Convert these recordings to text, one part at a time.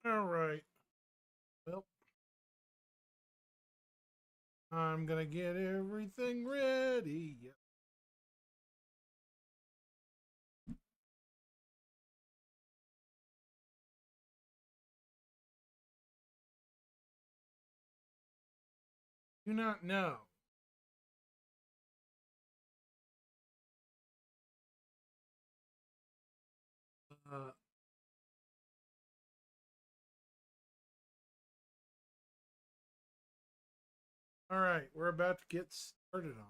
All right. Well, I'm gonna get everything ready. Do not know. Uh, all right, we're about to get started on.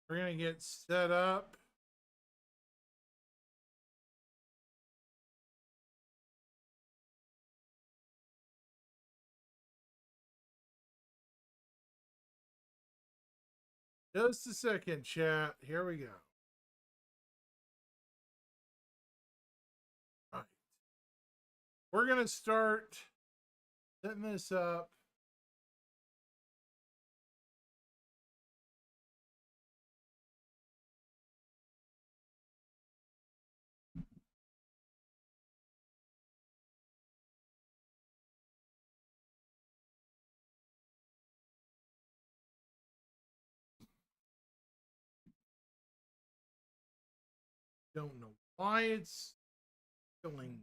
We're gonna get set up. Just a second, chat. Here we go. All right. We're gonna start setting this up. Don't know why it's filling.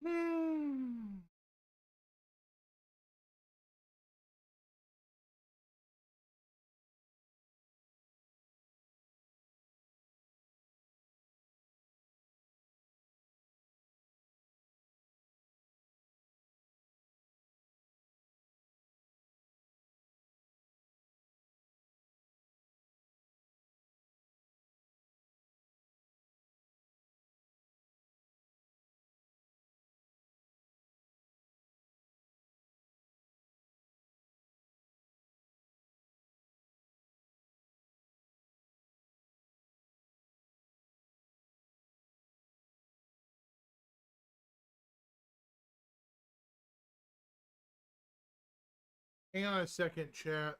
Hmm. Hang on a second, chat.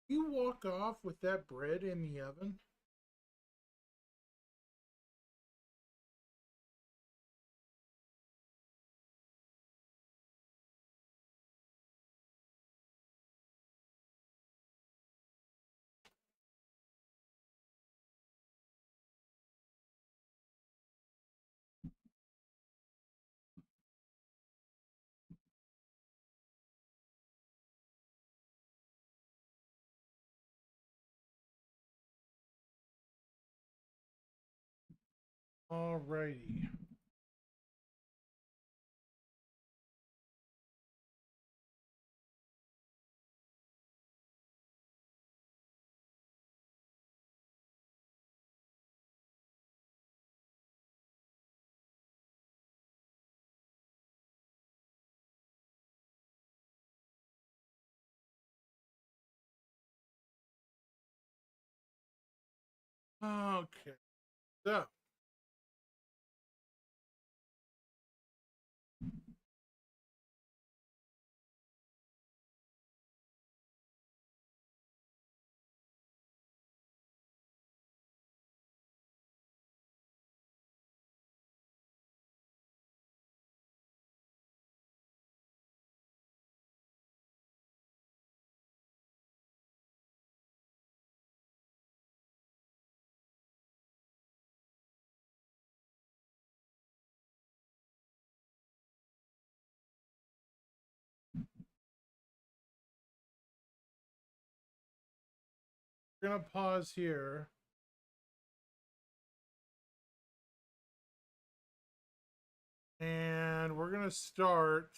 You walk off with that bread in the oven? All righty. Okay. So, we're going to pause here. And we're going going to start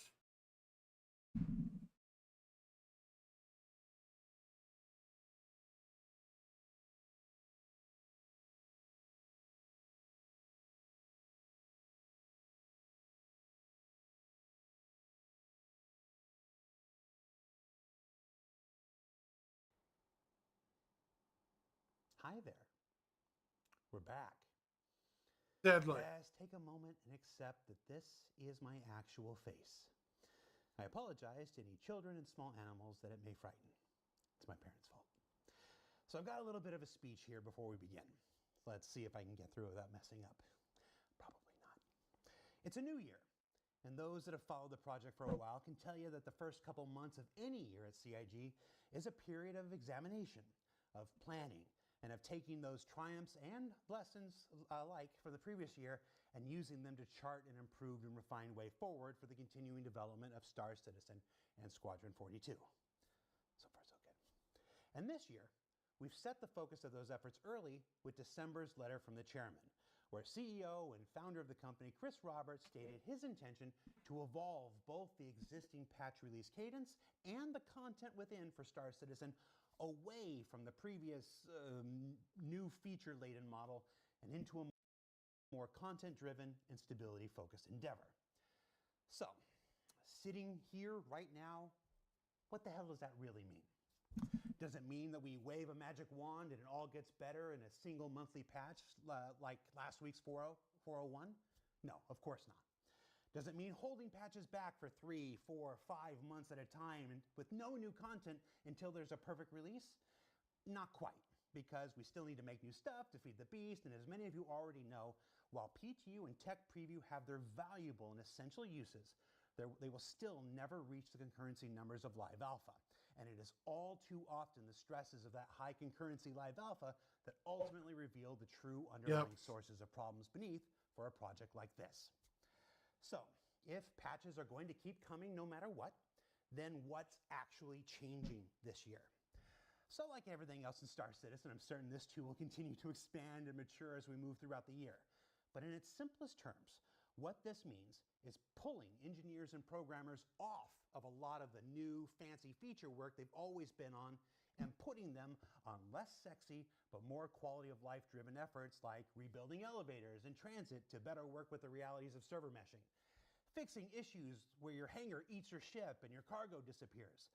Hi there. We're back. deadly. Yes, take a moment and accept that this is my actual face. I apologize to any children and small animals that it may frighten. It's my parents' fault. So I've got a little bit of a speech here before we begin. Let's see if I can get through without messing up. Probably not. It's a new year, and those that have followed the project for a while can tell you that the first couple months of any year at CIG is a period of examination, of planning, and of taking those triumphs and lessons alike from the previous year and using them to chart an improved and refined way forward for the continuing development of Star Citizen and Squadron 42. So far, so good. And this year, we've set the focus of those efforts early with December's letter from the chairman, where CEO and founder of the company, Chris Roberts, stated his intention to evolve both the existing patch release cadence and the content within for Star Citizen away from the previous new feature-laden model and into a more content-driven and stability-focused endeavor. So, sitting here right now, what the hell does that really mean? Does it mean that we wave a magic wand and it all gets better in a single monthly patch like last week's 401? No, of course not. Does it mean holding patches back for 3, 4, 5 months at a time and with no new content until there's a perfect release? Not quite, because we still need to make new stuff to feed the beast, and as many of you already know, while PTU and Tech Preview have their valuable and essential uses, they will still never reach the concurrency numbers of Live Alpha. And it is all too often the stresses of that high concurrency Live Alpha that ultimately reveal the true underlying sources of problems beneath for a project like this. So, if patches are going to keep coming no matter what, then what's actually changing this year? So like everything else in Star Citizen, I'm certain this too will continue to expand and mature as we move throughout the year. But in its simplest terms, what this means is pulling engineers and programmers off of a lot of the new fancy feature work they've always been on and putting them on less sexy but more quality of life driven efforts like rebuilding elevators and transit to better work with the realities of server meshing, fixing issues where your hangar eats your ship and your cargo disappears,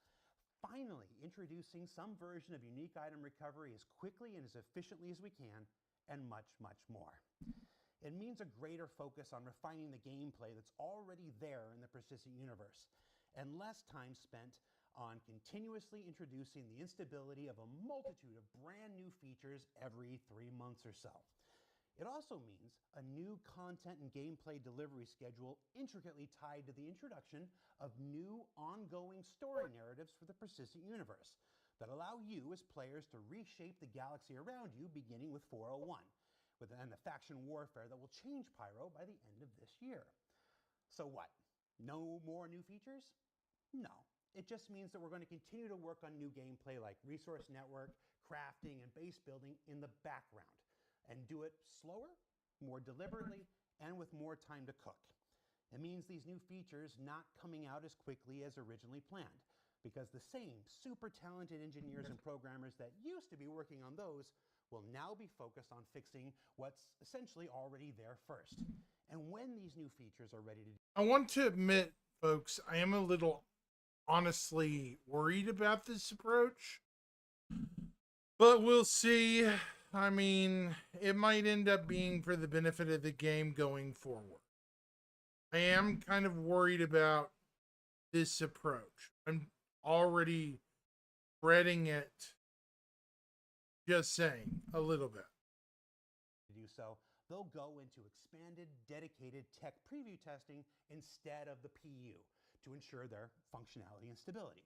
finally introducing some version of unique item recovery as quickly and as efficiently as we can, and much, much more. It means a greater focus on refining the gameplay that's already there in the persistent universe, and less time spent on continuously introducing the instability of a multitude of brand new features every 3 months or so. It also means a new content and gameplay delivery schedule intricately tied to the introduction of new ongoing story narratives for the persistent universe that allow you as players to reshape the galaxy around you, beginning with 401, and the faction warfare that will change Pyro by the end of this year. So what? No more new features? No. It just means that we're going to continue to work on new gameplay like resource network, crafting, and base building in the background, and do it slower, more deliberately, and with more time to cook. It means these new features not coming out as quickly as originally planned, because the same super talented engineers and programmers that used to be working on those will now be focused on fixing what's essentially already there first. And when these new features are ready to I want to admit, folks, I am a little honestly worried about this approach, but we'll see. I mean, it might end up being for the benefit of the game going forward. I am kind of worried about this approach. I'm already dreading it, just saying, a little bit. do so, they'll go into expanded, dedicated tech preview testing instead of the PU to ensure their functionality and stability.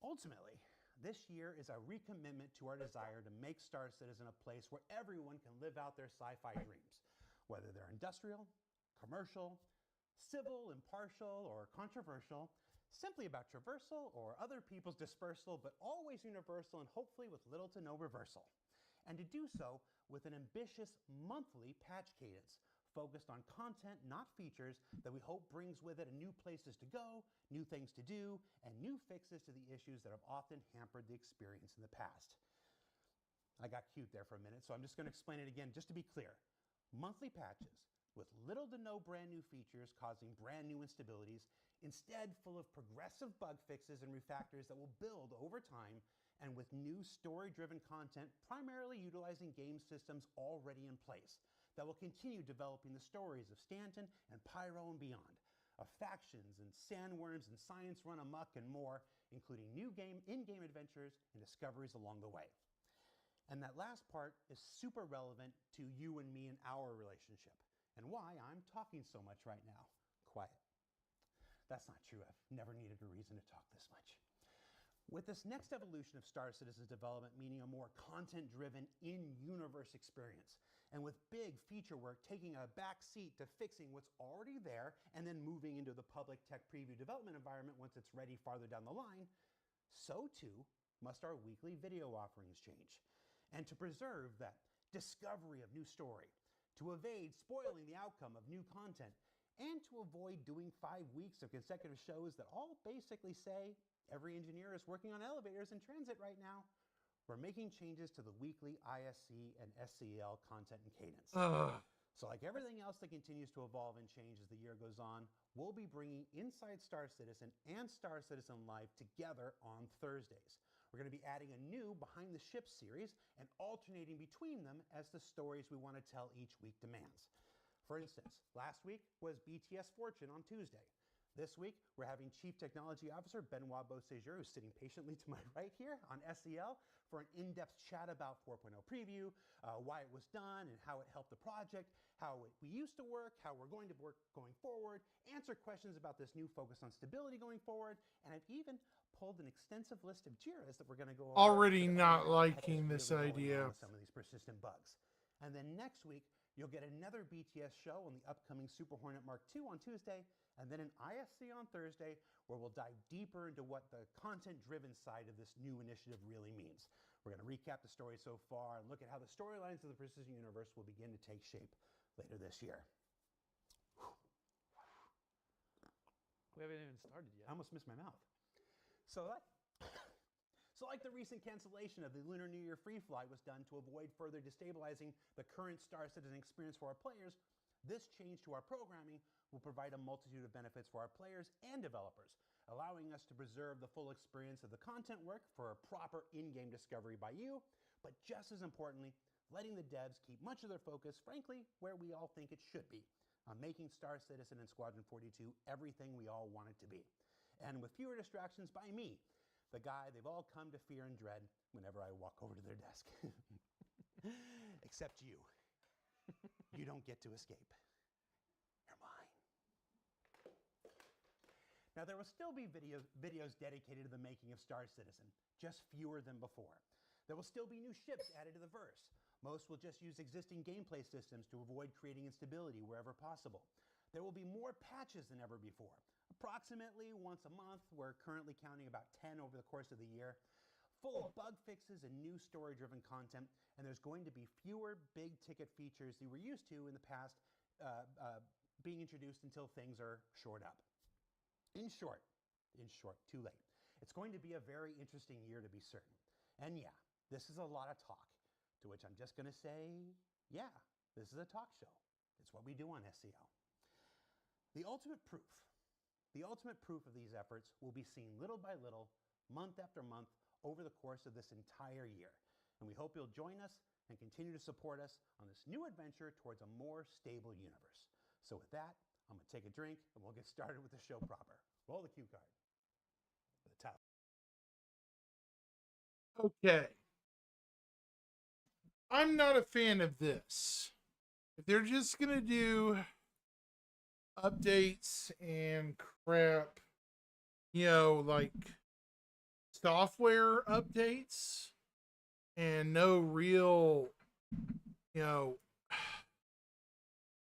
Ultimately, this year is a recommitment to our desire to make Star Citizen a place where everyone can live out their sci-fi dreams, whether they're industrial, commercial, civil, impartial, or controversial, simply about traversal or other people's dispersal, but always universal and hopefully with little to no reversal. And to do so with an ambitious monthly patch cadence, focused on content, not features, that we hope brings with it new places to go, new things to do, and new fixes to the issues that have often hampered the experience in the past. I got cute there for a minute, so I'm just going to explain it again just to be clear. Monthly patches with little to no brand new features causing brand new instabilities, instead full of progressive bug fixes and refactors that will build over time, and with new story-driven content primarily utilizing game systems already in place that will continue developing the stories of Stanton and Pyro and beyond, of factions and sandworms and science run amok and more, including new in-game adventures and discoveries along the way. And that last part is super relevant to you and me and our relationship, and why I'm talking so much right now. Quiet. That's not true. I've never needed a reason to talk this much. With this next evolution of Star Citizen's development, meaning a more content-driven, in-universe experience, and with big feature work taking a back seat to fixing what's already there and then moving into the public tech preview development environment once it's ready farther down the line, so too must our weekly video offerings change. And to preserve that discovery of new story, to evade spoiling the outcome of new content, and to avoid doing 5 weeks of consecutive shows that all basically say every engineer is working on elevators in transit right now, we're making changes to the weekly ISC and SCL content and cadence. So like everything else that continues to evolve and change as the year goes on, we'll be bringing Inside Star Citizen and Star Citizen Live together on Thursdays. We're going to be adding a new Behind the Ship series and alternating between them as the stories we want to tell each week demands. For instance, last week was BTS Fortune on Tuesday. This week, we're having Chief Technology Officer Benoit Beauséjour, who's sitting patiently to my right here on SCL, for an in-depth chat about 4.0 preview, why it was done and how it helped the project, how we used to work, how we're going to work going forward, answer questions about this new focus on stability going forward, and I've even pulled an extensive list of JIRAs that we're going to go over. Already not liking this idea. Some of these persistent bugs. And then next week, you'll get another BTS show on the upcoming Super Hornet Mark II on Tuesday, and then an ISC on Thursday, where we'll dive deeper into what the content-driven side of this new initiative really means. We're going to recap the story so far and look at how the storylines of the Precision Universe will begin to take shape later this year. We haven't even started yet. I almost missed my mouth. So like the recent cancellation of the Lunar New Year free flight was done to avoid further destabilizing the current Star Citizen experience for our players, this change to our programming will provide a multitude of benefits for our players and developers, allowing us to preserve the full experience of the content work for a proper in-game discovery by you, but just as importantly, letting the devs keep much of their focus, frankly, where we all think it should be, on making Star Citizen and Squadron 42 everything we all want it to be. And with fewer distractions by me, the guy they've all come to fear and dread whenever I walk over to their desk. Except you. You don't get to escape. You're mine. Now, there will still be videos dedicated to the making of Star Citizen, just fewer than before. There will still be new ships added to the verse. Most will just use existing gameplay systems to avoid creating instability wherever possible. There will be more patches than ever before. Approximately once a month, we're currently counting about 10 over the course of the year, full of bug fixes and new story-driven content, and there's going to be fewer big-ticket features that we're used to in the past being introduced until things are shored up. In short, too late. It's going to be a very interesting year to be certain. And yeah, this is a lot of talk, to which I'm just going to say, yeah, this is a talk show. It's what we do on SCL. The ultimate proof of these efforts will be seen little by little, month after month, over the course of this entire year. And we hope you'll join us and continue to support us on this new adventure towards a more stable universe. So with that, I'm going to take a drink and we'll get started with the show proper. Roll the cue card. The top. Okay. I'm not a fan of this. If they're just going to do updates and crap, like software updates and no real,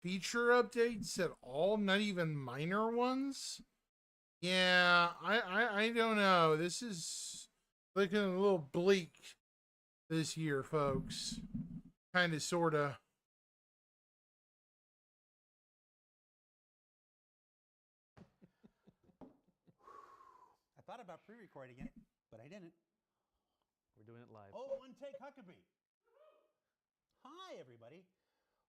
feature updates at all, not even minor ones. Yeah, I don't know. This is looking a little bleak this year, folks. Kind of, sort of. thought about pre-recording it, but I didn't. We're doing it live. Oh, one take Huckabee. Hi, everybody.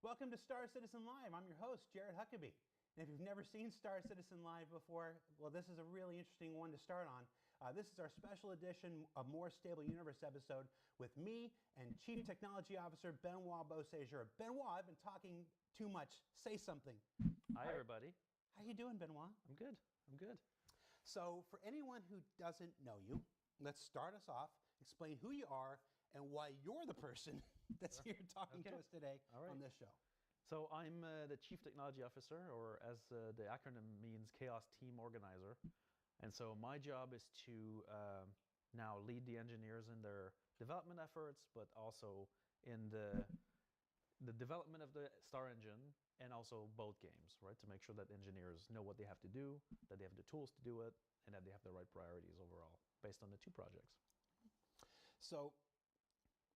Welcome to Star Citizen Live. I'm your host, Jared Huckabee. And if you've never seen Star Citizen Live before, well, this is a really interesting one to start on. This is our special edition of More Stable Universe episode with me and Chief Technology Officer Benoit Beausejour. Benoit, I've been talking too much. Say something. Hi, everybody. How you doing, Benoit? I'm good. I'm good. So for anyone who doesn't know you, let's start us off. Explain who you are and why you're the person that's here talking to us today on this show. So I'm the Chief Technology Officer, or as the acronym means, Chaos Team Organizer. And so my job is to now lead the engineers in their development efforts, but also in the development of the Star Engine and also both games, right? To make sure that engineers know what they have to do, that they have the tools to do it, and that they have the right priorities overall based on the two projects. So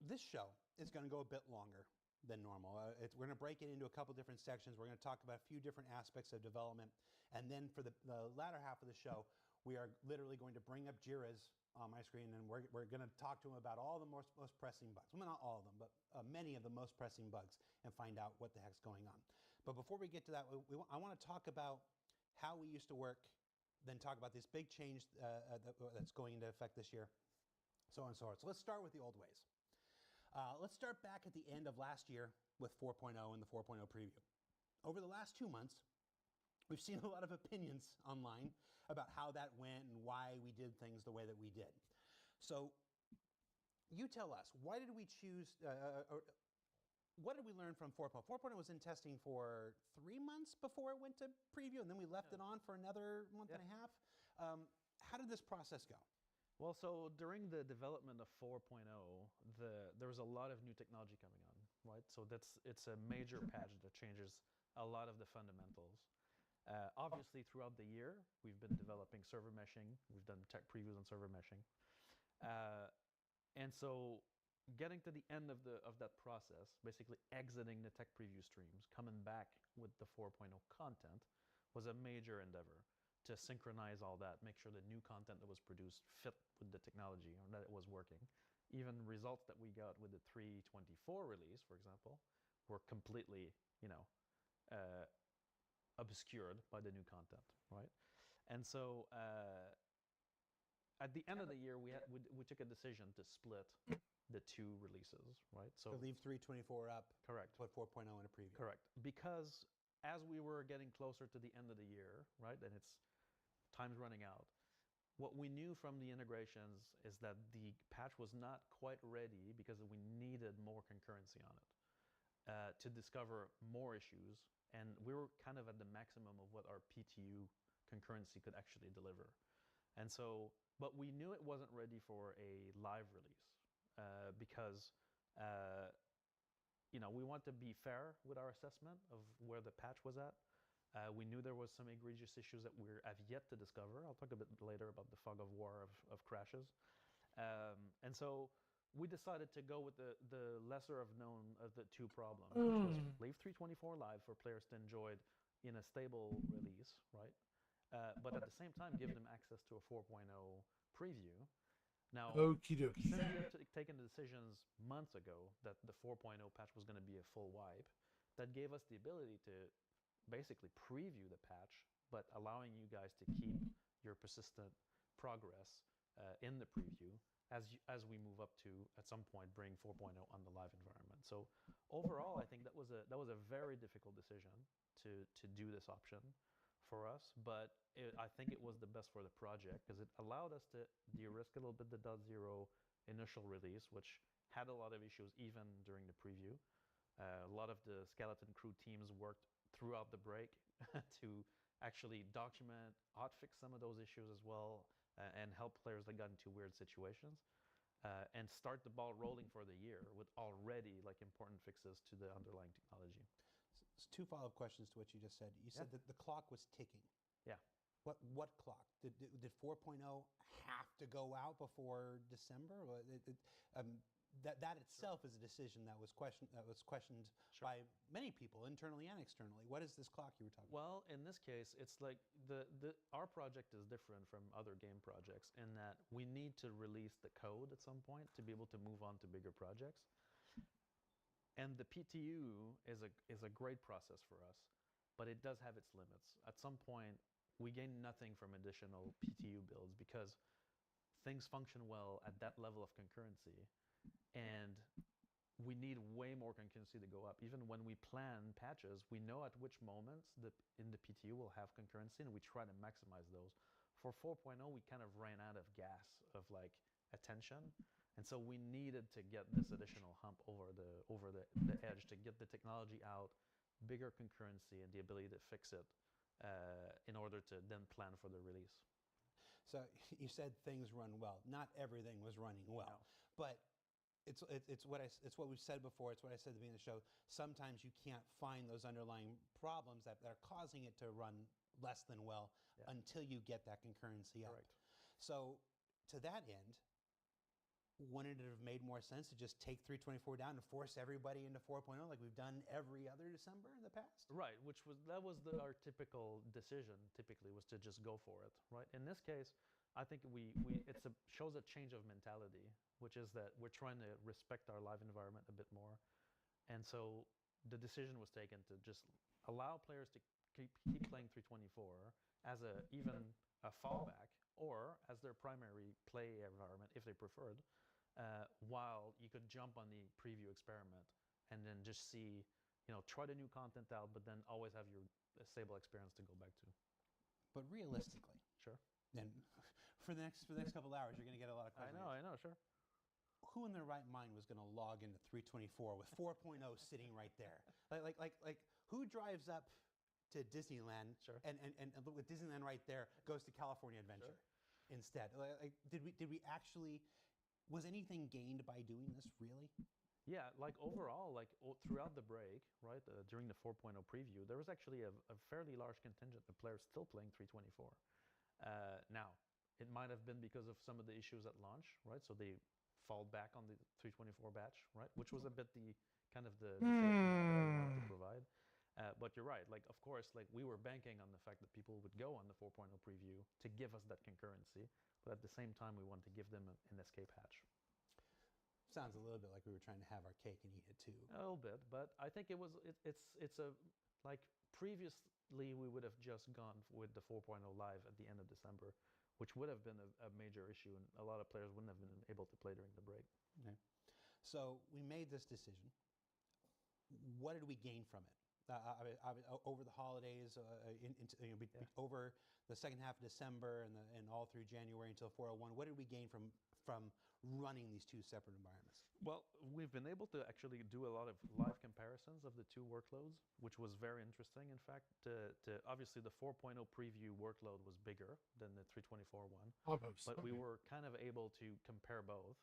this show is going to go a bit longer than normal. We're going to break it into a couple different sections. We're going to talk about a few different aspects of development. And then for the latter half of the show, we are literally going to bring up Jira's on my screen, and we're going to talk to him about all the most pressing bugs. Well, not all of them, but many of the most pressing bugs, and find out what the heck's going on. But before we get to that, I want to talk about how we used to work, then talk about this big change that's going into effect this year, so on and so forth. So let's start with the old ways. Let's start back at the end of last year with 4.0 and the 4.0 preview. Over the last 2 months, we've seen a lot of opinions online about how that went and why we did things the way that we did. So you tell us, why did we choose, what did we learn from 4.0? 4.0 was in testing for 3 months before it went to preview, and then we left it on for another month and a half. How did this process go? Well, so during the development of 4.0, there was a lot of new technology coming on, right? So it's a major patch that changes a lot of the fundamentals. Obviously, throughout the year, we've been developing server meshing. We've done tech previews on server meshing. And so getting to the end of that process, basically exiting the tech preview streams, coming back with the 4.0 content, was a major endeavor to synchronize all that, make sure the new content that was produced fit with the technology and that it was working. Even results that we got with the 3.24 release, for example, were completely, obscured by the new content, right? And so at the end of the year, we took a decision to split the two releases, right? So leave 3.24 up. Correct. Put 4.0 in a preview. Correct. Because as we were getting closer to the end of the year, right, and time's running out, what we knew from the integrations is that the patch was not quite ready because we needed more concurrency on it to discover more issues. And we were kind of at the maximum of what our PTU concurrency could actually deliver. And so, but we knew it wasn't ready for a live release because, we want to be fair with our assessment of where the patch was at. We knew there was some egregious issues that we have yet to discover. I'll talk a bit later about the fog of war of crashes. And so we decided to go with the lesser of known of the two problems, which was leave 3.24 live for players to enjoy it in a stable release, right? But at the same time, give them access to a 4.0 preview. Now, Okie dokie. since we had taken the decisions months ago that the 4.0 patch was going to be a full wipe, that gave us the ability to basically preview the patch, but allowing you guys to keep your persistent progress in the preview as we move up to, at some point, bring 4.0 on the live environment. So overall, I think that was a very difficult decision to do this option for us, but I think it was the best for the project because it allowed us to de-risk a little bit the .0 initial release, which had a lot of issues even during the preview. A lot of the Skeleton Crew teams worked throughout the break to actually document, hotfix some of those issues as well, and help players that got into weird situations, and start the ball rolling for the year with already important fixes to the underlying technology. So 2 follow-up questions to what you just said. You said that the clock was ticking. Yeah. What clock? Did 4.0 have to go out before December? that itself is a decision that was questioned Sure. by many people, internally and externally. What is this clock you were talking Well, in this case, it's like our project is different from other game projects in that we need to release the code at some point to be able to move on to bigger projects. And the PTU is a great process for us, but it does have its limits. At some point, we gain nothing from additional PTU builds because things function well at that level of concurrency, and we need way more concurrency to go up. Even when we plan patches, we know at which moments in the PTU we'll have concurrency, and we try to maximize those. For 4.0, we kind of ran out of gas of like attention, and so we needed to get this additional hump over the edge to get the technology out, bigger concurrency, and the ability to fix it in order to then plan for the release. So you said things run well. Not everything was running well, but it's what we've said before. It's what I said at the beginning of the show. Sometimes you can't find those underlying problems that are causing it to run less than well until you get that concurrency up. Correct. So to that end, wouldn't it have made more sense to just take 324 down and force everybody into 4.0 like we've done every other December in the past? Right, that was our typical decision. Typically, was to just go for it. Right. In this case, I think shows a change of mentality, which is that we're trying to respect our live environment a bit more, and so the decision was taken to just allow players to keep playing 324 as even a fallback or as their primary play environment if they preferred. While you could jump on the preview experiment and then just see, try the new content out, but then always have your stable experience to go back to. But realistically, Sure. and for the next couple of hours, you're going to get a lot of questions. I know, sure. Who in their right mind was going to log into 324 with 4.0 sitting right there? Like who drives up to Disneyland Sure. and with Disneyland right there goes to California Adventure instead? Like, did we actually? Was anything gained by doing this, really? Yeah, like overall, throughout the break, right, during the 4.0 preview, there was actually a fairly large contingent of players still playing 324. Now, it might have been because of some of the issues at launch, right? So they fall back on the 324 batch, right? Which was a bit the safety net that we wanted to provide. But you're right. Like, of course, like we were banking on the fact that people would go on the 4.0 preview to give us that concurrency. But at the same time, we wanted to give them an escape hatch. Sounds a little bit like we were trying to have our cake and eat it too. A little bit, but I think previously we would have just gone with the 4.0 live at the end of December, which would have been a major issue, and a lot of players wouldn't have been able to play during the break. Okay. So we made this decision. What did we gain from it? Over the holidays, over the second half of December and all through January until 401, what did we gain from running these two separate environments? Well, we've been able to actually do a lot of live comparisons of the two workloads, which was very interesting. In fact, obviously the 4.0 preview workload was bigger than the 324 one, but we were kind of able to compare both.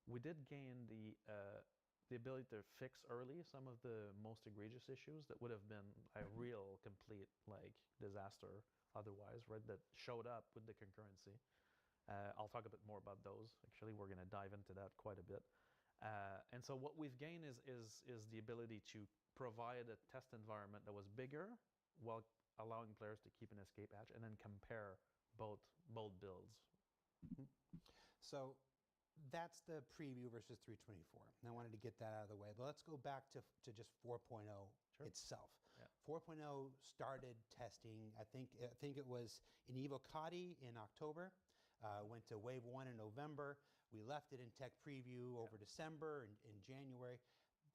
We did gain the ability to fix early some of the most egregious issues that would have been a real complete disaster otherwise, right? That showed up with the concurrency. I'll talk a bit more about those. Actually, we're going to dive into that quite a bit. And so what we've gained is the ability to provide a test environment that was bigger while allowing players to keep an escape hatch and then compare both builds. Mm-hmm. So that's the preview versus 324. And I wanted to get that out of the way. But let's go back to just 4.0 itself. Yeah. 4.0 started testing, I think it was in Evocati in October. Went to Wave 1 in November. We left it in Tech Preview over December and in January.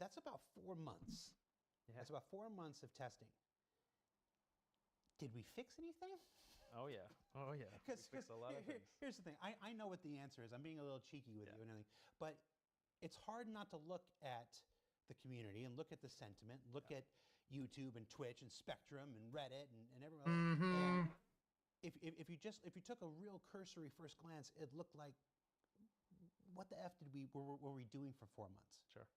That's about 4 months. Yeah. That's about 4 months of testing. Did we fix anything? Oh yeah. Because a lot of things. Here's the thing. I know what the answer is. I'm being a little cheeky with you and everything. But it's hard not to look at the community and look at the sentiment, look at YouTube and Twitch and Spectrum and Reddit and everyone else. And if you took a real cursory first glance, it looked like, what the F were we doing for 4 months? Sure.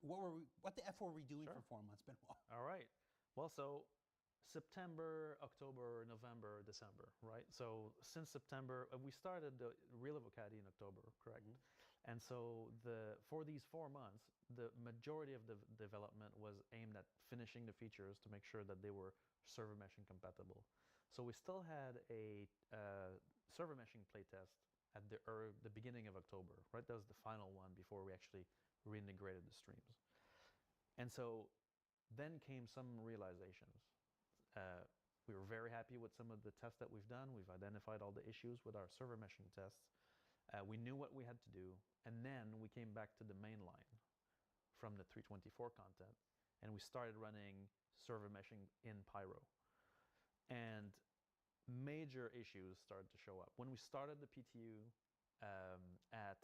What the F were we doing for 4 months, Benoit? All right. Well, so September, October, November, December, right? So since September, we started the real Evocati in October, correct? And so for these 4 months, the majority of the development was aimed at finishing the features to make sure that they were server meshing compatible. So we still had a server meshing playtest at the beginning of October, right? That was the final one before we actually reintegrated the streams. And so then came some realizations. We were very happy with some of the tests that we've done. We've identified all the issues with our server meshing tests. We knew what we had to do, and then we came back to the main line from the 324 content, and we started running server meshing in Pyro. And major issues started to show up. When we started the PTU at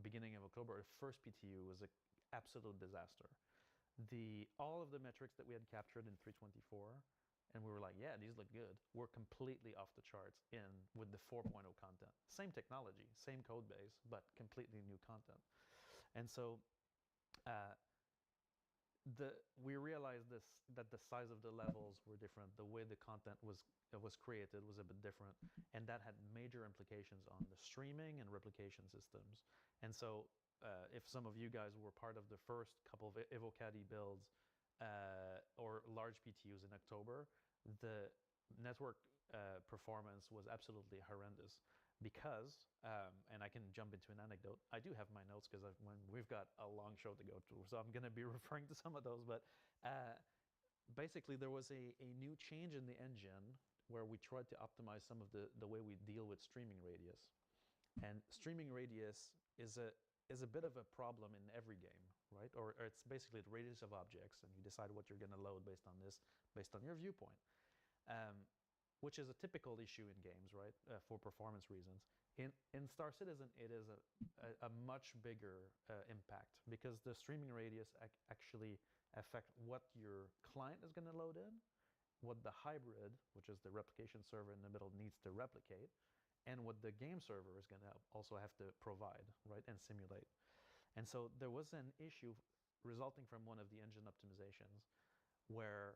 beginning of October, our first PTU was an absolute disaster. All of the metrics that we had captured in 324, and we were like, yeah, these look good, were completely off the charts with the 4.0 content. Same technology, same code base, but completely new content. And so we realized that the size of the levels were different. The way the content was created was a bit different, and that had major implications on the streaming and replication systems. And so if some of you guys were part of the first couple of EvoCaddy builds or large PTUs in October, the network performance was absolutely horrendous because, and I can jump into an anecdote. I do have my notes because we've got a long show to go through, so I'm going to be referring to some of those. But basically, there was a new change in the engine where we tried to optimize some of the way we deal with streaming radius. And streaming radius is a bit of a problem in every game, right? Or it's basically the radius of objects, and you decide what you're going to load based on this, based on your viewpoint. Which is a typical issue in games, right? For performance reasons. In Star Citizen, it is a much bigger impact because the streaming radius actually affect what your client is going to load in, what the hybrid, which is the replication server in the middle, needs to replicate, and what the game server is going to also have to provide, right, and simulate. And so there was an issue resulting from one of the engine optimizations where.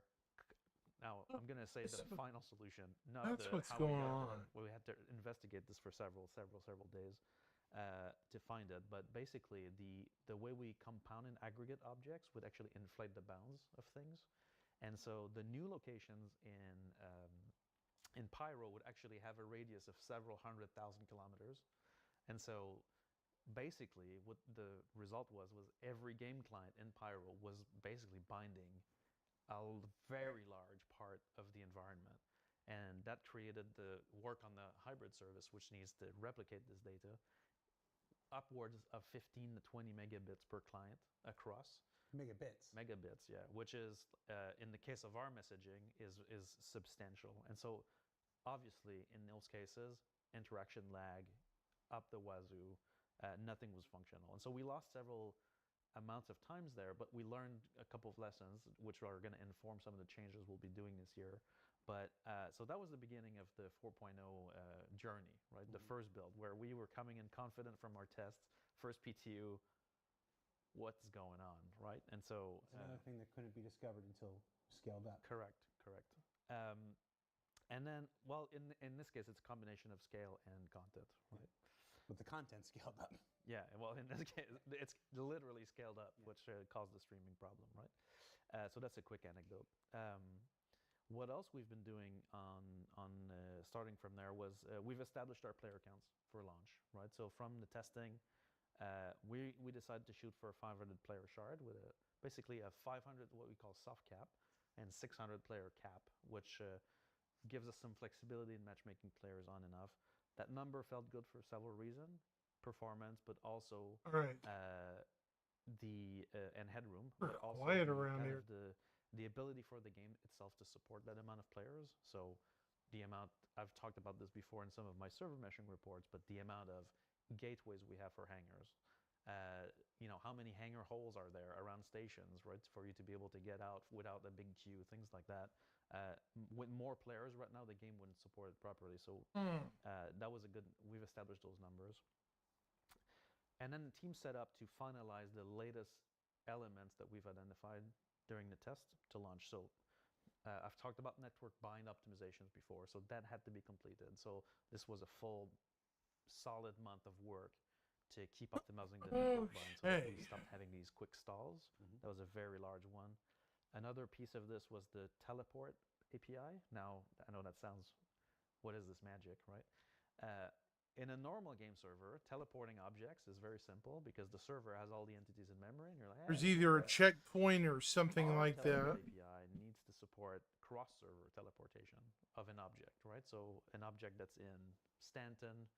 Now, I'm going to say the final solution, not that's what's how we going got on. there. We had to investigate this for several days to find it. But basically, the way we compound and aggregate objects would actually inflate the bounds of things. And so the new locations in Pyro would actually have a radius of several 100,000 kilometers. And so basically, what the result was every game client in Pyro was basically binding a very large part of the environment. And that created the work on the hybrid service, which needs to replicate this data upwards of 15 to 20 megabits per client across. Megabits, yeah, which is, in the case of our messaging, is substantial. And so obviously in those cases, interaction lag up the wazoo, nothing was functional. And so we lost several amounts of times there, but we learned a couple of lessons which are going to inform some of the changes we'll be doing this year. But so that was the beginning of the 4.0 journey, right? The first build where we were coming in confident from our tests, first PTU, what's going on, right? And so another thing that couldn't be discovered until scaled up. Correct. And then, well, in this case, it's a combination of scale and content, right? But the content scaled up. Yeah, well, in this case, it's literally scaled up, which caused the streaming problem, right? So that's a quick anecdote. What else we've been doing on starting from there was we've established our player counts for launch, right? So from the testing, we decided to shoot for a 500 player shard with basically a 500 what we call soft cap and 600 player cap, which gives us some flexibility in matchmaking players on and off. That number felt good for several reasons. Performance, but also and headroom. We're but also quiet around here. The ability for the game itself to support that amount of players. So the amount, I've talked about this before in some of my server meshing reports, but the amount of gateways we have for hangars. How many hangar holes are there around stations, right, for you to be able to get out without a big queue, things like that. With more players right now, the game wouldn't support it properly. So that was we've established those numbers. And then the team set up to finalize the latest elements that we've identified during the test to launch. So I've talked about network bind optimizations before, so that had to be completed. So this was a full, solid month of work to keep optimizing the network bind so that we Okay. stopped having these quick stalls. Mhm. That was a very large one. Another piece of this was the teleport API. Now, I know that sounds, what is this magic, right? In a normal game server, teleporting objects is very simple because the server has all the entities in memory, and you're like, There's hey, either a checkpoint or something our like teleport that. API needs to support cross-server teleportation of an object, right? So an object that's in Stanton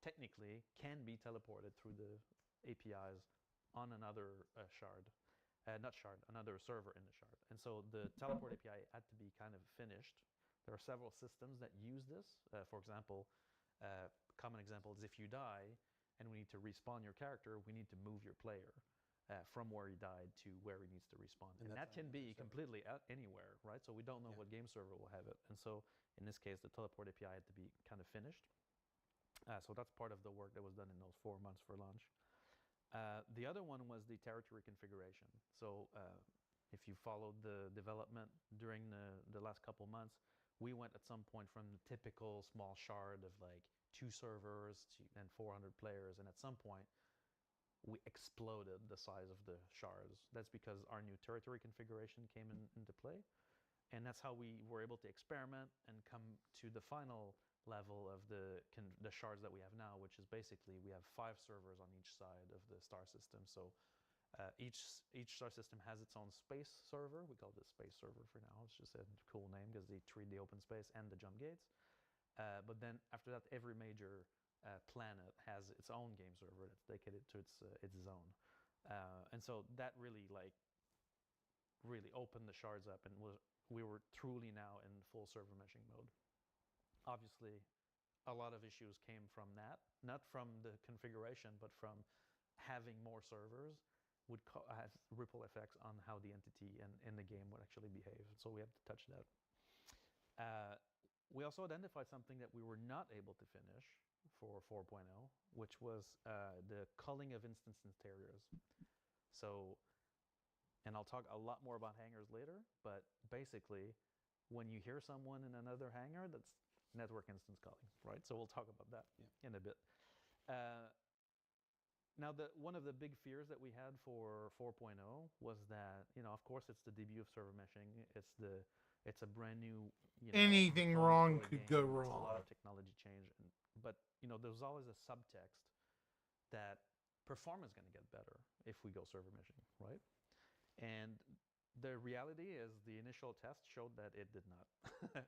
technically can be teleported through the APIs on another shard, not shard, another server in the shard. And so the teleport API had to be kind of finished. There are several systems that use this. For example, common example is if you die and we need to respawn your character, we need to move your player from where he died to where he needs to respawn. And that can be completely anywhere, right? So we don't know what game server will have it. And so in this case, the teleport API had to be kind of finished. So that's part of the work that was done in those 4 months for launch. The other one was the territory configuration. So if you followed the development during the last couple months, we went at some point from the typical small shard of like 2 servers and 400 players, and at some point we exploded the size of the shards. That's because our new territory configuration came into play, and that's how we were able to experiment and come to the final level of the shards that we have now, which is basically we have 5 servers on each side of the star system. So each star system has its own space server. We call it space server for now. It's just a cool name because they treat the open space and the jump gates. But then after that, every major planet has its own game server that's dedicated to its zone. And so that really opened the shards up, and we were truly now in full server meshing mode. Obviously, a lot of issues came from that, not from the configuration, but from having more servers would have ripple effects on how the entity in the game would actually behave. So we have to touch that. We also identified something that we were not able to finish for 4.0, which was the culling of instance interiors. So, and I'll talk a lot more about hangars later, but basically, when you hear someone in another hangar, that's network instance calling, right? So we'll talk about that in a bit. Now, one of the big fears that we had for 4.0 was that, of course, it's the debut of server meshing. It's a brand new, Anything wrong could go wrong. It's a lot of technology change, but there's always a subtext that performance is going to get better if we go server meshing, right? And the reality is the initial test showed that it did not.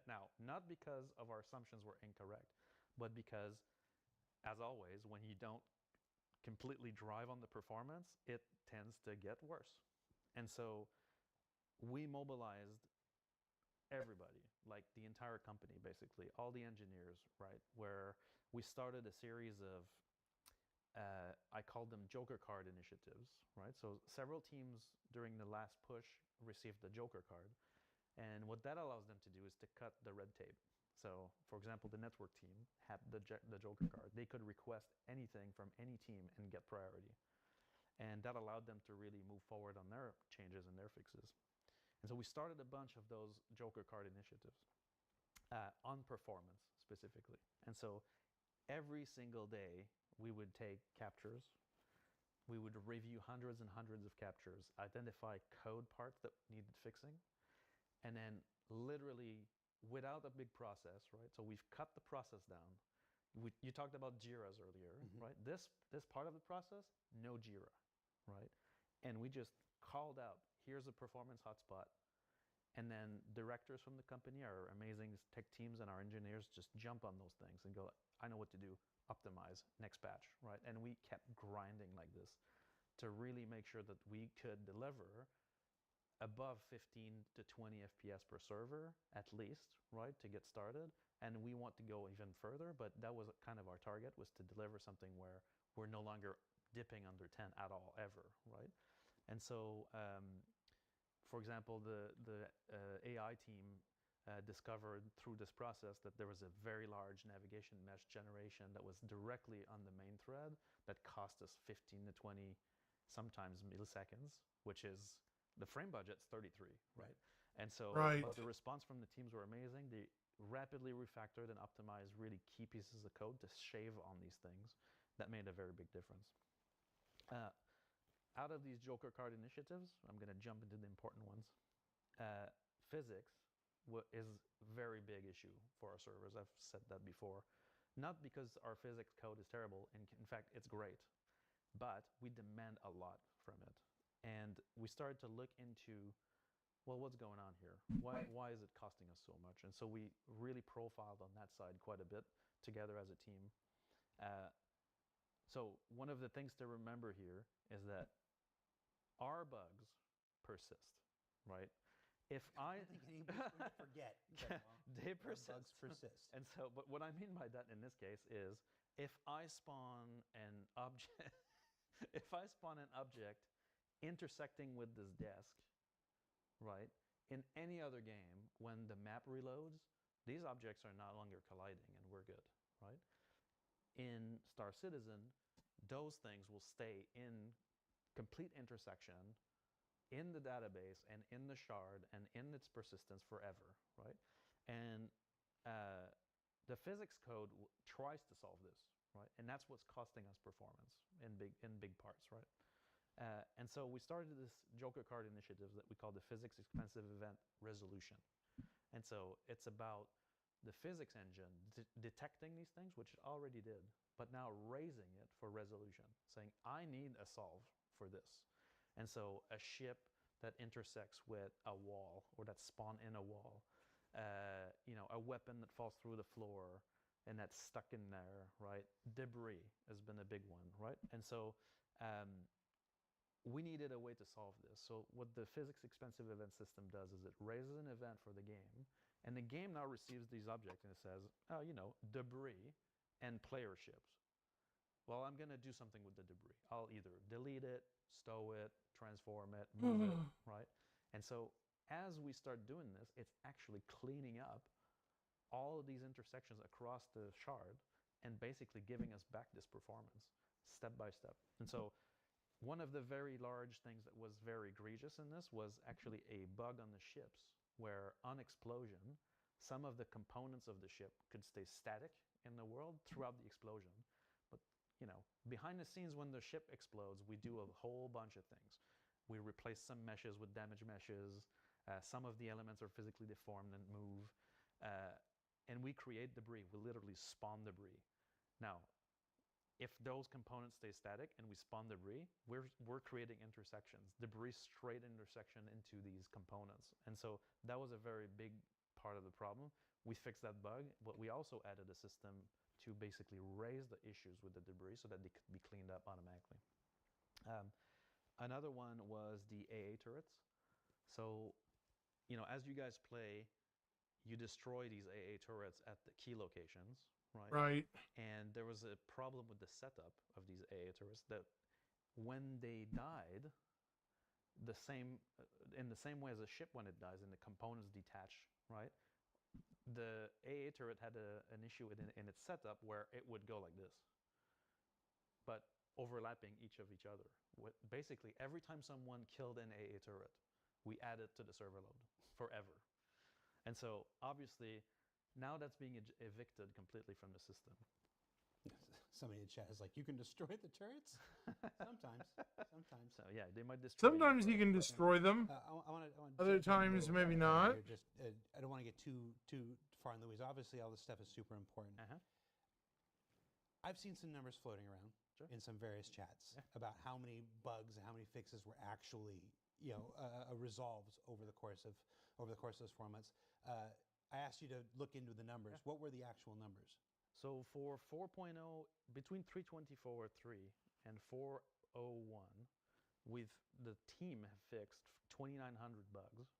Now, not because of our assumptions were incorrect, but because, as always, when you don't completely drive on the performance, it tends to get worse. And so we mobilized everybody, like the entire company, basically, all the engineers, right? Where we started a series of, I called them Joker card initiatives, right? So several teams during the last push received the Joker card. And what that allows them to do is to cut the red tape. So, for example, the network team had the Joker card. They could request anything from any team and get priority. And that allowed them to really move forward on their changes and their fixes. And so we started a bunch of those Joker card initiatives on performance specifically. And so every single day we would take captures. We would review hundreds and hundreds of captures, identify code parts that needed fixing, and then literally without a big process, right? So we've cut the process down. You talked about Jiras earlier, right? This part of the process, no Jira, right? And we just called out, here's a performance hotspot. And then directors from the company, our amazing tech teams and our engineers just jump on those things and go, I know what to do, optimize, next batch, right? And we kept grinding like this to really make sure that we could deliver above 15 to 20 FPS per server, at least, right, to get started. And we want to go even further, but that was kind of our target, was to deliver something where we're no longer dipping under 10 at all, ever, right? And so, for example, the AI team discovered through this process that there was a very large navigation mesh generation that was directly on the main thread that cost us 15 to 20, sometimes milliseconds, which is the frame budget's 33, right? And so the response from the teams were amazing. They rapidly refactored and optimized really key pieces of code to shave on these things, that made a very big difference. Uh, Out of these Joker card initiatives, I'm going to jump into the important ones. Physics is a very big issue for our servers. I've said that before. Not because our physics code is terrible, in fact, it's great, but we demand a lot from it. And we started to look into, well, what's going on here? Why is it costing us so much? And so we really profiled on that side quite a bit together as a team. So one of the things to remember here is that our bugs persist, right? If I don't think anybody's going to forget. They Our persist. bugs persist. And so, but what I mean by that in this case is, if I spawn an object, if I spawn an object intersecting with this desk, right, in any other game, when the map reloads, these objects are no longer colliding, and we're good, right? In Star Citizen, those things will stay in complete intersection in the database and in the shard and in its persistence forever, right? And the physics code tries to solve this, right? And that's what's costing us performance in big parts, right? And so we started this Joker card initiative that we call the Physics Expensive Event Resolution. And so it's about the physics engine detecting these things, which it already did, but now raising it for resolution, saying, I need a solve for this. And so a ship that intersects with a wall or that spawn in a wall, a weapon that falls through the floor and that's stuck in there, right? Debris has been a big one, right? And so we needed a way to solve this. So what the physics expensive event system does is it raises an event for the game, and the game now receives these objects and it says, oh, debris and player ships. Well, I'm going to do something with the debris. I'll either delete it, stow it, transform it, move it, right? And so as we start doing this, it's actually cleaning up all of these intersections across the shard and basically giving us back this performance step by step. And so one of the very large things that was very egregious in this was actually a bug on the ships where on explosion, some of the components of the ship could stay static in the world throughout the explosion. But behind the scenes when the ship explodes, we do a whole bunch of things. We replace some meshes with damaged meshes. Some of the elements are physically deformed and move. And we create debris. We literally spawn debris. Now, if those components stay static and we spawn debris, we're creating intersections, debris straight intersection into these components. And so that was a very big part of the problem. We fixed that bug, but we also added a system to basically raise the issues with the debris so that they could be cleaned up automatically. Another one was the AA turrets. So, as you guys play, you destroy these AA turrets at the key locations, right? Right. And there was a problem with the setup of these AA turrets that when they died, in the same way as a ship when it dies and the components detach, right? The AA turret had an issue in its setup where it would go like this, but overlapping each other. Basically, every time someone killed an AA turret, we add it to the server load forever. And so, obviously, now that's being evicted completely from the system. Somebody in chat is like, you can destroy the turrets? Sometimes. So, yeah, they might destroy Sometimes you can destroy them. I wanna Other times, maybe not. Just, I don't want to get too far in the weeds. Obviously, all this stuff is super important. I've seen some numbers floating around in some various chats about how many bugs and how many fixes were actually, resolved over the course of those 4 months. I asked you to look into the numbers. What were the actual numbers? So for 4.0, between 324.3 and 401, the team have fixed 2,900 bugs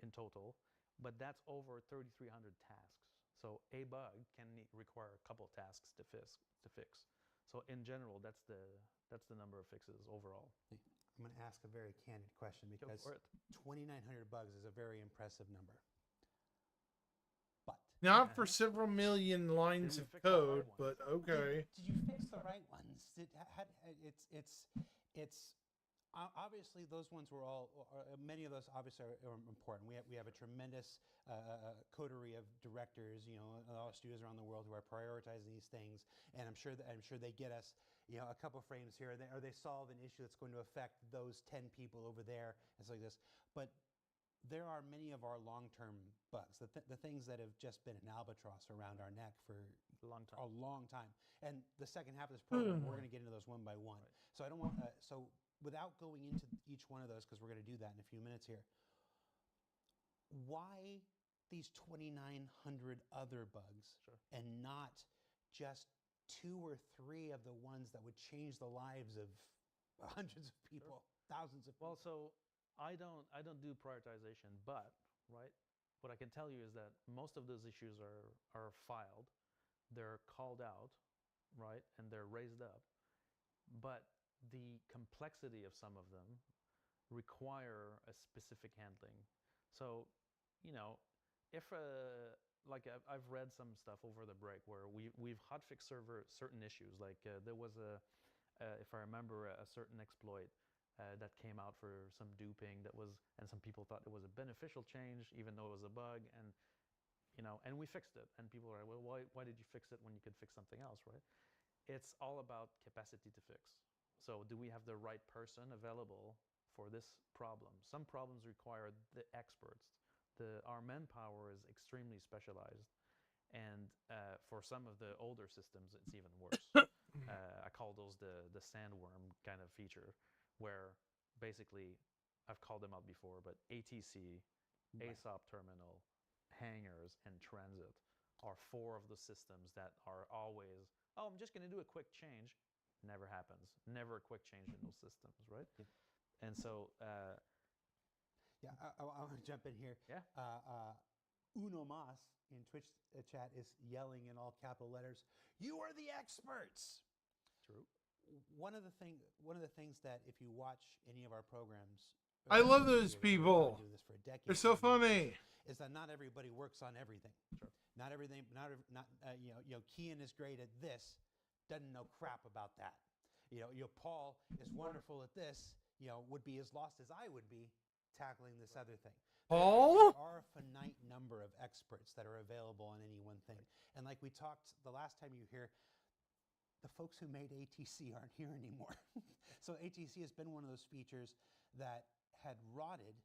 in total, but that's over 3,300 tasks. So a bug can require a couple tasks to fix. So in general, that's the number of fixes overall. I'm going to ask a very candid question because 2,900 bugs is a very impressive number. But not for several million lines of code, but okay. Did you fix the right ones? Obviously, those ones were all. Many of those obviously are important. We have a tremendous coterie of directors, a lot of studios around the world who are prioritizing these things, and I'm sure they get us, a couple frames here, or they solve an issue that's going to affect those 10 people over there, and stuff like this. But there are many of our long-term bugs, the things that have just been an albatross around our neck for a long time. And the second half of this program, we're going to get into those one by one. Right. So I don't want so without going into each one of those, because we're going to do that in a few minutes here. Why these 2,900 other bugs, and not just 2 or 3 of the ones that would change the lives of hundreds of people, thousands of people? Well, so I don't do prioritization, but what I can tell you is that most of those issues are filed, they're called out, and they're raised up, but the complexity of some of them require a specific handling. So, if like I've read some stuff over the break where we've hotfixed certain issues, like there was if I remember, a certain exploit that came out for some duping and some people thought it was a beneficial change, even though it was a bug, and we fixed it. And people are like, well, why did you fix it when you could fix something else, right? It's all about capacity to fix. So do we have the right person available for this problem? Some problems require the experts. Our manpower is extremely specialized. And for some of the older systems, it's even worse. I call those the sandworm kind of feature, where basically, I've called them out before, but ATC, ASOP terminal, hangars, and transit are 4 of the systems that are always, I'm just going to do a quick change. Never happens. Never a quick change in those systems, right? Yeah. And so... I want to jump in here. Yeah. Uno Mas in Twitch chat is yelling in all capital letters, "You are the experts!" True. One of the things that if you watch any of our programs, I love those people. Do this for a decade. They're so funny. Is that not everybody works on everything? Sure. Not everything. Kian is great at this. Doesn't know crap about that. Paul is wonderful at this. Would be as lost as I would be tackling this other thing. Paul? There are a finite number of experts that are available on any one thing. And like we talked the last time you were here, the folks who made ATC aren't here anymore. So ATC has been one of those features that had rotted,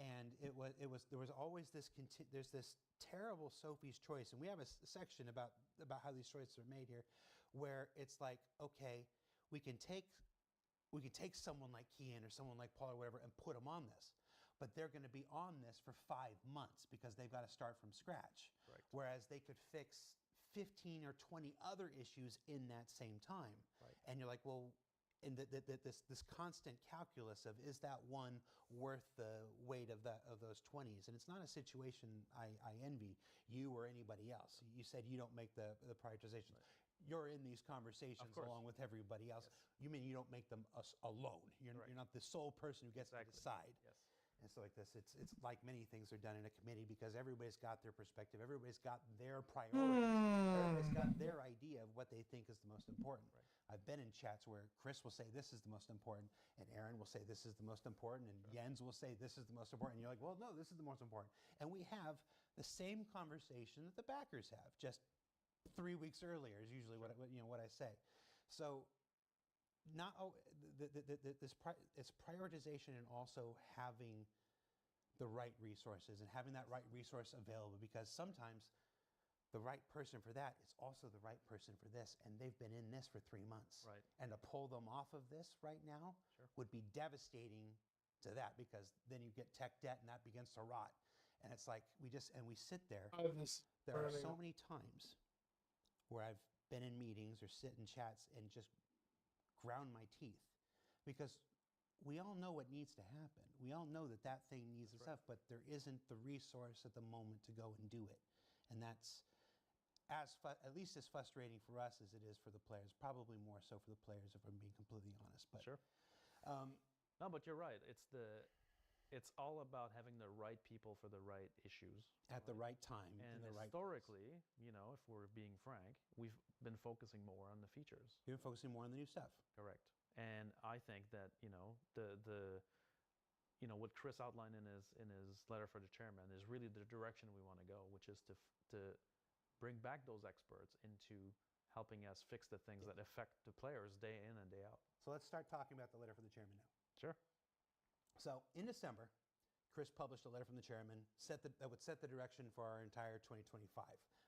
and there was always there's this terrible Sophie's choice, and we have a section about how these choices are made here, where it's like, okay, we can take someone like Kian or someone like Paul or whatever and put them on this, but they're going to be on this for 5 months because they've got to start from scratch. Right. Whereas they could fix 15 or 20 other issues in that same time. Right. And you're like, well, and this constant calculus of, is that one worth the weight of those 20s? And it's not a situation I envy you or anybody else. You said you don't make the prioritizations. Right. You're in these conversations along with everybody else. Yes. You mean you don't make them alone? You're not the sole person who gets to decide. Yes. And so like this, it's like many things are done in a committee because everybody's got their perspective, everybody's got their priorities, everybody's got their idea of what they think is the most important. Right. I've been in chats where Chris will say this is the most important, and Aaron will say this is the most important, and Jens will say this is the most important. And you're like, well, no, this is the most important. And we have the same conversation that the backers have, just 3 weeks earlier is usually what I say. So it's prioritization and also having the right resources and having that right resource available, because sometimes the right person for that is also the right person for this, and they've been in this for 3 months. Right. And to pull them off of this right now would be devastating to that, because then you get tech debt and that begins to rot. And it's like we sit there. There are so many times where I've been in meetings or sit in chats and just ground my teeth, because we all know what needs to happen. We all know that thing needs stuff, but there isn't the resource at the moment to go and do it. And that's at least as frustrating for us as it is for the players. Probably more so for the players, if I'm being completely honest. But sure. No, but you're right. It's all about having the right people for the right issues at the right time. And historically, if we're being frank, we've been focusing more on the features. You've been focusing more on the new stuff. Correct. And I think that what Chris outlined in his letter for the chairman is really the direction we want to go, which is to bring back those experts into helping us fix the things that affect the players day in and day out. So let's start talking about the letter from the chairman now. Sure. So in December, Chris published a letter from the chairman that would set the direction for our entire 2025.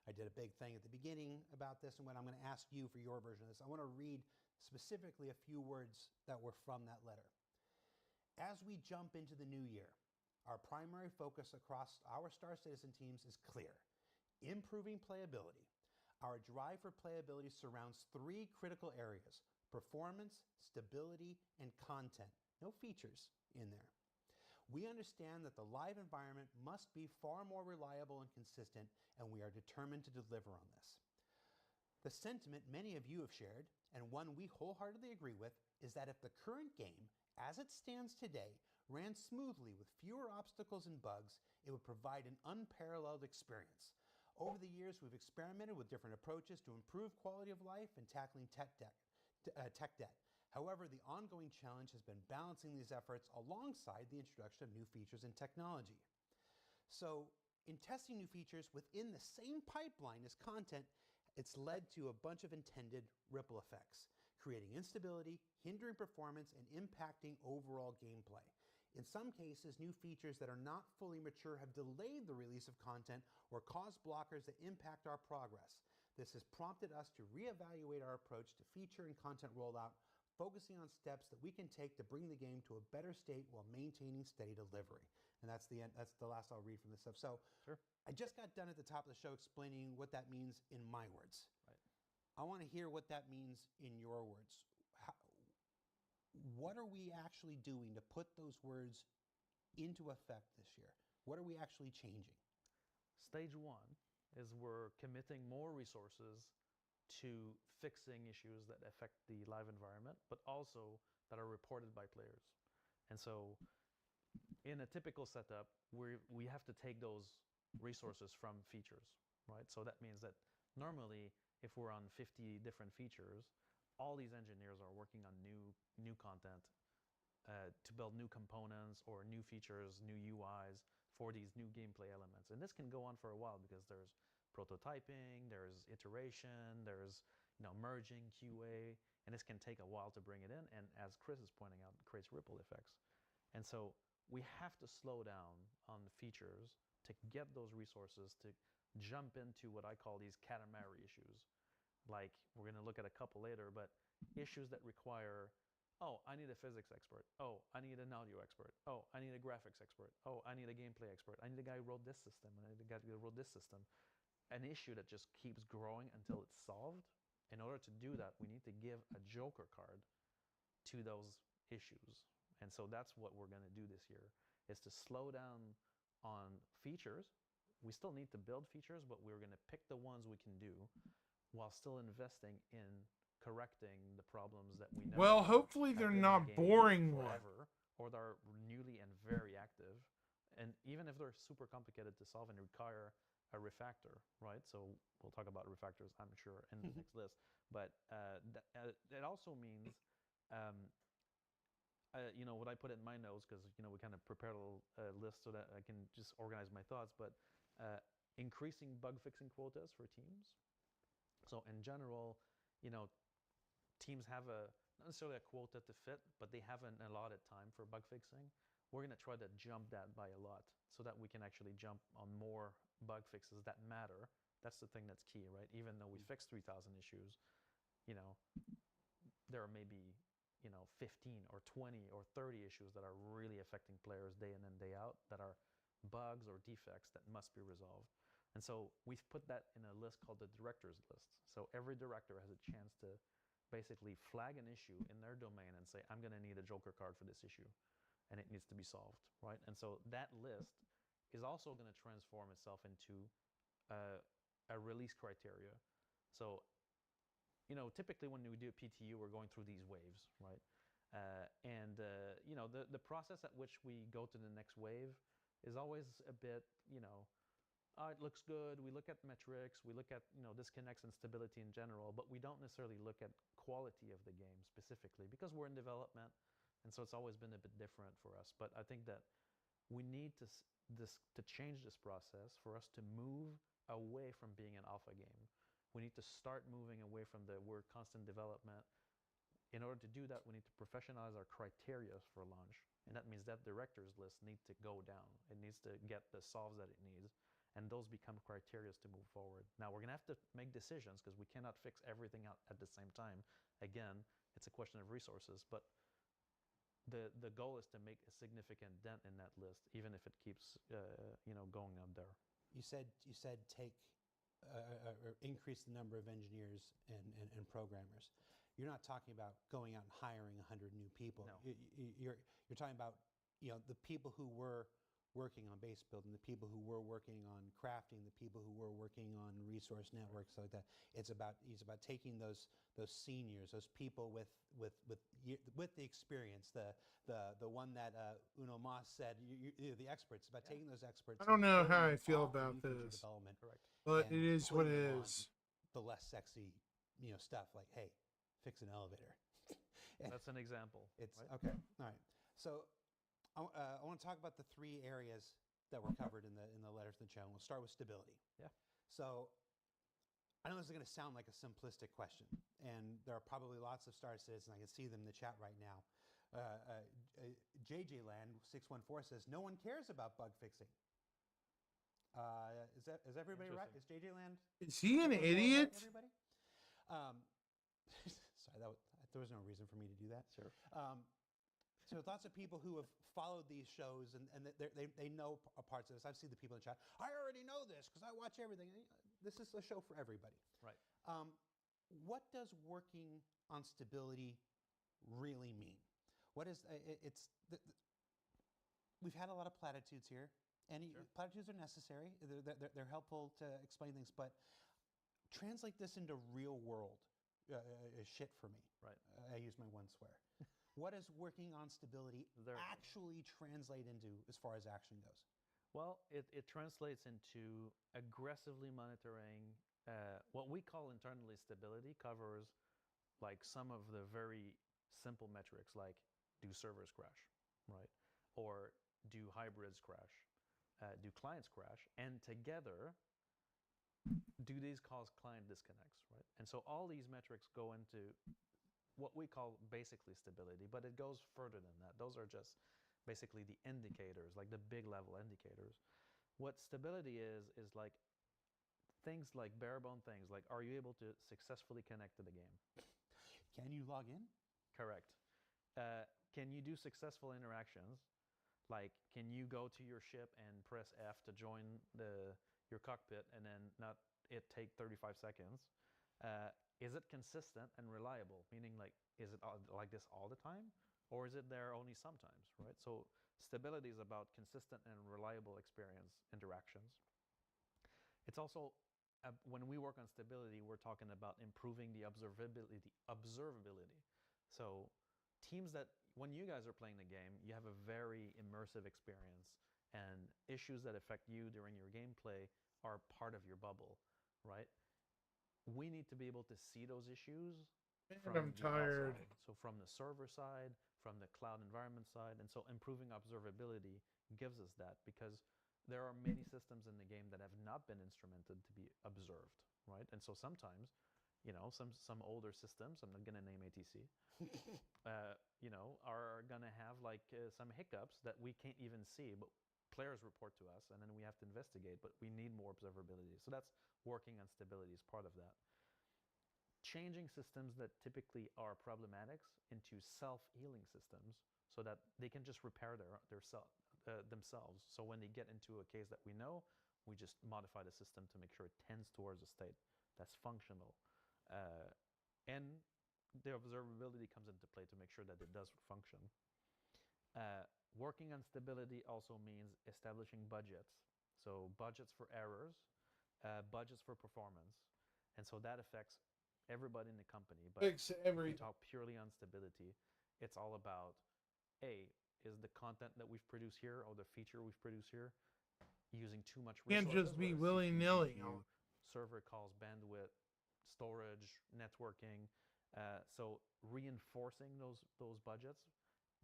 I did a big thing at the beginning about this, and when I'm going to ask you for your version of this, I want to read specifically a few words that were from that letter. As we jump into the new year, our primary focus across our Star Citizen teams is clear: improving playability. Our drive for playability surrounds three critical areas: performance, stability, and content. No features in there. We understand that the live environment must be far more reliable and consistent, and we are determined to deliver on this. The sentiment many of you have shared, and one we wholeheartedly agree with, is that if the current game, as it stands today, ran smoothly with fewer obstacles and bugs, it would provide an unparalleled experience. Over the years, we've experimented with different approaches to improve quality of life and tackling tech debt. However, the ongoing challenge has been balancing these efforts alongside the introduction of new features and technology. So, in testing new features within the same pipeline as content, it's led to a bunch of intended ripple effects, creating instability, hindering performance, and impacting overall gameplay. In some cases, new features that are not fully mature have delayed the release of content or caused blockers that impact our progress. This has prompted us to reevaluate our approach to feature and content rollout, focusing on steps that we can take to bring the game to a better state while maintaining steady delivery. And that's the end. That's the last I'll read from this stuff. So Sure. I just got done at the top of the show explaining what that means in my words. Right. I want to hear what that means in your words. What are we actually doing to put those words into effect this year? What are we actually changing? Stage one is we're committing more resources to fixing issues that affect the live environment, but also that are reported by players. And so in a typical setup, we have to take those resources from features, right? So that means that normally if we're on 50 different features, all these engineers are working on new content to build new components or new features, new UIs for these new gameplay elements. And this can go on for a while because there's prototyping, there's iteration, there's merging, QA, and this can take a while to bring it in. And as Chris is pointing out, it creates ripple effects. And so we have to slow down on the features to get those resources to jump into what I call these Katamari issues. Like, we're going to look at a couple later, but issues that require, oh, I need a physics expert. Oh, I need an audio expert. Oh, I need a graphics expert. Oh, I need a gameplay expert. I need a guy who wrote this system. I need a guy who wrote this system. An issue that just keeps growing until it's solved. In order to do that, we need to give a joker card to those issues. And so that's what we're going to do this year, is to slow down on features. We still need to build features, but we're going to pick the ones we can do while still investing in correcting the problems that we know. Well, hopefully they're not boring forever, or they're newly and very active. And even if they're super complicated to solve and require a refactor, right? So we'll talk about refactors, I'm sure, in the next list. But that also means, what I put in my notes, because we kind of prepared a little list so that I can just organize my thoughts. But increasing bug fixing quotas for teams. So in general, teams have not necessarily a quota to fit, but they have an allotted time for bug fixing. We're going to try to jump that by a lot so that we can actually jump on more bug fixes that matter. That's the thing that's key, right? Even though we fixed 3,000 issues, there are maybe 15 or 20 or 30 issues that are really affecting players day in and day out, that are bugs or defects that must be resolved. And so we've put that in a list called the director's list. So every director has a chance to basically flag an issue in their domain and say, I'm going to need a joker card for this issue, and it needs to be solved, right? And so that list is also going to transform itself into a release criteria. So, typically when we do a PTU, we're going through these waves, right? The process at which we go to the next wave is always a bit, It looks good. We look at metrics. We look at disconnects and stability in general, but we don't necessarily look at quality of the game specifically because we're in development, and so it's always been a bit different for us. But I think that we need to change this process for us to move away from being an alpha game. We need to start moving away from the word constant development. In order to do that, we need to professionalize our criteria for launch. And that means that director's list needs to go down. It needs to get the solves that it needs. And those become criteria to move forward. Now, we're going to have to make decisions because we cannot fix everything out at the same time. Again, it's a question of resources. But the goal is to make a significant dent in that list, even if it keeps going up there. You said take or increase the number of engineers and programmers. You're not talking about going out and hiring 100 new people. No. You're talking about the people who were working on base building, the people who were working on crafting, the people who were working on resource networks like that. It's about taking those seniors, those people with the experience, the one that Uno Mas said, the experts. It's about taking those experts. I don't and know how building I feel off of about new feature this. development, Correct. But and it is what putting it them on is. the less sexy, stuff like, hey, fix an elevator. That's an example. It's right? okay. All right. So I want to talk about the three areas that were covered in the letters to the channel. We'll start with stability. Yeah. So I know this is going to sound like a simplistic question, and there are probably lots of Star Citizen. I can see them in the chat right now. JJ Land 614 says no one cares about bug fixing. Is everybody right? Is JJ Land? Is he an everyone idiot? right, everybody? Sorry, there was no reason for me to do that. Sure. So lots of people who have followed these shows and they know parts of this. I've seen the people in the chat. I already know this because I watch everything. This is a show for everybody. Right. What does working on stability really mean? What is we've had a lot of platitudes here, and Sure. platitudes are necessary. They're helpful to explain things, but translate this into real world shit for me. Right. I use my one swear. What does working on stability actually translate into as far as action goes? Well, it translates into aggressively monitoring what we call internally stability. Covers like some of the very simple metrics, like do servers crash, right? Or do hybrids crash? Do clients crash? And together, do these cause client disconnects, right? And so all these metrics go into what we call basically stability, but it goes further than that. Those are just basically the indicators, like the big level indicators. What stability is like things like bare bone things, like are you able to successfully connect to the game? Can you log in? Correct. Can you do successful interactions? Like, can you go to your ship and press F to join your cockpit and then not it take 35 seconds? Is it consistent and reliable? Meaning, like, is it like this all the time? Or is it there only sometimes, right? So stability is about consistent and reliable experience interactions. It's also, when we work on stability, we're talking about improving the observability. So teams that, when you guys are playing the game, you have a very immersive experience, and issues that affect you during your gameplay are part of your bubble, right? We need to be able to see those issues from I'm the tired. outside. So from the server side, from the cloud environment side, and so improving observability gives us that, because there are many systems in the game that have not been instrumented to be observed, right? And so sometimes, some older systems, I'm not going to name ATC, are going to have like some hiccups that we can't even see, but players report to us, and then we have to investigate, but we need more observability. So that's working on stability is part of that. Changing systems that typically are problematics into self-healing systems so that they can just repair themselves. So when they get into a case that we know, we just modify the system to make sure it tends towards a state that's functional. And the observability comes into play to make sure that it does function. Working on stability also means establishing budgets. So budgets for errors, budgets for performance. And so that affects everybody in the company. But Fix if we everything. talk purely on stability, it's all about, is the content that we've produced here or the feature we've produced here using too much Can't resources. just be whether willy-nilly. CPU, server calls, bandwidth, storage, networking. So reinforcing those budgets,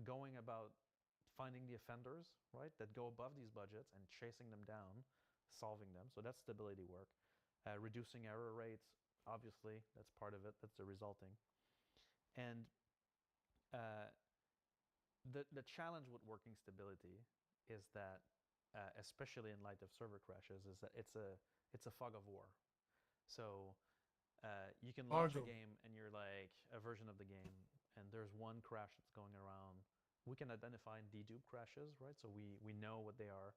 going about finding the offenders, right, that go above these budgets and chasing them down, solving them. So that's stability work. Reducing error rates, obviously, that's part of it. That's the resulting. And uh, the challenge with working stability is that, especially in light of server crashes, is that it's a fog of war. So you can launch a game and you're like a version of the game, and there's one crash that's going around. We can identify dedupe crashes, right? So we know what they are.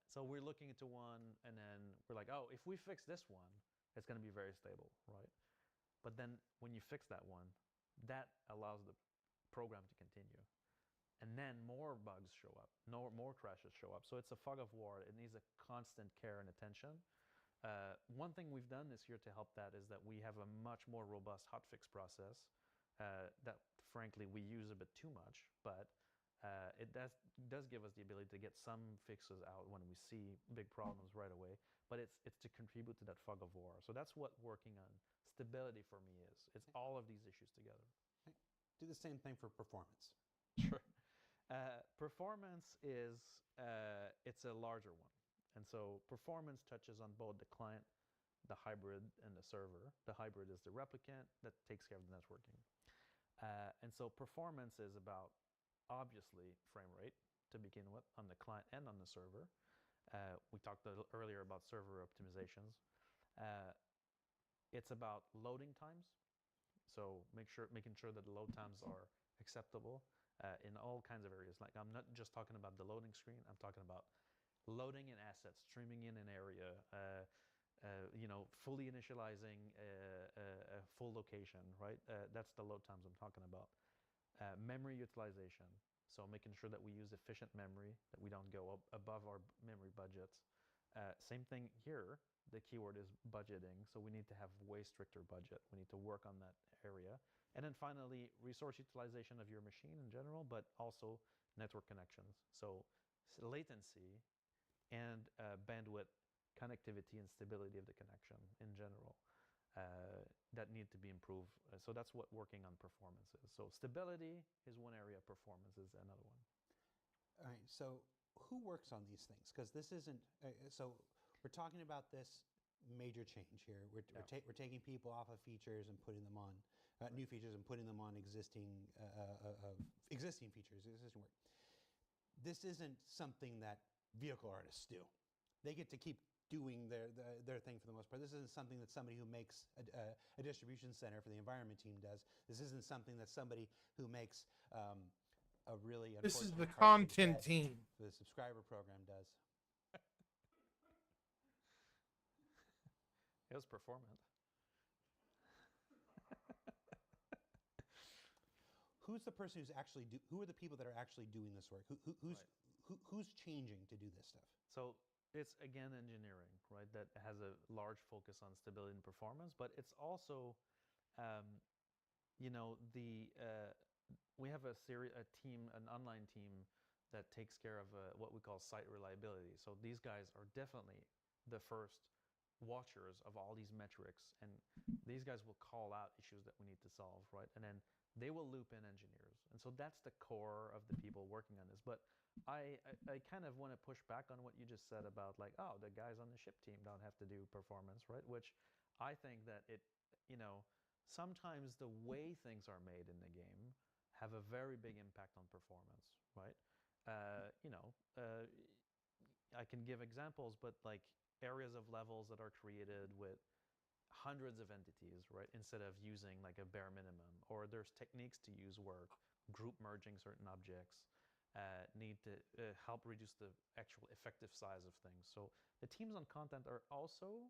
So we're looking into one, and then we're like, oh, if we fix this one, it's going to be very stable, right? But then when you fix that one, that allows the program to continue. And then more bugs show up, more crashes show up. So it's a fog of war. It needs a constant care and attention. One thing we've done this year to help that is that we have a much more robust hotfix process that, frankly, we use a bit too much, but it does give us the ability to get some fixes out when we see big problems right away. But it's to contribute to that fog of war. So that's what working on stability for me is. It's all of these issues together. Do the same thing for performance. Sure. Performance is it's a larger one. And so performance touches on both the client, the hybrid, and the server. The hybrid is the replicant that takes care of the networking. And so performance is about, obviously, frame rate to begin with on the client and on the server. We talked earlier about server optimizations. It's about loading times. So making sure that the load times are acceptable in all kinds of areas. Like, I'm not just talking about the loading screen. I'm talking about loading in assets, streaming in an area, fully initializing a full location, right? That's the load times I'm talking about. Memory utilization, so making sure that we use efficient memory, that we don't go above our memory budgets. Same thing here. The keyword is budgeting, so we need to have way stricter budget. We need to work on that area. And then finally, resource utilization of your machine in general, but also network connections. So latency and bandwidth, connectivity, and stability of the connection in general that need to be improved. So that's what working on performance is. So stability is one area, performance is another one. All right, so who works on these things? Because this isn't, so we're talking about this major change here. We're taking people off of features and putting them on, new features and putting them on existing features, existing work. This isn't something that vehicle artists do. They get to keep doing their thing for the most part. This isn't something that somebody who makes a distribution center for the environment team does. This isn't something that somebody who makes a really This is the unfortunate content team. the subscriber program does. It was performant. Who's the person who's actually who are the people that are actually doing this work? Who's changing to do this stuff? So it's, again, engineering, right? That has a large focus on stability and performance, but it's also, we have a team, an online team that takes care of what we call site reliability. So these guys are definitely the first watchers of all these metrics, and these guys will call out issues that we need to solve, right? And then they will loop in engineers. And so that's the core of the people working on this. But I kind of want to push back on what you just said about, like, oh, the guys on the ship team don't have to do performance, right? Which I think that sometimes the way things are made in the game have a very big impact on performance, right? I can give examples, but like areas of levels that are created with hundreds of entities, right? Instead of using like a bare minimum, or there's techniques to use where group merging certain objects need to help reduce the actual effective size of things. So the teams on content are also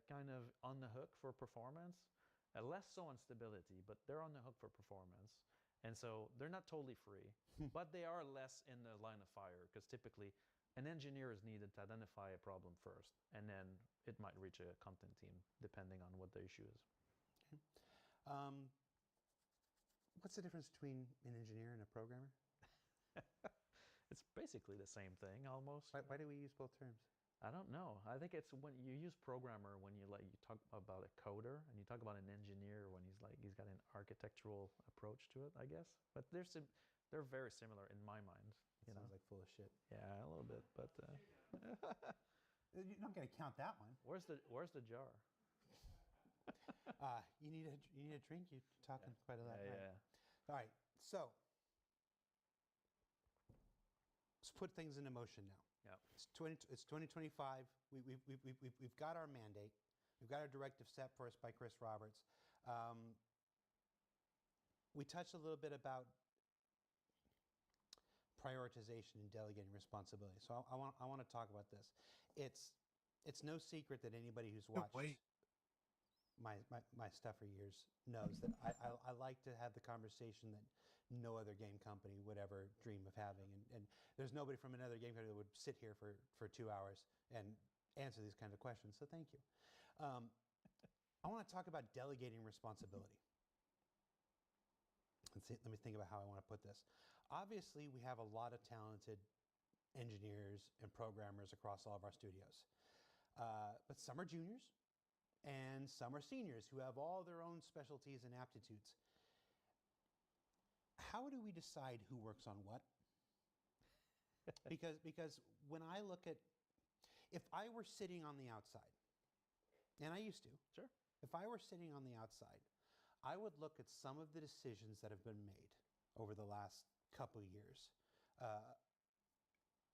kind of on the hook for performance, less so on stability, but they're on the hook for performance. And so they're not totally free, but they are less in the line of fire, because typically an engineer is needed to identify a problem first, and then it might reach a content team depending on what the issue is. Okay. What's the difference between an engineer and a programmer? It's basically the same thing almost. Why do we use both terms? I don't know. I think it's when you use programmer when you talk about a coder, and you talk about an engineer when he's got an architectural approach to it, I guess. But they're very similar in my mind. You know, Sounds like full of shit. yeah, a little bit. But You're not going to count that one. where's the jar? You need a drink. You're talking quite a lot. Yeah. All right. So let's put things into motion now. Yeah. It's 2025. We've got our mandate. We've got our directive set for us by Chris Roberts. We touched a little bit about prioritization and delegating responsibility. So I want to talk about this. It's no secret that anybody who's watched my stuff for years knows that I like to have the conversation that no other game company would ever dream of having. And there's nobody from another game company that would sit here for 2 hours and answer these kinds of questions. So thank you. I want to talk about delegating responsibility. Let me think about how I want to put this. Obviously, we have a lot of talented engineers and programmers across all of our studios. But some are juniors and some are seniors who have all their own specialties and aptitudes. How do we decide who works on what? Because when I look at, if I were sitting on the outside, and I used to, Sure. if I were sitting on the outside, I would look at some of the decisions that have been made over the last couple of years.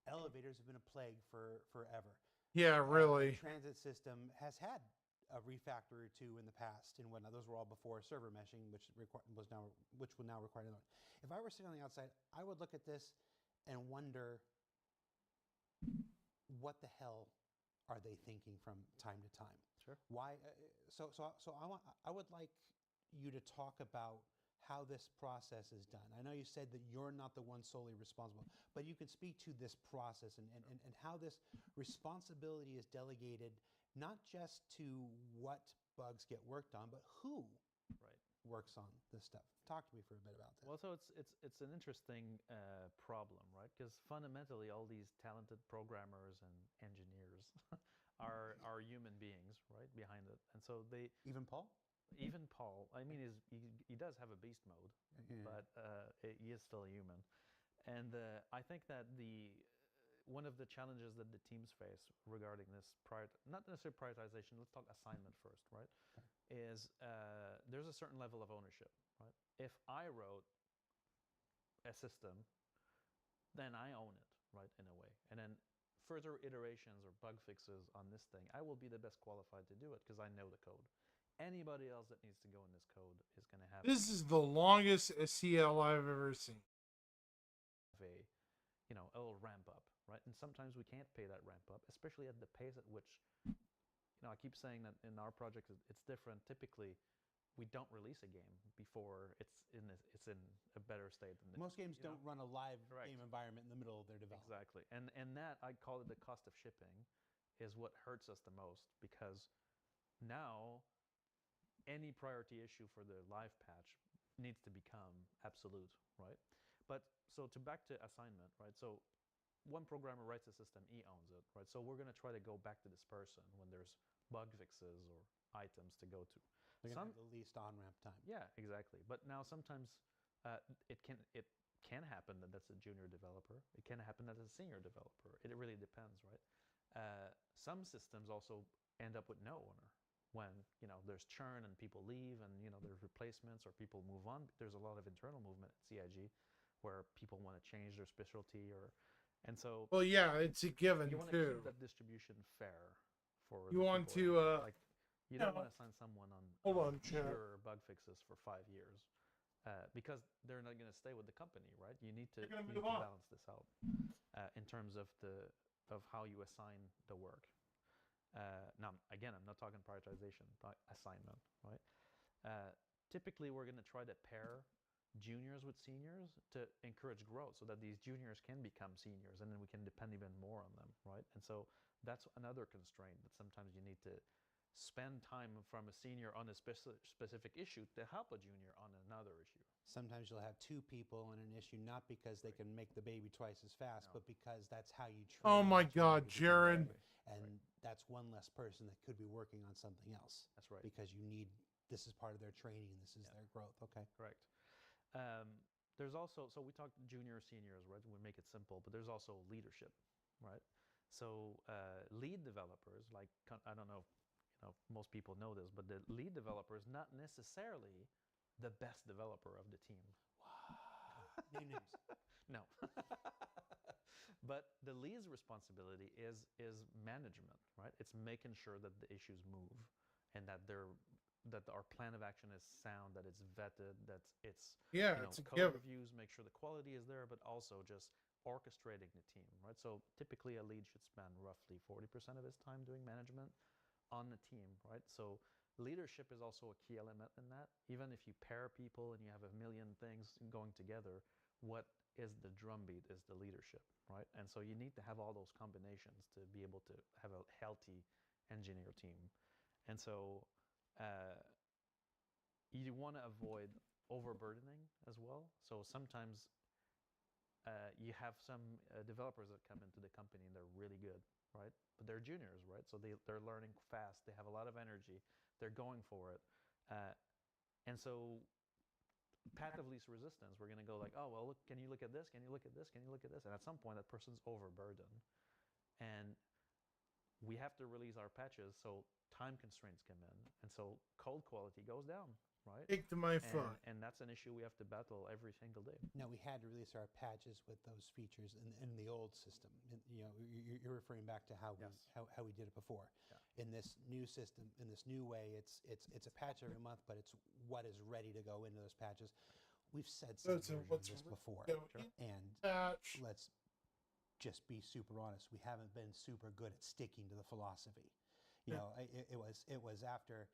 Elevators have been a plague forever. Yeah, really. The transit system has had a refactor or two in the past and whatnot. Those were all before server meshing, which will now require another one. If I were sitting on the outside, I would look at this and wonder, what the hell are they thinking from time to time? Sure. Why? So I would like you to talk about how this process is done. I know you said that you're not the one solely responsible, but you can speak to this process and how this responsibility is delegated, not just to what bugs get worked on, but who works on this stuff. Talk to me for a bit about this. Well, so it's an interesting problem, right? Because fundamentally, all these talented programmers and engineers are human beings, right, behind it, and so they Even Paul? even Paul. I mean, he does have a beast mode, but he is still a human, and I think that one of the challenges that the teams face regarding this not necessarily prioritization. Let's talk assignment first, right? Is there's a certain level of ownership, right? If I wrote a system, then I own it, right, in a way. And then further iterations or bug fixes on this thing, I will be the best qualified to do it because I know the code. Anybody else that needs to go in this code is going to have This is the longest SCL I've ever seen. a little ramp up, right? And sometimes we can't pay that ramp up, especially at the pace at which, I keep saying that in our projects it's different. Typically, we don't release a game before it's in a better state than Most games don't run a live Correct. game environment in the middle of their development. Exactly. And that, I call it the cost of shipping, is what hurts us the most, because now any priority issue for the live patch needs to become absolute, right? But so back to assignment, right? So one programmer writes a system, he owns it, right? So we're going to try to go back to this person when there's bug fixes or items to go to. They're going to have the least on-ramp time. Yeah, exactly. But now sometimes it can happen that that's a junior developer. It can happen that it's a senior developer. It really depends, right? Some systems also end up with no owner when there's churn and people leave and there's replacements or people move on. There's a lot of internal movement at CIG where people want to change their specialty and so. Well, yeah, it's a given you want too. to keep that distribution fair for. You want people. to you don't want to assign someone on chat. pure bug fixes for 5 years because they're not going to stay with the company, right? You need to balance this out in terms of how you assign the work. Now, again, I'm not talking prioritization, but assignment, right? Typically, we're going to try to pair juniors with seniors to encourage growth so that these juniors can become seniors and then we can depend even more on them, right? And so that's another constraint that sometimes you need to spend time from a senior on a specific issue to help a junior on another issue. Sometimes you'll have two people on an issue, not because they can make the baby twice as fast, No. but because that's how you train. Oh my that junior God, to become Jared. better. And that's one less person that could be working on something else. That's right. Because this is part of their training and this is their growth. Okay. Correct. There's also, so we talked junior, seniors, right? We make it simple, but there's also leadership, right? So lead developers, like, I don't know, most people know this, but the lead developer is not necessarily the best developer of the team. Name names. No. But the lead's responsibility is management, right? It's making sure that the issues move and that our plan of action is sound, that it's vetted, that it's it's a code given. reviews, make sure the quality is there, but also just orchestrating the team, right? So typically a lead should spend roughly 40% of his time doing management on the team, right? So leadership is also a key element in that. Even if you pair people and you have a million things going together, what is the drumbeat is the leadership, right? And so you need to have all those combinations to be able to have a healthy engineer team. And so you want to avoid overburdening as well. So sometimes you have some developers that come into the company and they're really good, right? But they're juniors, right? So they're learning fast. They have a lot of energy. They're going for it. And so path of least resistance, we're going to go like, oh, well, look, can you look at this? Can you look at this? Can you look at this? And at some point, that person's overburdened. And we have to release our patches so time constraints come in. And so code quality goes down, right? Take to my phone. And that's an issue we have to battle every single day. Now, we had to release our patches with those features in the old system. And, you're referring back to how we did it before. Yeah. In this new system, in this new way, it's a patch every month, but it's what is ready to go into those patches. We've said some versions of this before, and Patch. let's just be super honest. We haven't been super good at sticking to the philosophy. It was after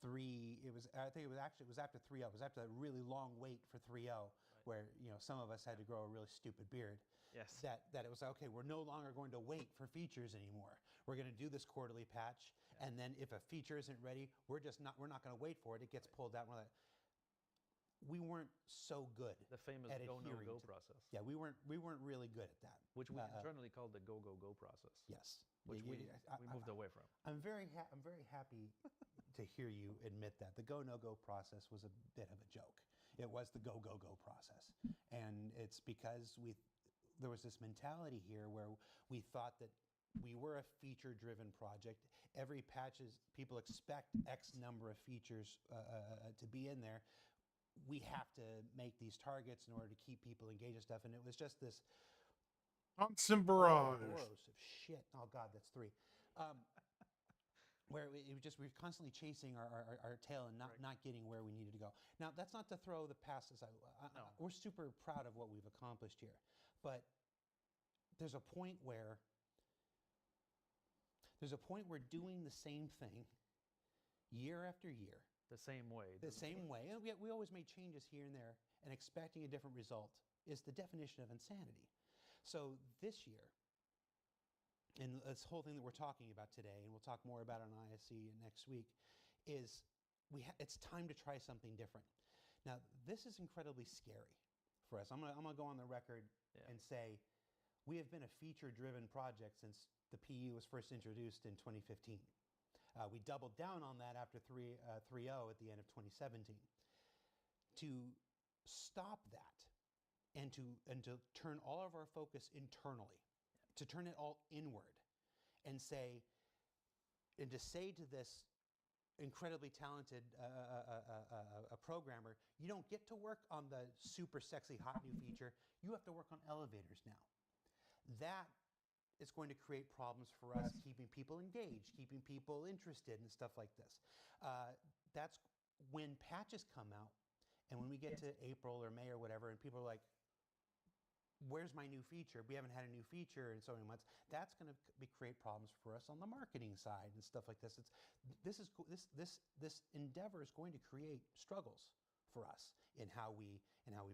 3. It was after 3.0. It was after that really long wait for 3.0, right, where some of us had to grow a really stupid beard. Yes. That it was okay. We're no longer going to wait for features anymore. We're going to do this quarterly patch, and then if a feature isn't ready, we're not going to wait for it. It gets pulled out. We weren't so good. The famous at go no adhering go to- process. Yeah, we weren't really good at that. Which we internally called the go go go process. Yes, Which we moved away from. I'm very happy to hear you admit that the go no go process was a bit of a joke. It was the go go go process, and it's because there was this mentality here where we thought that we were a feature driven project. Every patch people expect X number of features to be in there. We have to make these targets in order to keep people engaged and stuff, and it was just this Constant barrage. Ouroboros of shit. Oh God, that's 3. Where it was just, we were constantly chasing our tail and not getting where we needed to go. Now, that's not to throw the past aside. No. We're super proud of what we've accomplished here, but there's a point where doing the same thing year after year, The same way. and we always made changes here and there, and expecting a different result is the definition of insanity. So this year, and this whole thing that we're talking about today, and we'll talk more about it on ISC next week, is it's time to try something different. Now, this is incredibly scary for us. I'm gonna go on the record and say we have been a feature-driven project since the PU was first introduced in 2015. We doubled down on that after 3.0 at the end of 2017. To stop that and to turn all of our focus internally, to turn it all inward, and to say to this incredibly talented programmer, you don't get to work on the super sexy hot new feature. You have to work on elevators now. That is going to create problems for us, keeping people engaged, keeping people interested, and stuff like this. That's when patches come out, and when we get to April or May or whatever, and people are like, where's my new feature? We haven't had a new feature in so many months. That's going to create problems for us on the marketing side and stuff like this. This endeavor is going to create struggles for us in how we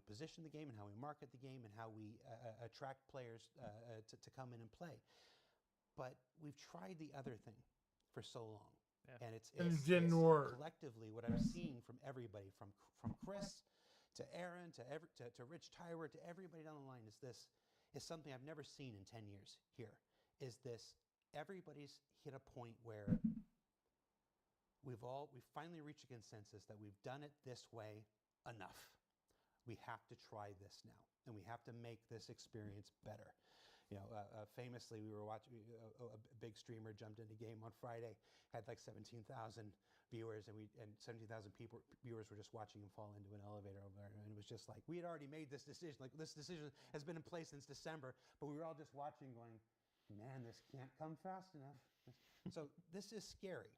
position the game, and how we market the game, and how we attract players to come in and play. but we've tried the other thing for so long. Yeah. And it's And it didn't work. collectively what I'm seeing from everybody, from Chris to Aaron to Rich Tywer to everybody down the line, is something I've never seen in 10 years here. Is this everybody's hit a point where we've finally reached a consensus that we've done it this way enough. We have to try this now, and we have to make this experience better. Famously, we were watching a big streamer jumped into game on Friday, had like 17,000 viewers, and 17,000 viewers were just watching him fall into an elevator over there, and it was just like we had already made this decision. Like this decision has been in place since December, but we were all just watching, going, "Man, this can't come fast enough." So this is scary,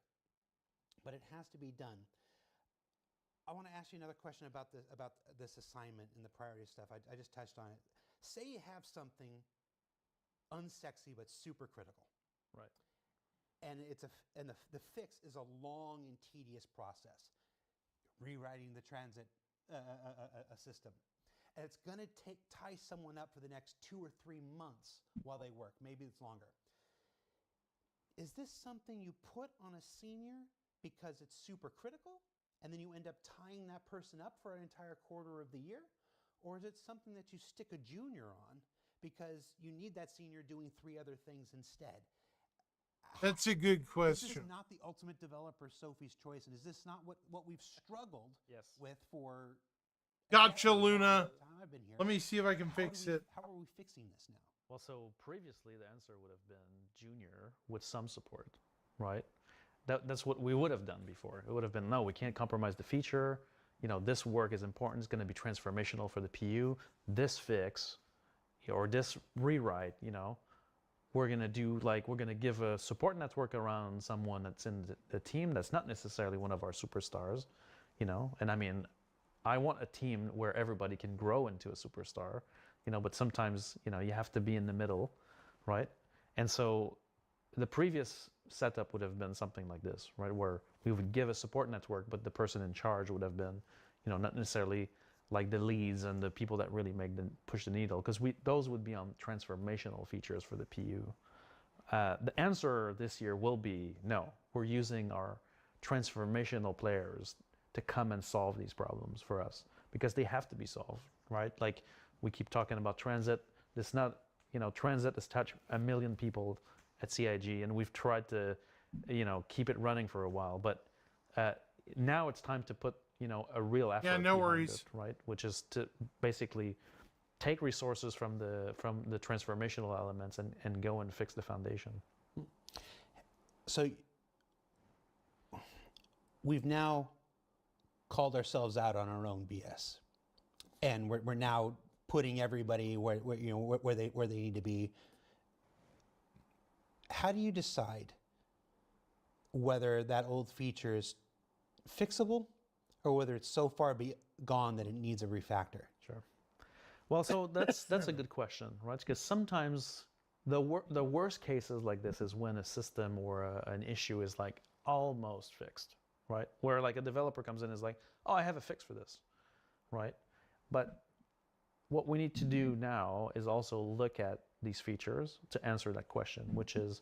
but it has to be done. I want to ask you another question about this assignment and the priority stuff. I just touched on it. Say you have something unsexy but super critical, Right. and the fix is a long and tedious process, rewriting the transit system, and it's going to tie someone up for the next 2 or 3 months while they work. Maybe it's longer. Is this something you put on a senior because it's super critical, and then you end up tying that person up for an entire quarter of the year? Or is it something that you stick a junior on because you need that senior doing 3 other things instead? That's a good Is question. this not the ultimate developer Sophie's choice? And is this not what we've struggled Yes. with for Gotcha, the Luna. time I've been here? Let me see if I can How do fix we- it. How are we fixing this now? Well, so previously the answer would have been junior with some support, right? That's what we would have done before. It would have been, no, we can't compromise the feature. This work is important. It's going to be transformational for the PU. This fix or this rewrite, we're going to give a support network around someone that's in the team that's not necessarily one of our superstars, And I mean, I want a team where everybody can grow into a superstar, but sometimes, you have to be in the middle, right? And so the previous setup would have been something like this, right? Where we would give a support network, but the person in charge would have been, not necessarily like the leads and the people that really push the needle, because those would be on transformational features for the PU. The answer this year will be no. We're using our transformational players to come and solve these problems for us because they have to be solved, right? Like we keep talking about transit. It's not, transit has touched 1 million people at CIG, and we've tried to, keep it running for a while. But now it's time to put, a real effort. Yeah, no worries. It, right? Which is to basically take resources from the transformational elements and go and fix the foundation. So we've now called ourselves out on our own BS, and we're now putting everybody where they need to be. How do you decide whether that old feature is fixable or whether it's so far gone that it needs a refactor? Sure. Well, so that's a good question, right? Because sometimes the worst cases like this is when a system or an issue is like almost fixed, right? Where like a developer comes in and is like, oh, I have a fix for this, right? But what we need to do now is also look at these features to answer that question, which is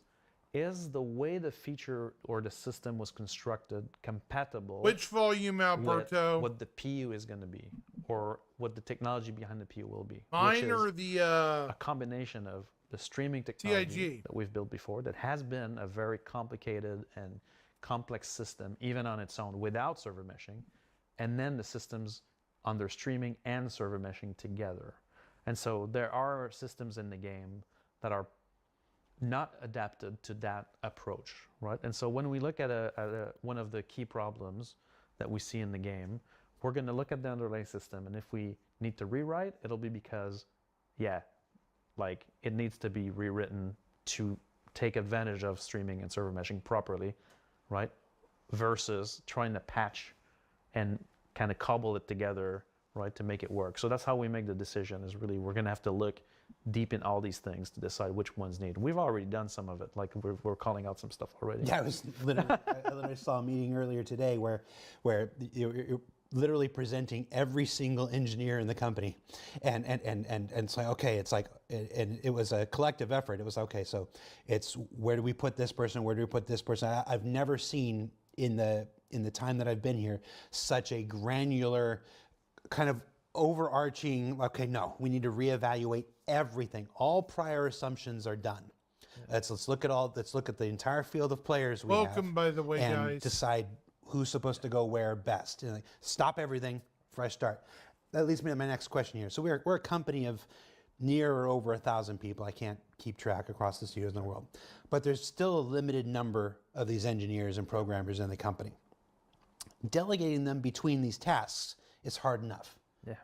the way the feature or the system was constructed compatible Which volume, Alberto? with what the PU is going to be, or what the technology behind the PU will be? Mine or the a combination of the streaming technology CIG that we've built before that has been a very complicated and complex system, even on its own, without server meshing, and then the systems under streaming and server meshing together. And so there are systems in the game that are not adapted to that approach, right? And so when we look at one of the key problems that we see in the game, we're going to look at the underlying system, and if we need to rewrite, it'll be because, like it needs to be rewritten to take advantage of streaming and server meshing properly, right? Versus trying to patch and kind of cobble it together, right, to make it work. So that's how we make the decision, is really we're going to have to look deep in all these things to decide which ones need. We've already done some of it, like we're calling out some stuff already. Yeah, I literally saw a meeting earlier today where literally presenting every single engineer in the company, and it's like, okay, it's like, and it was a collective effort. It was okay, so it's, where do we put this person? Where do we put this person? I've never seen in the time that I've been here such a granular kind of overarching, okay, no, we need to reevaluate everything. All prior assumptions are done. Let's look at the entire field of players we have. Welcome, by the way, and guys. decide who's supposed to go where best. And like, stop everything, fresh start. That leads me to my next question here. So we're a company of near or over 1,000 people. I can't keep track across the studios in the world, but there's still a limited number of these engineers and programmers in the company. Delegating them between these tasks is hard enough. Yeah,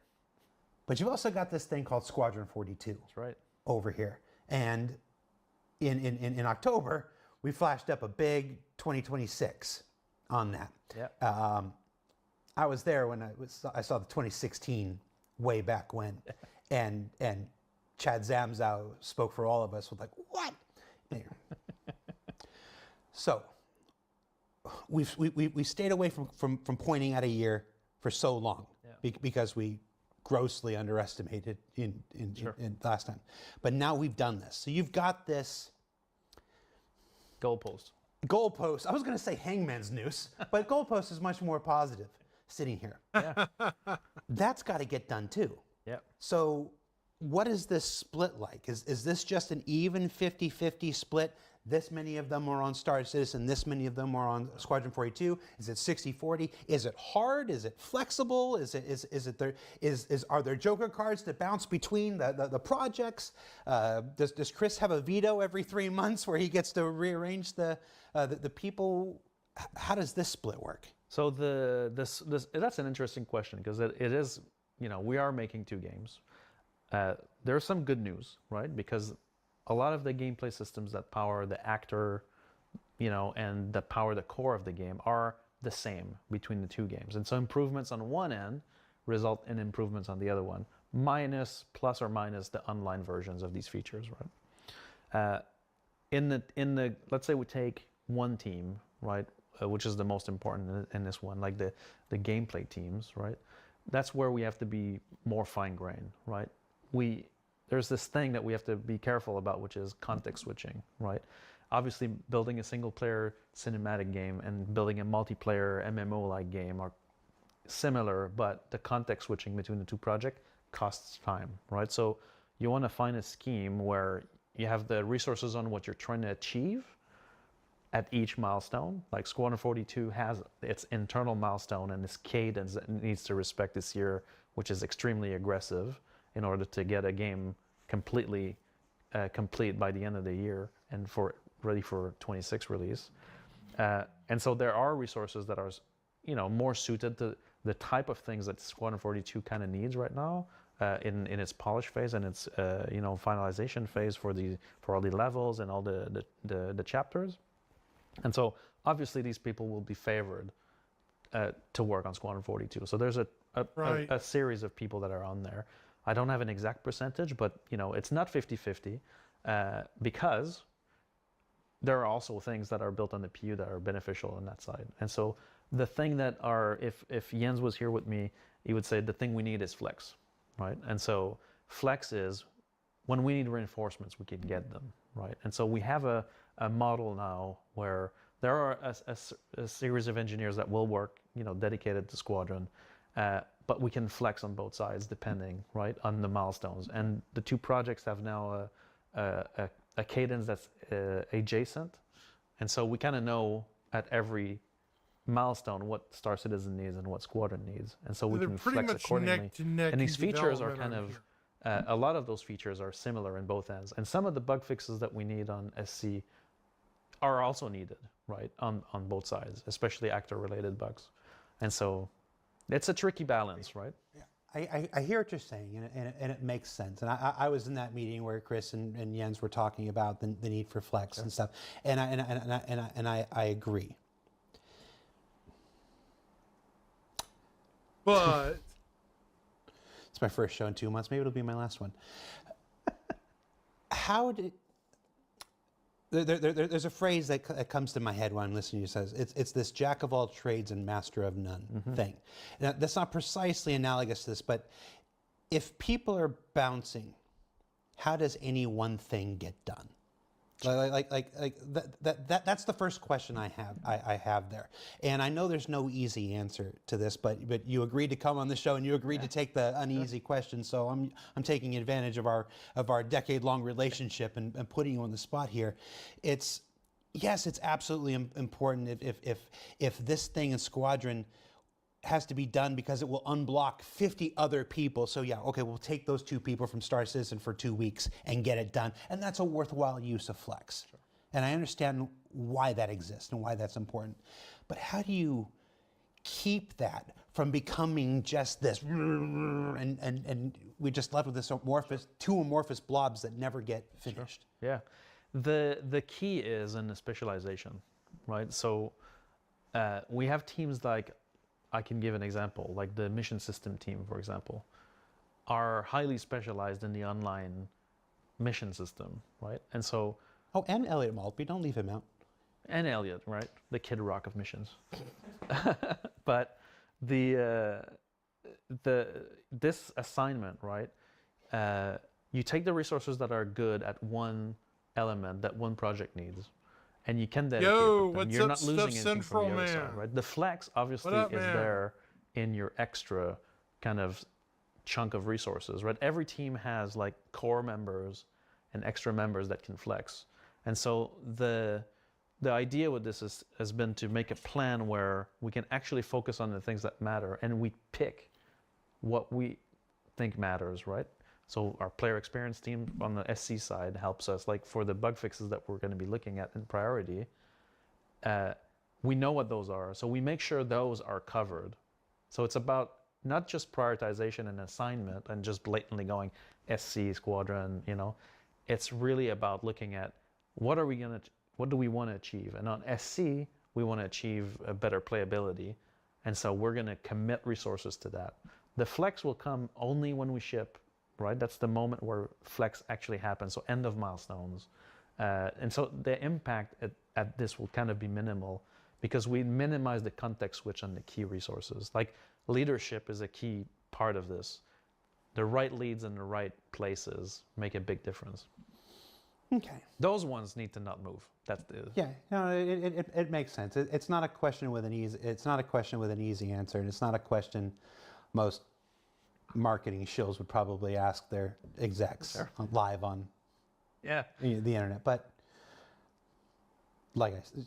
But you've also got this thing called Squadron 42 that's right. over here. And in October, we flashed up a big 2026 on that. Yeah. I was there when I saw the 2016 way back when, and Chad Zamzow spoke for all of us with like, what? Anyway. So we stayed away from pointing at a year for so long, because we grossly underestimated in last time. But now we've done this. So you've got this Goalpost. I was going to say hangman's noose, but goalpost is much more positive sitting here. Yeah. That's got to get done too. Yeah. So what is this split like? Is this just an even 50-50 split? This many of them are on Star Citizen, this many of them are on Squadron 42. Is it 60-40? Is it hard? Is it flexible? Are there Joker cards that bounce between the projects? Does Chris have a veto every 3 months where he gets to rearrange the people? How does this split work? So that's an interesting question, because it is, we are making 2 games. There's some good news, right? Because a lot of the gameplay systems that power the actor, and that power the core of the game are the same between the 2 games. And so improvements on one end result in improvements on the other one, plus or minus the online versions of these features, right? Let's say we take one team, right, which is the most important in this one, like the gameplay teams, right? That's where we have to be more fine-grained, right? There's this thing that we have to be careful about, which is context switching, right? Obviously, building a single-player cinematic game and building a multiplayer MMO-like game are similar, but the context switching between the 2 projects costs time, right? So you want to find a scheme where you have the resources on what you're trying to achieve at each milestone. Like Squadron 42 has its internal milestone and its cadence that it needs to respect this year, which is extremely aggressive, in order to get a game completely complete by the end of the year and ready for 26 release. And so there are resources that are, more suited to the type of things that Squadron 42 kind of needs right now in its polish phase and its finalization phase for all the levels and all the chapters. And so obviously these people will be favored to work on Squadron 42. So there's a series of people that are on there. I don't have an exact percentage, but it's not 50-50 because there are also things that are built on the PU that are beneficial on that side. And so the thing that if Jens was here with me, he would say the thing we need is flex, right? And so flex is when we need reinforcements, we can get them, right? And so we have a model now where there are a series of engineers that will work, dedicated to Squadron, but we can flex on both sides depending, right, on the milestones. And the 2 projects have now a cadence that's adjacent, and so we kind of know at every milestone what Star Citizen needs and what Squadron needs, and so we can flex accordingly. Neck to neck and these features are development kind of a lot of those features are similar in both ends, and some of the bug fixes that we need on SC are also needed, right, on both sides, especially actor-related bugs, and so it's a tricky balance, right? Yeah. I hear what you're saying, and it makes sense. And I was in that meeting where Chris and Jens were talking about the need for flex and stuff, and I agree. But it's my first show in 2 months. Maybe it'll be my last one. there's a phrase that comes to my head when I'm listening to you. Says it's this jack of all trades and master of none thing. Now, that's not precisely analogous to this, but if people are bouncing, how does any one thing get done? That's the first question I have there, and I know there's no easy answer to this, but you agreed to come on the show and you agreed to take the uneasy question, so I'm taking advantage of our decade-long relationship and putting you on the spot here. It's absolutely important if this thing in Squadron has to be done because it will unblock 50 other people. So yeah, okay, we'll take those 2 people from Star Citizen for 2 weeks and get it done. And that's a worthwhile use of flex. Sure. And I understand why that exists and why that's important. But how do you keep that from becoming just this, and we just left with this two amorphous blobs that never get finished? Sure. Yeah. The key is in the specialization, right? So we have teams like, I can give an example, like the mission system team, for example, are highly specialized in the online mission system, right? And so... Oh, and Elliot Maltby, don't leave him out. And Elliot, right? The Kid Rock of missions. But this assignment, right? You take the resources that are good at one element that one project needs, and you can dedicate them. You're not losing anything from the other side, right? The flex obviously is there in your extra kind of chunk of resources, right? Every team has like core members and extra members that can flex. And so the idea with this has been to make a plan where we can actually focus on the things that matter, and we pick what we think matters, right? So our player experience team on the SC side helps us, like for the bug fixes that we're going to be looking at in priority, we know what those are. So we make sure those are covered. So it's about not just prioritization and assignment and just blatantly going SC, Squadron, It's really about looking at what do we want to achieve? And on SC, we want to achieve a better playability. And so we're going to commit resources to that. The flex will come only when we ship, right? That's the moment where flex actually happens. So end of milestones. And so the impact at this will kind of be minimal because we minimize the context switch on the key resources. Like leadership is a key part of this. The right leads in the right places make a big difference. Okay. Those ones need to not move. That's the... Yeah, no, it makes sense. It's not a question with an easy. It's not a question with an easy answer, and it's not a question most marketing shills would probably ask their execs live on the internet. But like I said,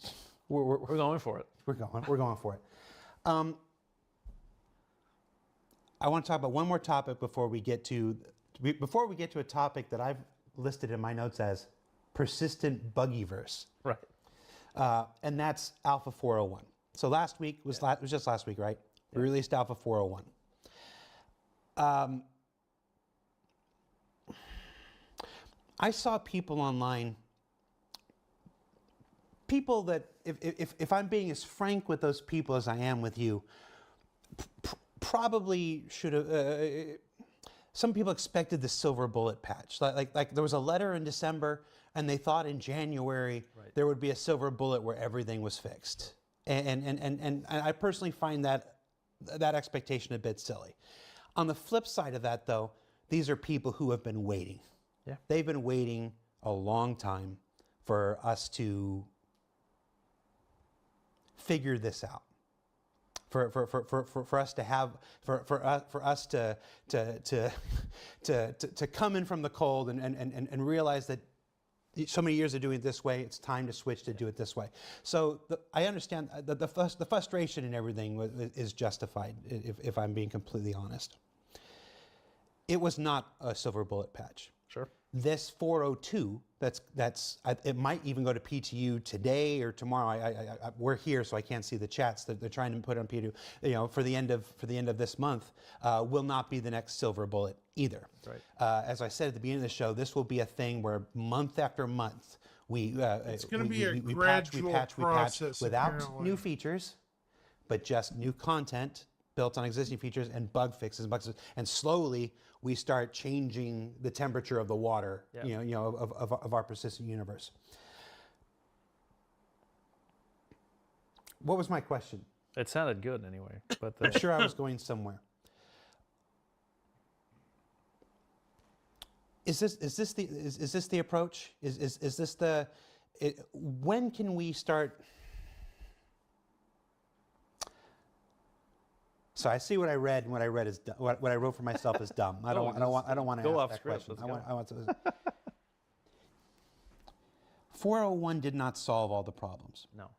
we're going for it. We're going for it. I want to talk about one more topic before we get to a topic that I've listed in my notes as persistent buggyverse. Right. And that's Alpha 401. So last week was just last week, right? Yeah. We released Alpha 401. I saw people online, people that, if I'm being as frank with those people as I am with you, probably should have, some people expected the silver bullet patch. Like there was a letter in December and they thought in January there would be a silver bullet where everything was fixed. And I personally find that expectation a bit silly. On the flip side of that though, these are people who have been waiting. Yeah. They've been waiting a long time for us to figure this out. For us to have for us to come in from the cold and realize that so many years of doing it this way, it's time to switch to do it this way. So I understand the frustration and everything is justified. If I'm being completely honest, it was not a silver bullet patch. Sure. This 402, it might even go to PTU today or tomorrow. We're here, so I can't see the chats that they're trying to put on PTU. For the end of this month, will not be the next silver bullet either. Right. As I said at the beginning of the show, this will be a thing where month after month it's going to be a gradual process without apparently. New features, but just new content built on existing features and bug fixes, and slowly we start changing the temperature of the water, of our persistent universe. What was my question? It sounded good anyway, but I'm sure I was going somewhere. Is this the approach? Is this the? When can we start? So I see what I read, and what I read is what I wrote for myself is dumb. I don't want to go ask off that script, question. let's I want to. 401 did not solve all the problems. no.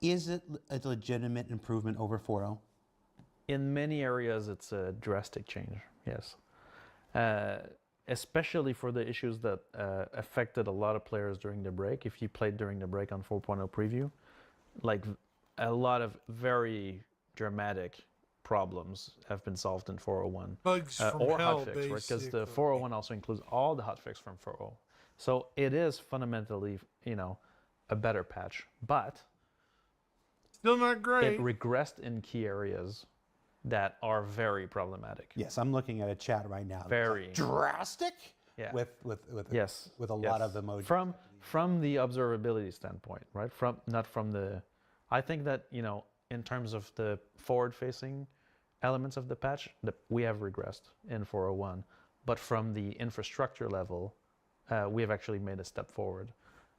Is it a legitimate improvement over 4.0? In many areas, it's a drastic change. Yes, especially for the issues that affected a lot of players during the break. If you played during the break on 4.0 preview, like a lot of very dramatic problems have been solved in 401. Bugs from or hell, hotfix, right? Because the basically. 401 also includes all the hotfix from 4.0. So it is fundamentally, a better patch, but Still not great. it regressed in key areas that are very problematic. Yes, I'm looking at a chat right now. Very. Drastic. Yeah. With Yes. with a yes. lot of emojis. From the observability standpoint, right? Not from the. I think that in terms of the forward-facing elements of the patch, that we have regressed in 401, but from the infrastructure level, we have actually made a step forward,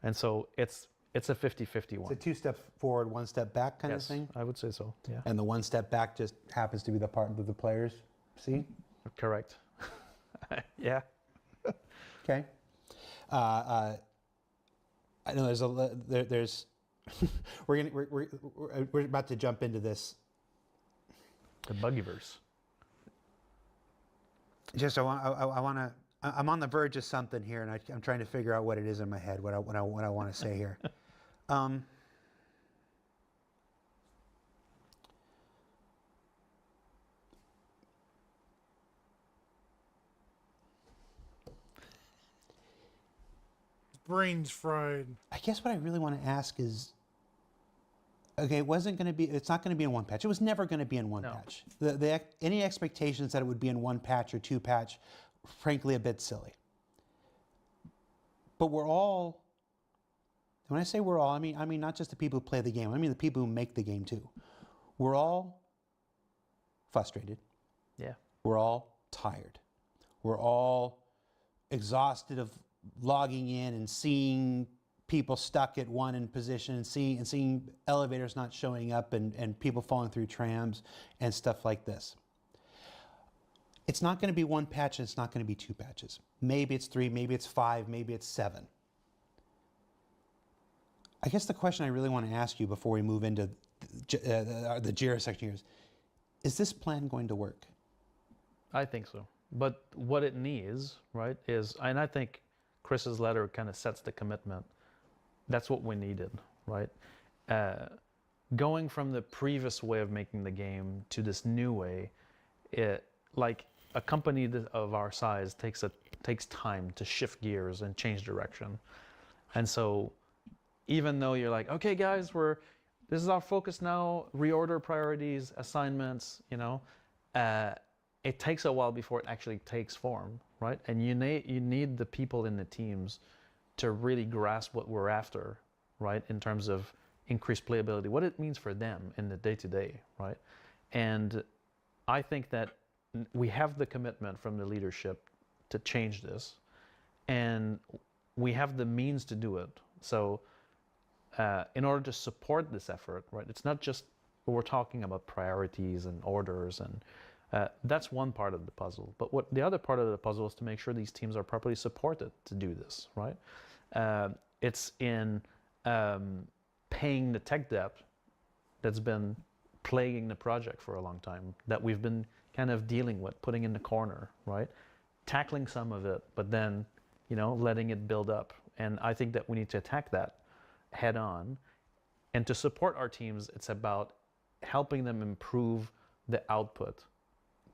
and so it's a 50-50 one. It's a 2 step forward, 1 step back kind of thing. I would say so. Yeah. And the 1 step back just happens to be the part that the players see. Correct. Yeah. Okay. I know there's we're about to jump into this. The buggyverse. Just I want to. I'm on the verge of something here, and I'm trying to figure out what it is in my head. What I want to say here. Brain's fried. I guess what I really want to ask is, okay, it's not going to be in one patch. It was never going to be in one patch. Any expectations that it would be in one patch or 2 patch, frankly, a bit silly. But we're all, when I say we're all, I mean not just the people who play the game. I mean the people who make the game too. We're all frustrated. Yeah. We're all tired. We're all exhausted of logging in and seeing people stuck at one in position and seeing elevators not showing up and people falling through trams and stuff like this. It's not going to be one patch and it's not going to be 2 patches. Maybe it's 3, maybe it's 5, maybe it's 7. I guess the question I really want to ask you before we move into the Jira section here is this plan going to work? I think so. But what it needs, right, is, and I think Chris's letter kind of sets the commitment. That's what we needed, right? Going from the previous way of making the game to this new way, like a company of our size takes time to shift gears and change direction. And so even though you're like, okay, guys, this is our focus now, reorder priorities, assignments, it takes a while before it actually takes form, right? And you need the people in the teams to really grasp what we're after, right? In terms of increased playability, what it means for them in the day-to-day, right? And I think that we have the commitment from the leadership to change this, and we have the means to do it. So in order to support this effort, right, it's not just we're talking about priorities and orders, and that's one part of the puzzle. But what the other part of the puzzle is to make sure these teams are properly supported to do this, right? It's in paying the tech debt that's been plaguing the project for a long time, that we've been kind of dealing with, putting in the corner, right? Tackling some of it, but then, letting it build up. And I think that we need to attack that head on. And to support our teams, it's about helping them improve the output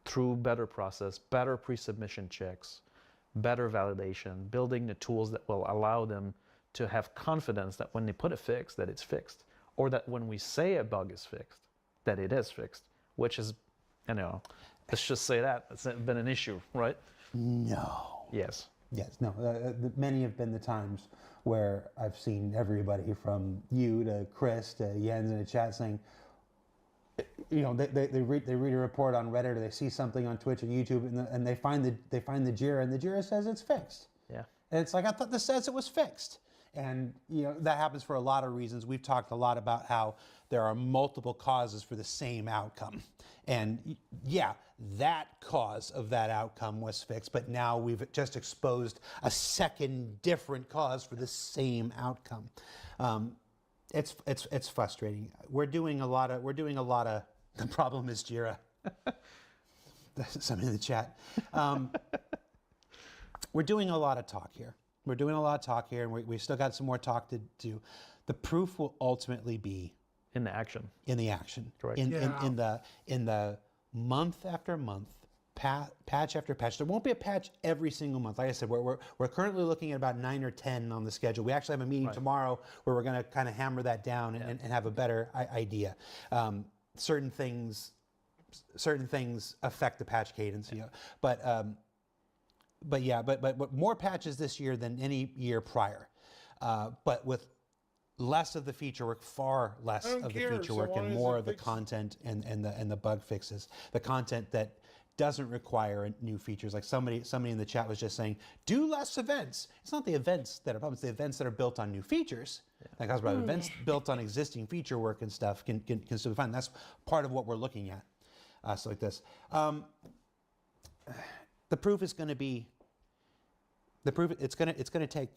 through better process, better pre-submission checks, better validation, building the tools that will allow them to have confidence that when they put a fix, that it's fixed, or that when we say a bug is fixed, that it is fixed, which is, let's just say that it's been an issue, right? No. Yes. Yes, no. Many have been the times where I've seen everybody from you to Chris to Jens in the chat saying, they read a report on Reddit or they see something on Twitch or YouTube and they find the Jira and the Jira says it's fixed. Yeah. And it's like, I thought this says it was fixed. And that happens for a lot of reasons. We've talked a lot about how there are multiple causes for the same outcome. And yeah, that cause of that outcome was fixed, but now we've just exposed a second different cause for the same outcome. It's frustrating. We're doing a lot of the problem is Jira. Somebody in the chat. We're doing a lot of talk here. And we still got some more talk to do. The proof will ultimately be In the action. Correct. In the month after month, patch after patch. There won't be a patch every single month. Like I said, we're currently looking at about 9 or 10 on the schedule. We actually have a meeting tomorrow where we're going to kind of hammer that down and have a better idea. Certain things affect the patch cadence, but more patches this year than any year prior, but with less of the feature work, far less of the feature work, and more of the content and the bug fixes. The content that doesn't require new features. Like somebody in the chat was just saying, do less events. It's not the events that are problems. It's the events that are built on new features. Like I was about events built on existing feature work and stuff can still be fine. That's part of what we're looking at. So like this. The proof is going to be. It's going to take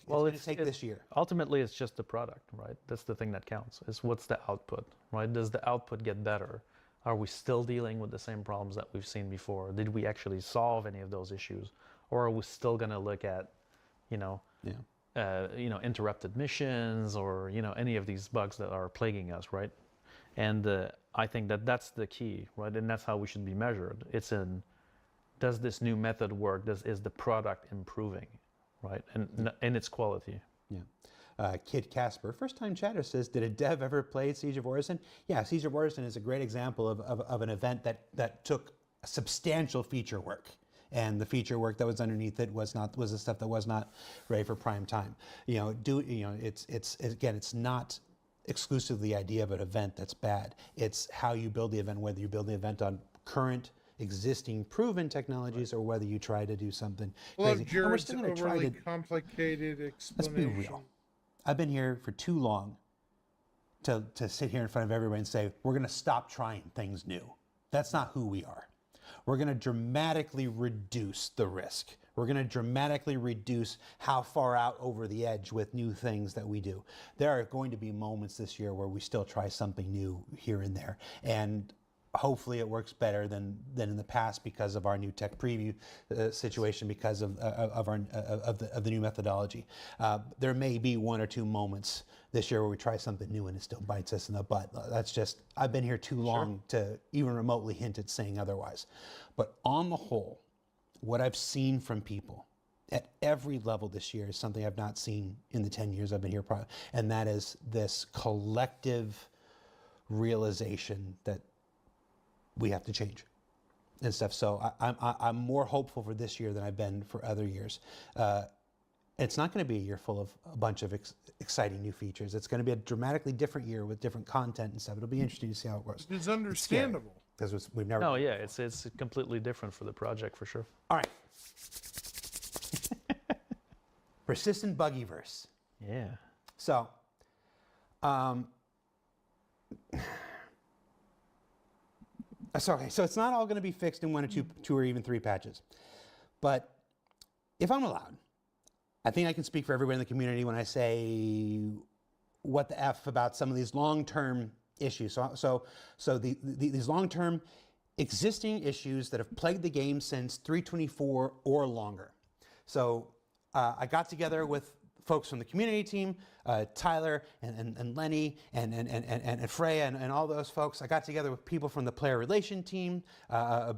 this year. Ultimately, it's just the product, right? That's the thing that counts. Is what's the output, right? Does the output get better? Are we still dealing with the same problems that we've seen before? Did we actually solve any of those issues, or are we still going to look at, interrupted missions or any of these bugs that are plaguing us, right? And I think that's the key, right? And that's how we should be measured. It's in, does this new method work? Is the product improving? Right, and its quality. Yeah. Kid Casper, first-time chatter, says, did a dev ever play Siege of Orison? Yeah, Siege of Orison is a great example of an event that took substantial feature work. And the feature work that was underneath it was the stuff that was not ready for prime time. It's not exclusively the idea of an event that's bad. It's how you build the event, whether you build the event on current existing proven technologies or whether you try to do something crazy. And we're still going to try to complicated explanation. Let's be real. I've been here for too long to sit here in front of everybody and say we're going to stop trying things new. That's not who we are. We're going to dramatically reduce the risk. We're going to dramatically reduce how far out over the edge with new things that we do. There are going to be moments this year where we still try something new here and there, and hopefully it works better than in the past because of our new tech preview situation, because of the new methodology. There may be 1 or 2 moments this year where we try something new and it still bites us in the butt. That's just, I've been here too long to even remotely hint at saying otherwise. But on the whole, what I've seen from people at every level this year is something I've not seen in the 10 years I've been here, and that is this collective realization that we have to change and stuff. So I'm more hopeful for this year than I've been for other years. It's not going to be a year full of a bunch of exciting new features. It's going to be a dramatically different year with different content and stuff. It'll be interesting to see how it works. It's understandable. Because we've never... No, yeah, it's completely different for the project for sure. All right. Persistent Buggyverse. Yeah. So, so it's not all going to be fixed in 1 or 2 or even 3 patches. But if I'm allowed, I think I can speak for everybody in the community when I say what the F about some of these long-term issues. So these long-term existing issues that have plagued the game since 3.24 or longer. So I got together with folks from the community team, Tyler and Lenny and Freya and all those folks. I got together with people from the player relation team,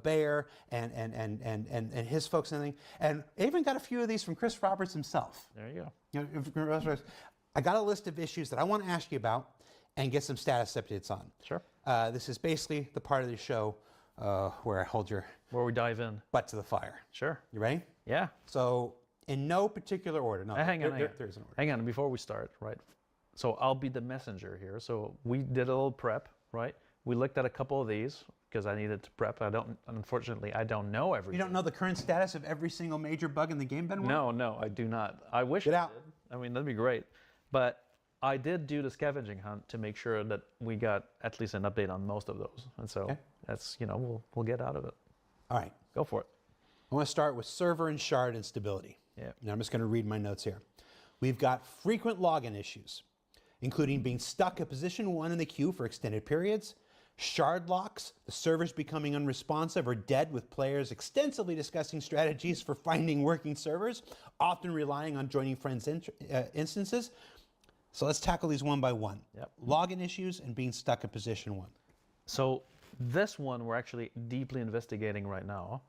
Bayer and his folks and everything. And I even got a few of these from Chris Roberts himself. There you go. I got a list of issues that I want to ask you about and get some status updates on. Sure. This is basically the part of the show where I hold your where we dive in. butt to the fire. Sure. You ready? Yeah. So In no particular order. No, Hang on. there is an order. Hang on, before we start, right? So I'll be the messenger here. So we did a little prep, right? We looked at a couple of these because I needed to prep. Unfortunately, I don't know everything. You don't know the current status of every single major bug in the game, Benoit? No, I do not. I wish Get I out. did. I mean, that'd be great. But I did do the scavenging hunt to make sure that we got at least an update on most of those. And so that's, we'll get out of it. All right. Go for it. I want to start with server and shard instability. Yeah. Now I'm just going to read my notes here. We've got frequent login issues, including being stuck at position 1 in the queue for extended periods, shard locks, the servers becoming unresponsive or dead with players extensively discussing strategies for finding working servers, often relying on joining friends' instances. So let's tackle these one by one. Yep. Login issues and being stuck at position 1. So this one we're actually deeply investigating right now.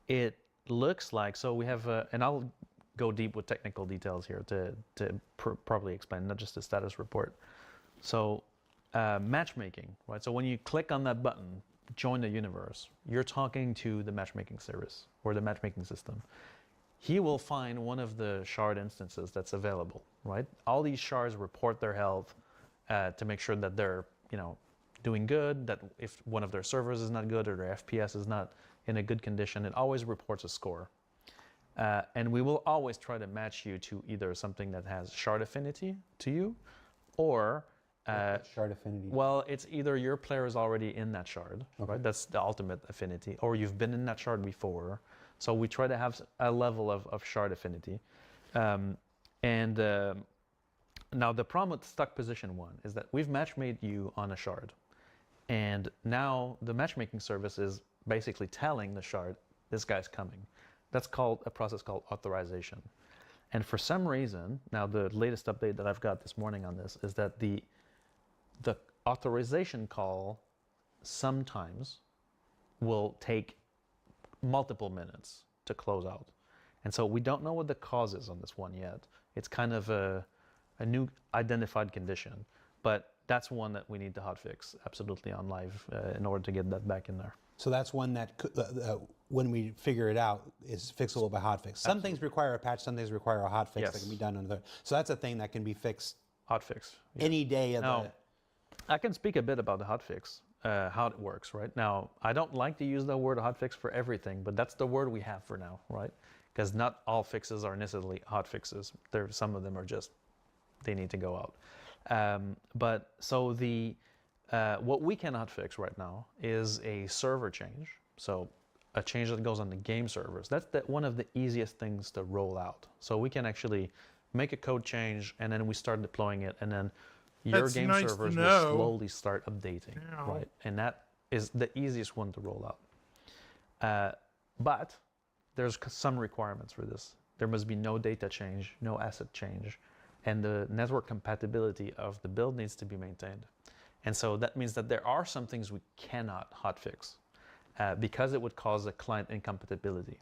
It looks like, so we have, and I'll go deep with technical details here to properly explain, not just the status report. So matchmaking, right? So when you click on that button, join the universe, you're talking to the matchmaking service or the matchmaking system. He will find one of the shard instances that's available, right? All these shards report their health to make sure that they're, doing good, that if one of their servers is not good or their FPS is not in a good condition, it always reports a score. And we will always try to match you to either something that has shard affinity to you or shard affinity. well, it's either your player is already in that shard, right? That's the ultimate affinity, or you've been in that shard before. So we try to have a level of shard affinity. Now the problem with stuck position 1 is that we've matchmade you on a shard. And now the matchmaking service is basically telling the shard, this guy's coming. That's called a process called authorization. And for some reason, now the latest update that I've got this morning on this is that the authorization call sometimes will take multiple minutes to close out. And so we don't know what the cause is on this one yet. It's kind of a new identified condition, but that's one that we need to hotfix absolutely on live in order to get that back in there. So that's one that, when we figure it out, is fixable by hotfix. Some things require a patch, some things require a hotfix that can be done on the. So that's a thing that can be fixed Hotfix. any day of Now, I can speak a bit about the hotfix, how it works, right? Now, I don't like to use the word hotfix for everything, but that's the word we have for now, right? Because not all fixes are necessarily hotfixes. Some of them are just, they need to go out. But so what we cannot fix right now is a server change. So a change that goes on the game servers. That's one of the easiest things to roll out. So we can actually make a code change and then we start deploying it, and then your game servers will slowly start updating, right? And that is the easiest one to roll out. But there's some requirements for this. There must be no data change, no asset change, and the network compatibility of the build needs to be maintained. And so that means that there are some things we cannot hotfix because it would cause a client incompatibility.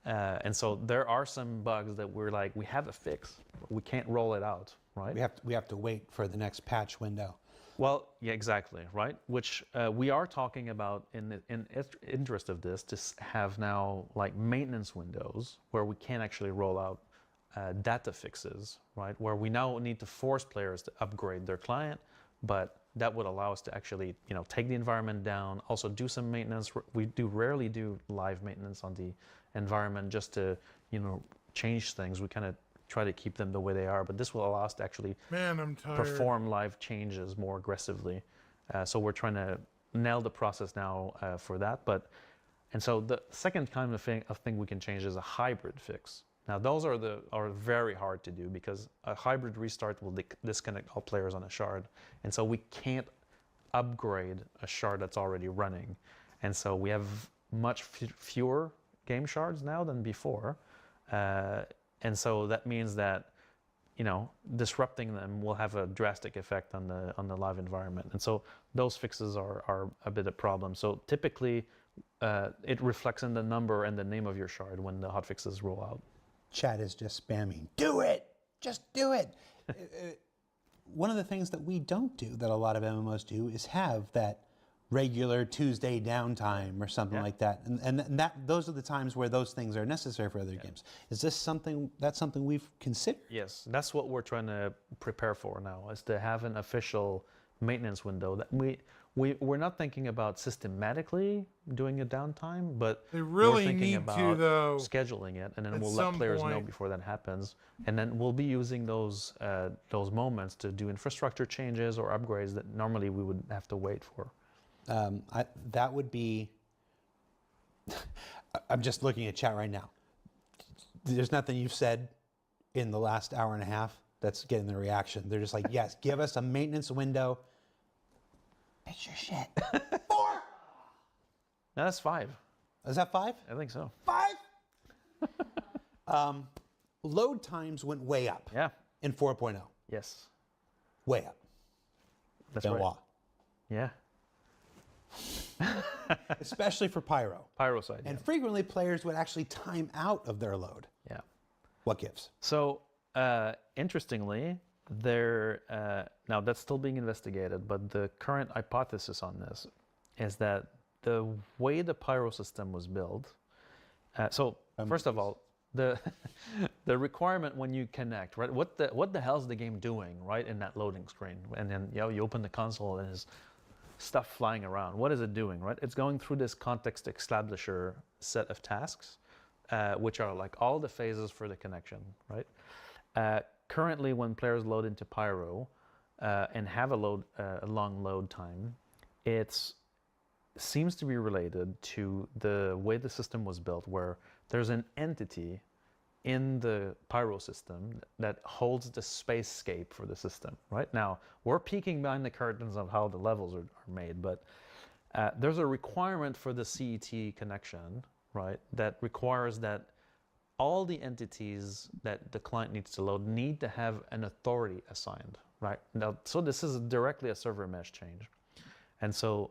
And so there are some bugs that we're like, we have a fix, but we can't roll it out, right? we have to wait for the next patch window. Well, yeah, exactly, right? Which we are talking about in interest of this to have now like maintenance windows where we can actually roll out data fixes, right? Where we now need to force players to upgrade their client, but that would allow us to actually, take the environment down, also do some maintenance. We rarely do live maintenance on the environment just to, change things. We kind of try to keep them the way they are, but this will allow us to actually perform live changes more aggressively. So we're trying to nail the process now for that. And so the second kind of thing we can change is a hybrid fix. Now those are very hard to do because a hybrid restart will disconnect all players on a shard, and so we can't upgrade a shard that's already running, and so we have much fewer game shards now than before, and so that means that disrupting them will have a drastic effect on the live environment, and so those fixes are a bit of a problem. So typically, it reflects in the number and the name of your shard when the hotfixes roll out. Chat is just spamming. Do it! Just do it! One of the things that we don't do that a lot of MMOs do is have that regular Tuesday downtime or something like that. And those are the times where those things are necessary for other games. Is this something we've considered? Yes, that's what we're trying to prepare for now, is to have an official maintenance window that we're not thinking about systematically doing a downtime, but They really we're thinking need about to, though, scheduling it, and then at we'll let some players know point. before that happens, and then we'll be using those moments to do infrastructure changes or upgrades that normally we would have to wait for. That would be. I'm just looking at chat right now. There's nothing you've said in the last hour and a half that's getting the reaction. They're just like, yes, give us a maintenance window. Fix your shit. 4. No, that's 5. Is that 5? I think so. 5? Load times went way up. Yeah. In 4.0. Yes. Way up. That's Benoit. right. Yeah. Especially for Pyro. Pyro side. And frequently players would actually time out of their load. Yeah. What gives? So, interestingly, now that's still being investigated, but the current hypothesis on this is that the way the Pyro system was built. First of all, the requirement when you connect, right? What the hell's the game doing, right, in that loading screen? And then you open the console and there's stuff flying around. What is it doing, right? It's going through this context establisher set of tasks, which are like all the phases for the connection, right? Currently, when players load into Pyro and have a long load time, it seems to be related to the way the system was built, where there's an entity in the Pyro system that holds the spacescape for the system. Right now, we're peeking behind the curtains of how the levels are made, but there's a requirement for the CET connection, right? That requires that all the entities that the client needs to load need to have an authority assigned, right? Now, so this is directly a server mesh change, and so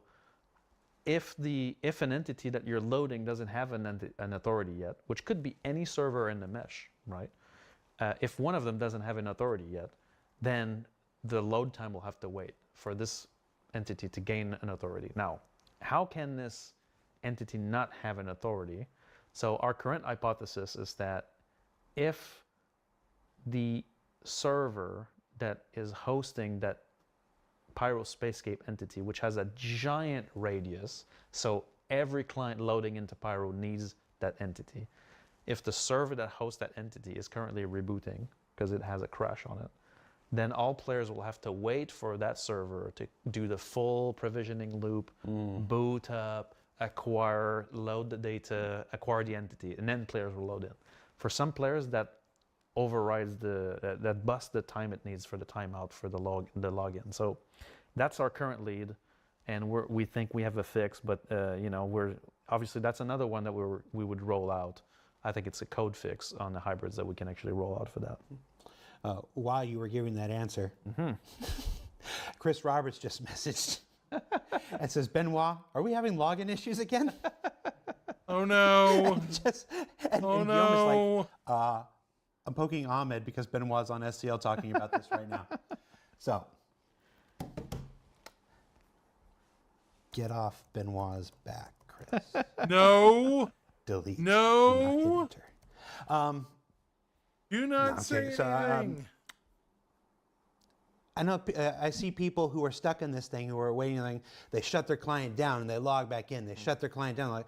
if an entity that you're loading doesn't have an authority yet, which could be any server in the mesh, right? If one of them doesn't have an authority yet, then the load time will have to wait for this entity to gain an authority. Now, how can this entity not have an authority? So our current hypothesis is that if the server that is hosting that Pyro Spacescape entity, which has a giant radius, so every client loading into Pyro needs that entity. If the server that hosts that entity is currently rebooting because it has a crash on it, then all players will have to wait for that server to do the full provisioning loop, boot up, acquire, load the data, acquire the entity, and then players will load in. For some players, that overrides that busts the time it needs for the timeout for the login. So that's our current lead, and we think we have a fix. But we're obviously that's another one that we would roll out. I think it's a code fix on the hybrids that we can actually roll out for that. While you were giving that answer, Chris Roberts just messaged and says, "Benoit, are we having login issues again?" Oh no! and Oh Guillaume no! is like, I'm poking Ahmed because Benoit's on SCL talking about this right now. So, get off Benoit's back, Chris. No! Delete. No! Do not hit enter. Do not No, say okay, so, anything. I know I see people who are stuck in this thing who are waiting. Like, they shut their client down and they log back in. They shut their client down. Like,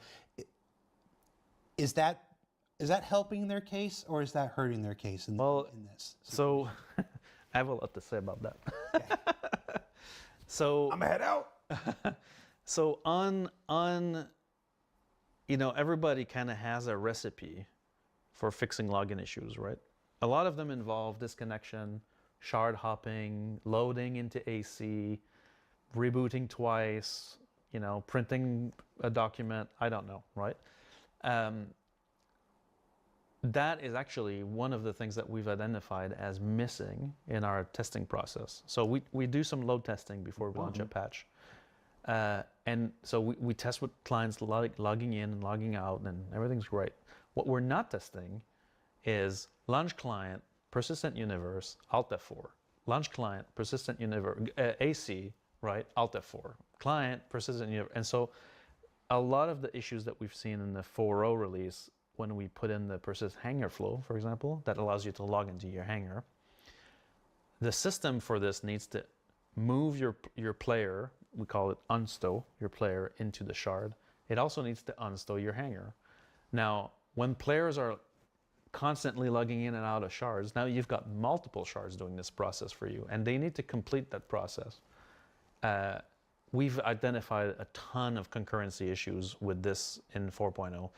is that helping their case or is that hurting their case in this? So I have a lot to say about that. Okay. So I'm gonna head out. So on everybody kind of has a recipe for fixing login issues, right? A lot of them involve disconnection, shard hopping, loading into AC, rebooting twice, printing a document, I don't know, right? That is actually one of the things that we've identified as missing in our testing process. So we do some load testing before we launch a patch. And so we test with clients logging in and logging out, and everything's great. What we're not testing is launch client, persistent universe, Alt F4. Launch client, persistent universe, AC, right, Alt F4. client, persistent, and so a lot of the issues that we've seen in the 4.0 release, when we put in the persist hanger flow, for example, that allows you to log into your hanger, the system for this needs to move your player, we call it unstow your player into the shard. It also needs to unstow your hanger. Now, when players are constantly logging in and out of shards, now you've got multiple shards doing this process for you, and they need to complete that process. We've identified a ton of concurrency issues with this in 4.0,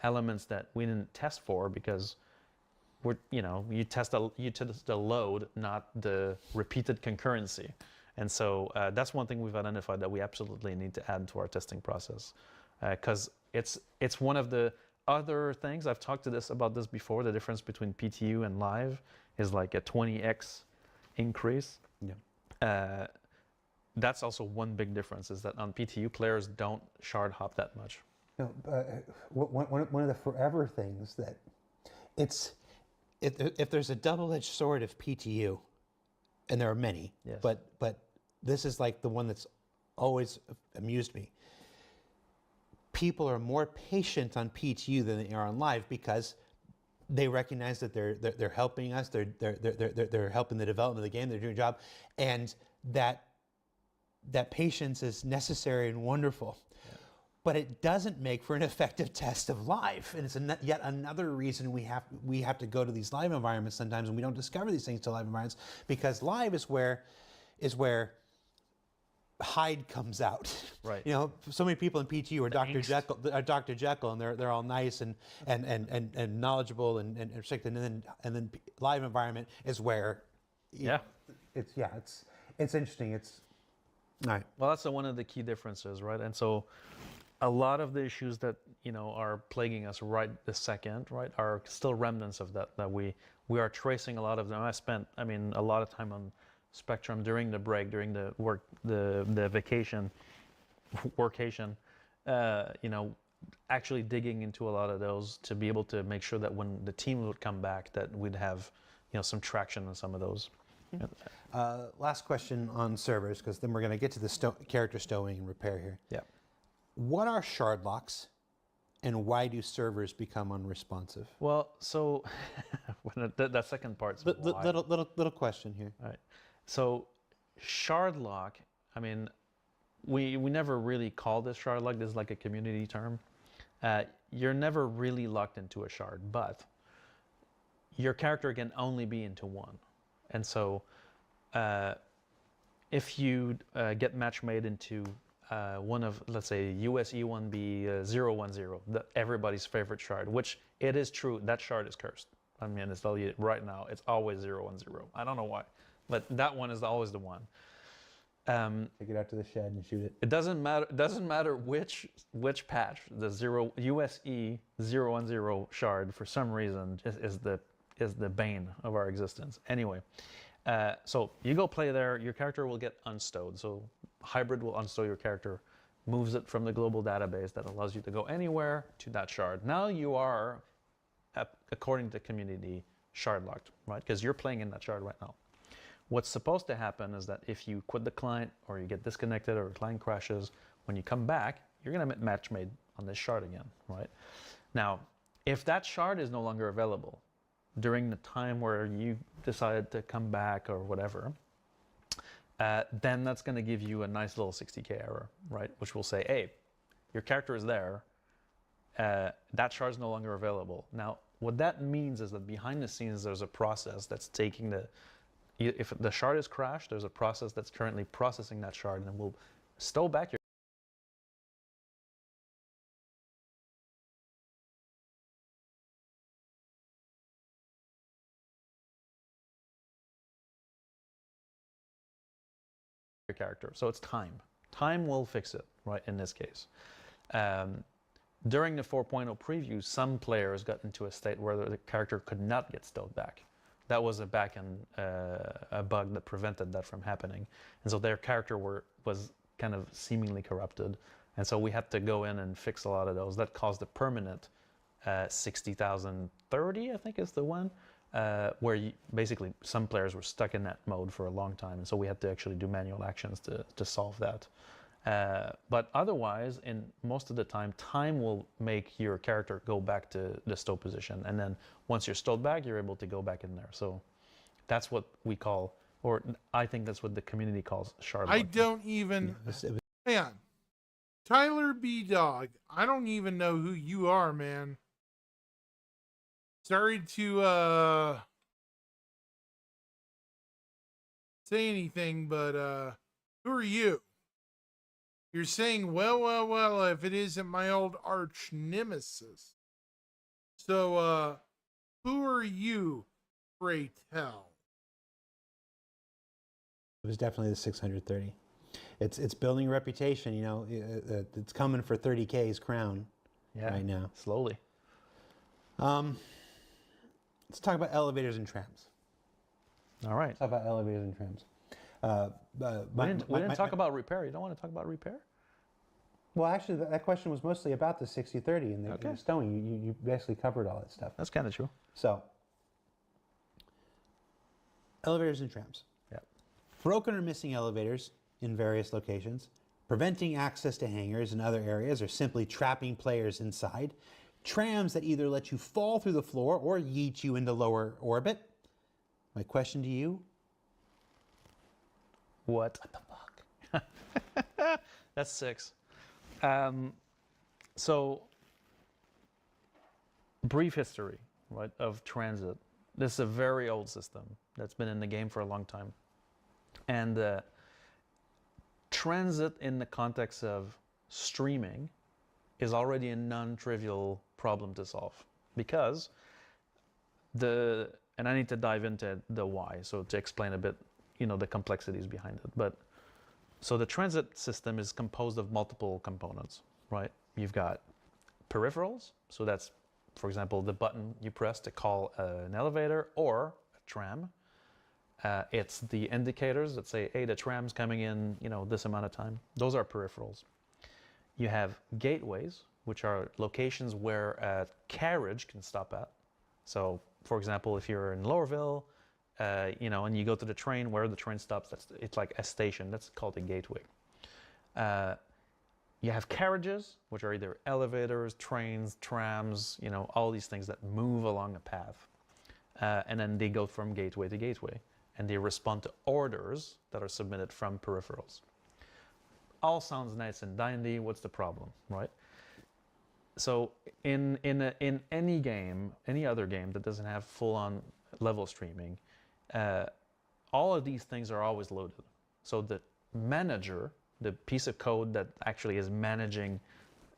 elements that we didn't test for because you test the load, not the repeated concurrency. And so that's one thing we've identified that we absolutely need to add to our testing process, because it's one of the other things. I've talked about this before. The difference between PTU and live is like a 20x increase. Yeah. That's also one big difference, is that on PTU, players don't shard hop that much. No, one of the forever things that if there's a double-edged sword of PTU, and there are many, yes. but this is like the one that's always amused me. People are more patient on PTU than they are on live because they recognize that they're helping us, they're helping the development of the game, they're doing a job, and that patience is necessary and wonderful. Yeah. But it doesn't make for an effective test of live, and it's yet another reason we have to go to these live environments sometimes, and we don't discover these things to live environments, because live is where Hyde comes out. Right. So many people in PTU are Dr. Jekyll, and they're all nice and knowledgeable and restricted, and then live environment is where it's interesting. It's all right. Well, that's one of the key differences, right? And so a lot of the issues that are plaguing us right this second, right, are still remnants of that we are tracing a lot of them. I spent a lot of time on Spectrum during the break, during the vacation, actually digging into a lot of those to be able to make sure that when the team would come back, that we'd have some traction on some of those. Last question on servers, because then we're going to get to the character stowing and repair here. Yeah. What are shard locks, and why do servers become unresponsive? Well, so that second part's little question here. All right. So shard lock, we never really call this shard lock. This is like a community term. You're never really locked into a shard, but your character can only be into one. And so if you get match made into one of, let's say, US E1B 010, everybody's favorite shard, which it is true, that shard is cursed. It's tell you right now, it's always 010. I don't know why, but that one is always the one. Take it out to the shed and shoot it. It doesn't matter. It doesn't matter which patch. The USE 010 shard, for some reason, is the bane of our existence. Anyway, so you go play there. Your character will get unstowed. So hybrid will unstow your character, moves it from the global database that allows you to go anywhere to that shard. Now you are, according to community, shard locked, right? Because you're playing in that shard right now. What's supposed to happen is that if you quit the client, or you get disconnected, or the client crashes, when you come back, you're going to get match made on this shard again, right? Now, if that shard is no longer available during the time where you decided to come back or whatever, then that's going to give you a nice little 60K error, right? Which will say, hey, your character is there, that shard is no longer available. Now, what that means is that behind the scenes, there's a process that's taking if the shard is crashed, there's a process that's currently processing that shard and will stow back your character. So it's time. Time will fix it, right, in this case. During the 4.0 preview, some players got into a state where the character could not get stowed back. That was a a bug that prevented that from happening. And so their character was kind of seemingly corrupted. And so we had to go in and fix a lot of those. That caused a permanent 60,030, I think is the one, where basically some players were stuck in that mode for a long time. And so we had to actually do manual actions to solve that. But otherwise, in most of the time will make your character go back to the stow position. And then once you're stowed back, you're able to go back in there. So that's what we call, or I think that's what the community calls shard I locking. don't even. Hang on. Tyler B. Dog, I don't even know who you are, man. Sorry to say anything, but who are you? You're saying, well, if it isn't my old arch nemesis. So, who are you, pray tell? It was definitely the 630. It's building a reputation, you know. It's coming for 30K's crown right now. Slowly. Let's talk about elevators and trams. All right. Let's talk about elevators and trams. We didn't talk about repair. You don't want to talk about repair? Well, actually, that question was mostly about the 60-30 and the stowing. You basically covered all that stuff. That's kind of true. So, elevators and trams. Yeah. Broken or missing elevators in various locations, preventing access to hangars and other areas, or simply trapping players inside. Trams that either let you fall through the floor or yeet you into lower orbit. My question to you: what the fuck? That's 6. So, brief history, right, of transit. This is a very old system that's been in the game for a long time. And transit in the context of streaming is already a non-trivial problem to solve, because and I need to dive into the why, so to explain a bit, the complexities behind it. But so the transit system is composed of multiple components, right? You've got peripherals, so that's, for example, the button you press to call an elevator or a tram. It's the indicators that say, hey, the tram's coming in, this amount of time. Those are peripherals. You have gateways, which are locations where a carriage can stop at. So, for example, if you're in Lowerville, and you go to the train, where the train stops, it's like a station. That's called a gateway. You have carriages, which are either elevators, trains, trams, all these things that move along a path. And then they go from gateway to gateway, and they respond to orders that are submitted from peripherals. All sounds nice and dandy. What's the problem, right? So in any game, any other game that doesn't have full-on level streaming, all of these things are always loaded. So the manager, the piece of code that actually is managing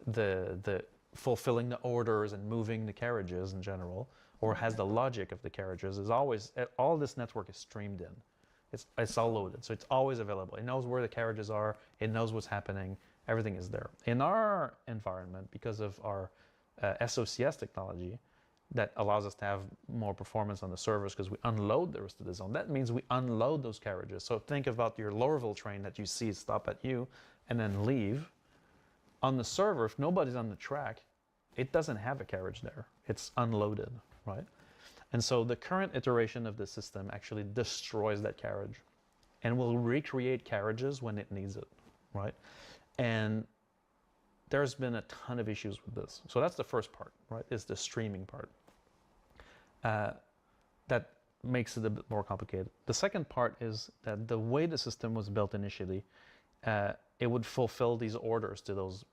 the fulfilling the orders and moving the carriages in general, or has the logic of the carriages, is always, all this network is streamed in. It's all loaded, so it's always available. It knows where the carriages are, it knows what's happening, everything is there. In our environment, because of our SOCS technology that allows us to have more performance on the servers, because we unload the rest of the zone, that means we unload those carriages. So think about your Lowerville train that you see stop at you and then leave. On the server, if nobody's on the track, it doesn't have a carriage there. It's unloaded, right? And so the current iteration of the system actually destroys that carriage and will recreate carriages when it needs it, right? And there's been a ton of issues with this. So that's the first part, right, is the streaming part. That makes it a bit more complicated. The second part is that the way the system was built initially, it would fulfill these orders to those,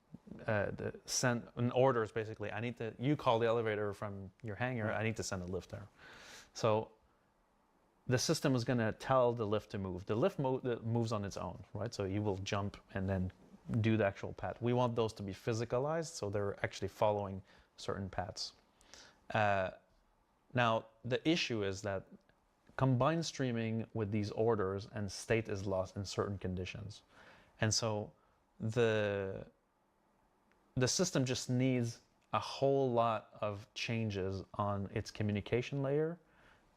send orders basically. You call the elevator from your hangar, I need to send a lift there. So the system is going to tell the lift to move. The lift moves on its own, right? So you will jump and then do the actual path. We want those to be physicalized, so they're actually following certain paths. Now, the issue is that combined streaming with these orders and state is lost in certain conditions. And so the system just needs a whole lot of changes on its communication layer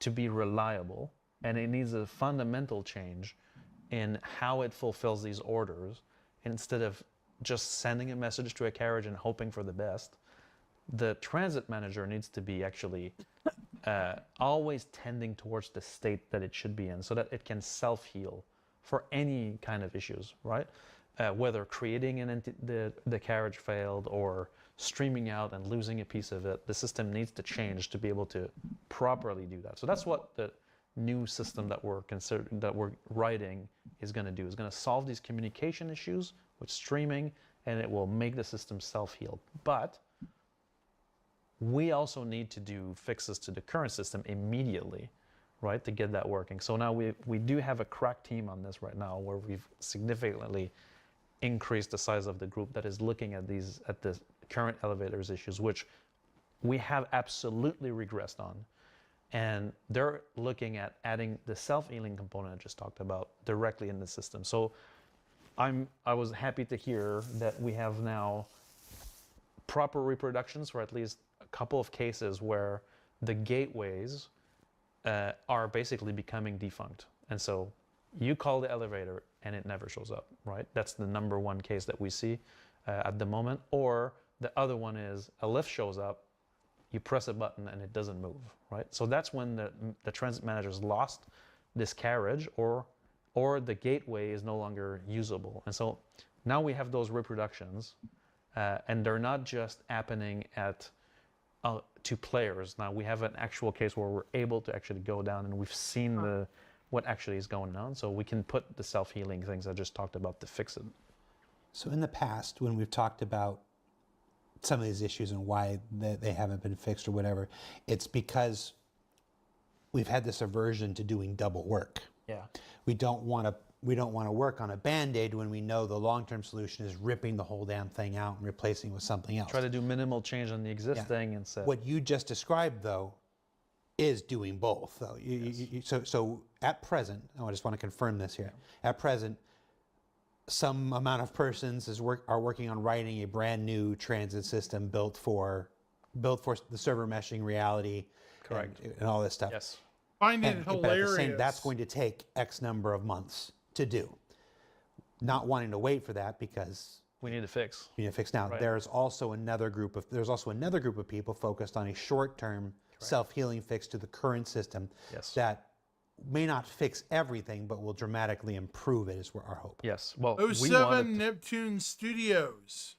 to be reliable. And it needs a fundamental change in how it fulfills these orders. Instead of just sending a message to a carriage and hoping for the best, the transit manager needs to be actually always tending towards the state that it should be in, so that it can self-heal for any kind of issues, right? whether creating the carriage failed or streaming out and losing a piece of it, the system needs to change to be able to properly do that. So that's what the new system that we're writing is going to do. It's going to solve these communication issues with streaming, and it will make the system self-heal. But we also need to do fixes to the current system immediately, right, to get that working. So now we do have a crack team on this right now, where we've significantly increased the size of the group that is looking at the current elevators issues, which we have absolutely regressed on. And they're looking at adding the self-healing component I just talked about directly in the system. So I was happy to hear that we have now proper reproductions for at least a couple of cases where the gateways are basically becoming defunct. And so you call the elevator and it never shows up, right? That's the number one case that we see at the moment. Or the other one is a lift shows up, you press a button and it doesn't move, right? So that's when the transit managers lost this carriage, or the gateway is no longer usable. And so now we have those reproductions, and they're not just happening at to players. Now we have an actual case where we're able to actually go down and we've seen what actually is going on. So we can put the self-healing things I just talked about to fix it. So in the past, when we've talked about some of these issues and why they haven't been fixed or whatever, it's because we've had this aversion to doing double work. Yeah. We don't want to work on a Band-Aid when we know the long-term solution is ripping the whole damn thing out and replacing it with something else. Try to do minimal change on the existing and say. What you just described, though, is doing both. Though. So at present, I just want to confirm this here. Yeah. At present, some amount of persons are working on writing a brand new transit system built for the server meshing reality. Correct. And all this stuff. Yes. Find it hilarious. That's going to take X number of months to do. Not wanting to wait for that because we need to fix. We need to fix now. Right. There's also another group of people focused on a short-term self-healing fix to the current system. Yes. That may not fix everything, but will dramatically improve it, is our hope. Yes. Well, 07 Neptune Studios.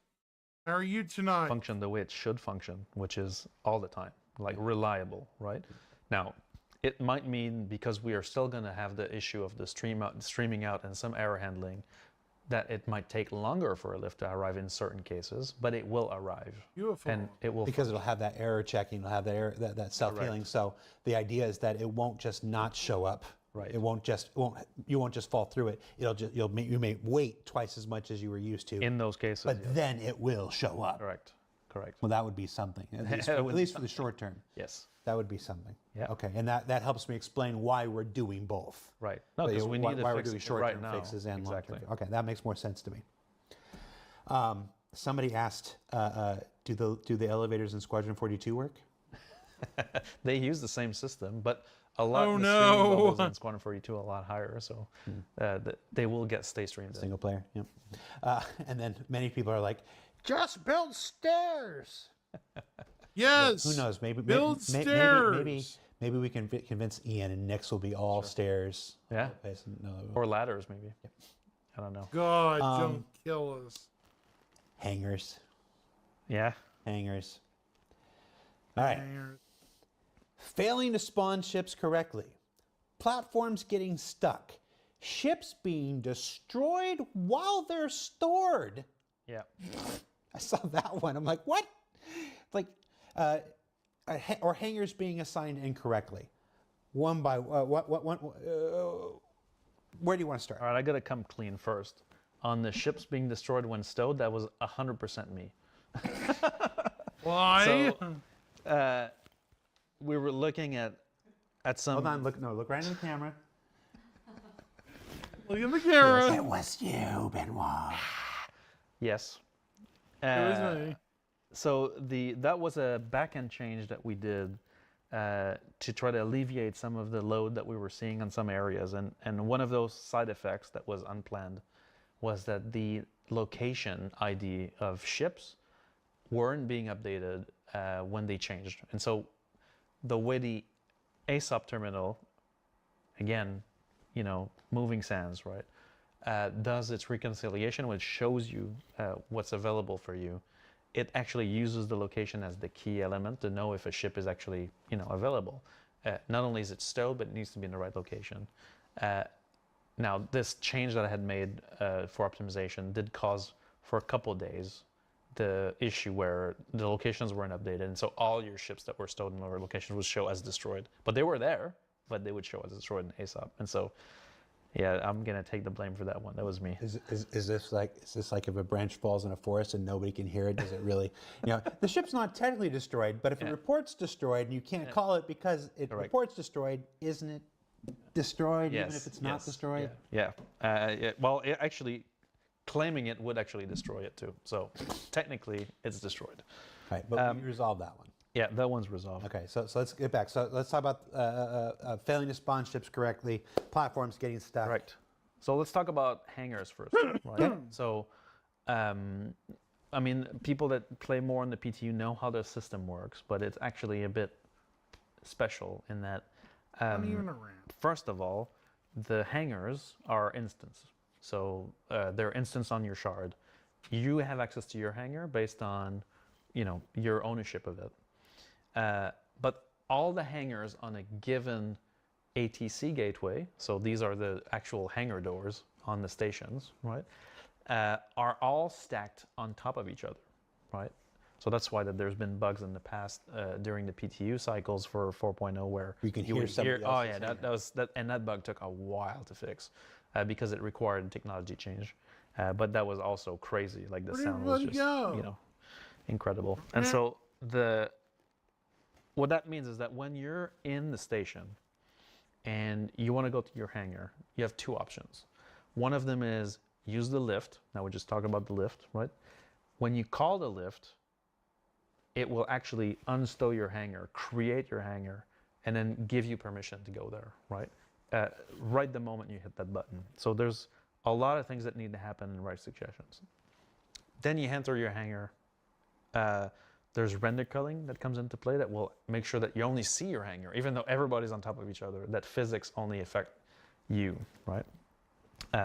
How are you tonight? Function the way it should function, which is all the time, like reliable, right? Now, it might mean, because we are still going to have the issue of the streaming out and some error handling, that it might take longer for a lift to arrive in certain cases, but it will arrive. Beautiful. And it will, because it'll have that error checking, it'll have that error, that self-healing. Correct. So the idea is that it won't just not show up. Right. You won't just fall through it. You may wait twice as much as you were used to. In those cases. But then it will show up. Correct. Well, that would be something, at least for the short term. Yes. That would be something. Yeah. Okay, and that helps me explain why we're doing both. Right. No, because we need to why fix we're doing short-term fixes and exactly. long-term. Okay, that makes more sense to me. Somebody asked, do the elevators in Squadron 42 work? They use the same system, but a lot of the streaming levels in Squadron 42 are a lot higher, so they will stay streamed. Single player, yep. And then many people are like, just build stairs. Yes. Who knows? Maybe stairs. Maybe we can convince Ian and Nick's will be all stairs. Yeah. No. Or ladders, maybe. Yep. I don't know. God, don't kill us. Hangars. Yeah. Hangars. All right. Failing to spawn ships correctly. Platforms getting stuck. Ships being destroyed while they're stored. Yeah. I saw that one. I'm like, what? Like, or hangars being assigned incorrectly. One by where do you want to start? All right, I got to come clean first. On the ships being destroyed when stowed, that was 100% me. Why? So, we were looking at some. Hold on, look right in the camera. Look in the camera. It was you, Benoit. Yes. It was me. So that was a back-end change that we did to try to alleviate some of the load that we were seeing on some areas. And one of those side effects that was unplanned was that the location ID of ships weren't being updated when they changed. And so the way the ASOP terminal, again, moving sands, right? does its reconciliation, which shows you what's available for you. It actually uses the location as the key element to know if a ship is actually, available. Not only is it stowed, but it needs to be in the right location. Now, this change that I had made for optimization did cause, for a couple of days, the issue where the locations weren't updated, and so all your ships that were stowed in lower locations would show as destroyed. But they were there, but they would show as destroyed in ASOP. And so, yeah, I'm gonna take the blame for that one. That was me. Is this like if a branch falls in a forest and nobody can hear it? Does it really? The ship's not technically destroyed, but if it reports destroyed and you can't call it because it reports destroyed, isn't it destroyed even if it's not destroyed? Yeah. Well, actually, claiming it would actually destroy it too. So technically, it's destroyed. Right, but we resolved that one. Yeah, that one's resolved. Okay, so let's get back. So let's talk about failing to spawn ships correctly, platforms getting stuck. Right. So let's talk about hangars first. Right. So, I mean, people that play more on the PTU know how the system works, but it's actually a bit special in that. Not even a ramp. First of all, the hangars are instance. So they're instance on your shard. You have access to your hangar based on, your ownership of it. But all the hangars on a given ATC gateway, so these are the actual hangar doors on the stations, right, are all stacked on top of each other, right? So that's why there's been bugs in the past during the PTU cycles for 4.0 where you can hear somebody oh yeah, that bug took a while to fix because it required a technology change. But that was also crazy. Like the sound was just incredible. And so what that means is that when you're in the station and you want to go to your hangar, you have two options. One of them is use the lift. Now we're just talking about the lift, right? When you call the lift, it will actually unstow your hangar, create your hangar, and then give you permission to go there, right? Right the moment you hit that button. So there's a lot of things that need to happen in right suggestions. Then you enter your hangar. There's render culling that comes into play that will make sure that you only see your hangar, even though everybody's on top of each other, that physics only affect you, right?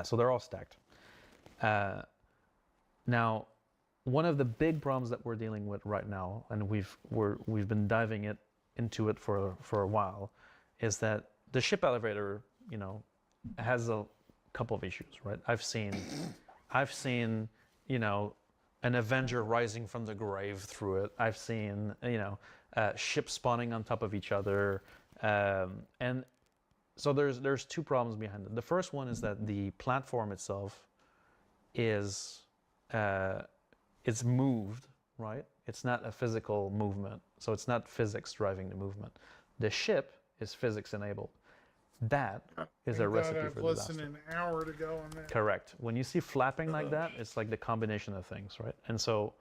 So they're all stacked. Now, one of the big problems that we're dealing with right now, and we've been diving into it for a while, is that the ship elevator, has a couple of issues, right? I've seen, an Avenger rising from the grave through it. I've seen, ships spawning on top of each other, and so there's two problems behind it. The first one is that the platform itself is it's moved, right? It's not a physical movement, so it's not physics driving the movement. The ship is physics enabled. That is a recipe for disaster. Less than an hour to go on that. Correct. When you see flapping like that, it's like the combination of things, right? And so,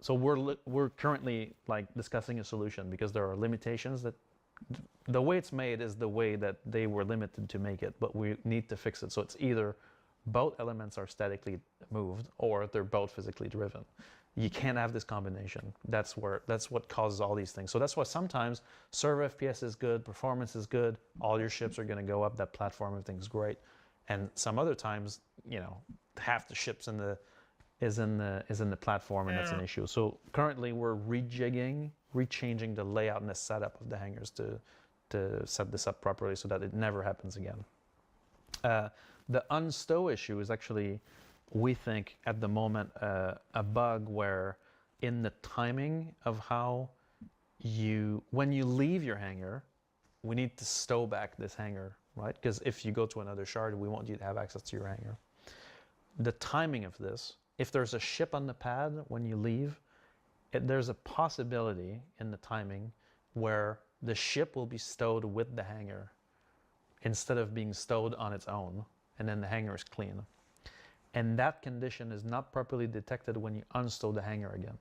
we're currently like discussing a solution because there are limitations that the way it's made is the way that they were limited to make it, but we need to fix it. So it's either both elements are statically moved or they're both physically driven. You can't have this combination. That's what causes all these things. So that's why sometimes server FPS is good, performance is good, all your ships are going to go up, that platform, everything's great. And some other times, half the ships is in the platform, and that's an issue. So currently we're rechanging the layout and the setup of the hangars to set this up properly so that it never happens again. The unstow issue is actually, we think at the moment, a bug where in the timing of how when you leave your hangar, we need to stow back this hangar, right? Because if you go to another shard, we want you to have access to your hangar. The timing of this, if there's a ship on the pad when you leave, there's a possibility in the timing where the ship will be stowed with the hangar instead of being stowed on its own, and then the hangar is clean. And that condition is not properly detected when you unstow the hangar again.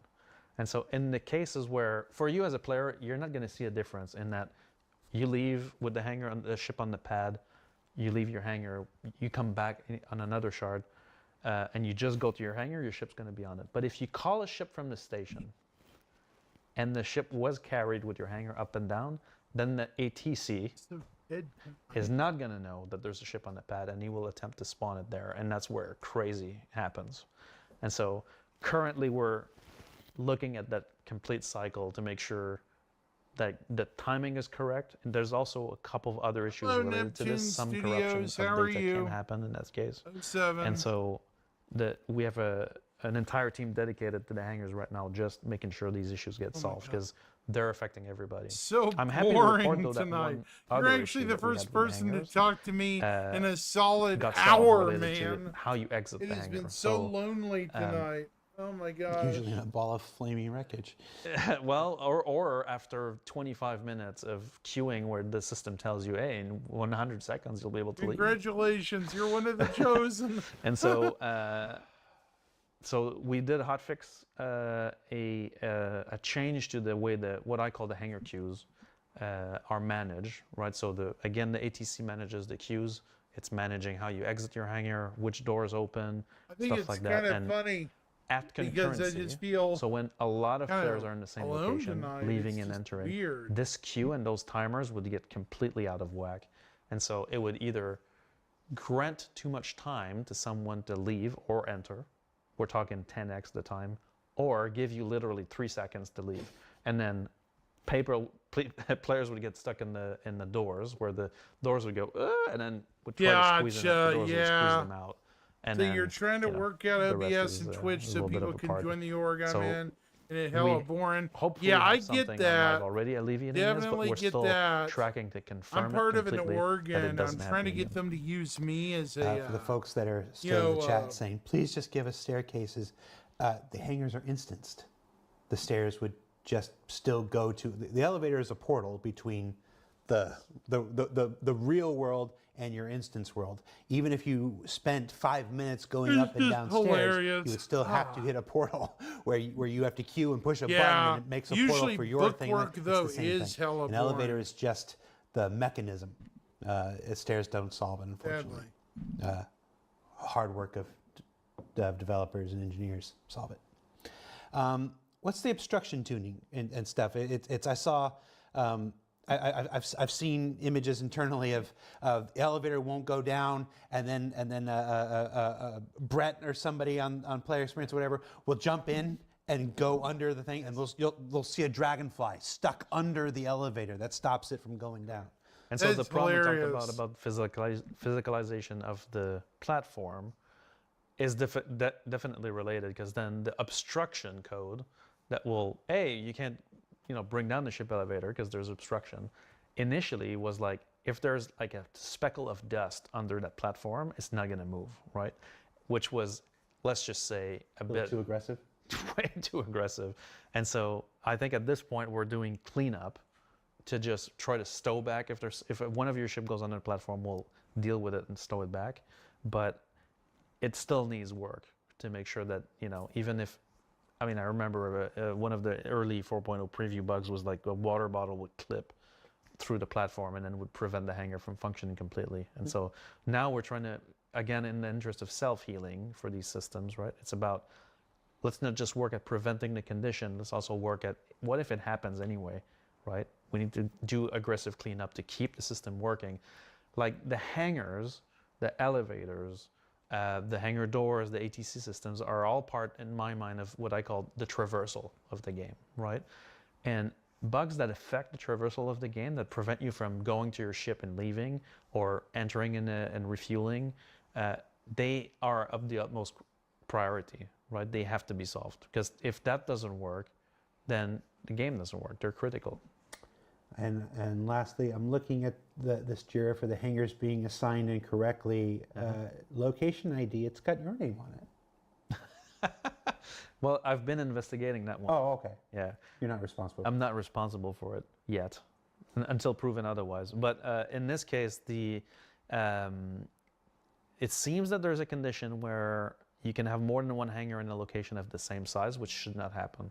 And so in the cases where, for you as a player, you're not going to see a difference in that you leave with the hangar on the ship on the pad, you leave your hangar, you come back on another shard, and you just go to your hangar, your ship's going to be on it. But if you call a ship from the station and the ship was carried with your hangar up and down, then the ATC is not going to know that there's a ship on the pad, and he will attempt to spawn it there, and that's where crazy happens. And so currently we're looking at that complete cycle to make sure that the timing is correct. And there's also a couple of other issues Hello, related to Neptune this. Some Studios, corruption how of are data you? can happen in that case. 07. And so we have an entire team dedicated to the hangars right now, just making sure these issues get solved, because they're affecting everybody. So I'm happy to boring report, though, that tonight. one You're other actually issue the that we first had with the person to hangars, talk to me in a solid got solved hour, related to man. how you exit It the has hangar. been so lonely tonight. Oh my god. Usually a ball of flaming wreckage. Well, or after 25 minutes of queuing where the system tells you, hey, in 100 seconds you'll be able to leave. Congratulations, you're one of the chosen. And so so we did hotfix a change to the way that what I call the hangar queues are managed, right? So the ATC manages the queues. It's managing how you exit your hangar, which doors open, I think stuff it's like that. kind of And funny at because I concurrency, just feel so when a lot of kind players of are in the same alone location, tonight. leaving It's and just entering, weird. this queue and those timers would get completely out of whack. And so it would either grant too much time to someone to leave or enter. We're talking 10x the time, or give you literally 3 seconds to leave. And then players would get stuck in the doors, where the doors would go, and then would try to squeeze them out, the doors would squeeze them out. And so then, you're trying to work out the rest OBS is, and is Twitch a so little bit people of a can party. join the org I'm So in, and it hella we boring. Hopefully Yeah, I have get something on that. live already alleviating this, but Definitely we're get still that. tracking to confirm I'm part it of an completely org, that it and I'm doesn't trying to happen get again. them to use me as a. For the folks that are still in the chat know, saying, please just give us staircases, the hangars are instanced. The stairs would just still go to the elevator is a portal between the real world and your instance world. Even if you spent 5 minutes going It's up and just downstairs, hilarious. you would still have to hit a portal where you have to queue and push a button Yeah, and it makes a usually portal for your thing. bookwork, It's though, the same is thing. hella An elevator boring. is just the mechanism. Stairs don't solve it, unfortunately. Hard work of developers and engineers solve it. What's the obstruction tuning and stuff? It's I saw. I've seen images internally of the elevator won't go down, and then Brett or somebody on player experience or whatever will jump in and go under the thing, and they'll see a dragonfly stuck under the elevator that stops it from going down. And so the That's problem we hilarious. talked about physicalization of the platform is definitely related, because then the obstruction code that will, you can't bring down the ship elevator because there's obstruction, initially was like, if there's like a speckle of dust under that platform, it's not going to move, right? Which was, let's just say, a bit too aggressive. way too aggressive. And so I think at this point we're doing cleanup to just try to stow back. If one of your ship goes on the platform, we'll deal with it and stow it back. But it still needs work to make sure that, even if, I remember one of the early 4.0 preview bugs was like a water bottle would clip through the platform and then would prevent the hangar from functioning completely. And so now we're trying to, again, in the interest of self-healing for these systems, right? It's about, let's not just work at preventing the condition, let's also work at what if it happens anyway, right? We need to do aggressive cleanup to keep the system working. Like the hangars, the elevators, the hangar doors, the ATC systems are all part, in my mind, of what I call the traversal of the game, right? And bugs that affect the traversal of the game, that prevent you from going to your ship and leaving, or entering and refueling, they are of the utmost priority, right? They have to be solved, because if that doesn't work, then the game doesn't work. They're critical. And lastly, I'm looking at this JIRA for the hangars being assigned incorrectly. Location ID, it's got your name on it. Well, I've been investigating that one. Oh, okay. Yeah. You're not responsible. I'm not responsible for it yet, until proven otherwise. But in this case, it seems that there's a condition where you can have more than one hangar in a location of the same size, which should not happen.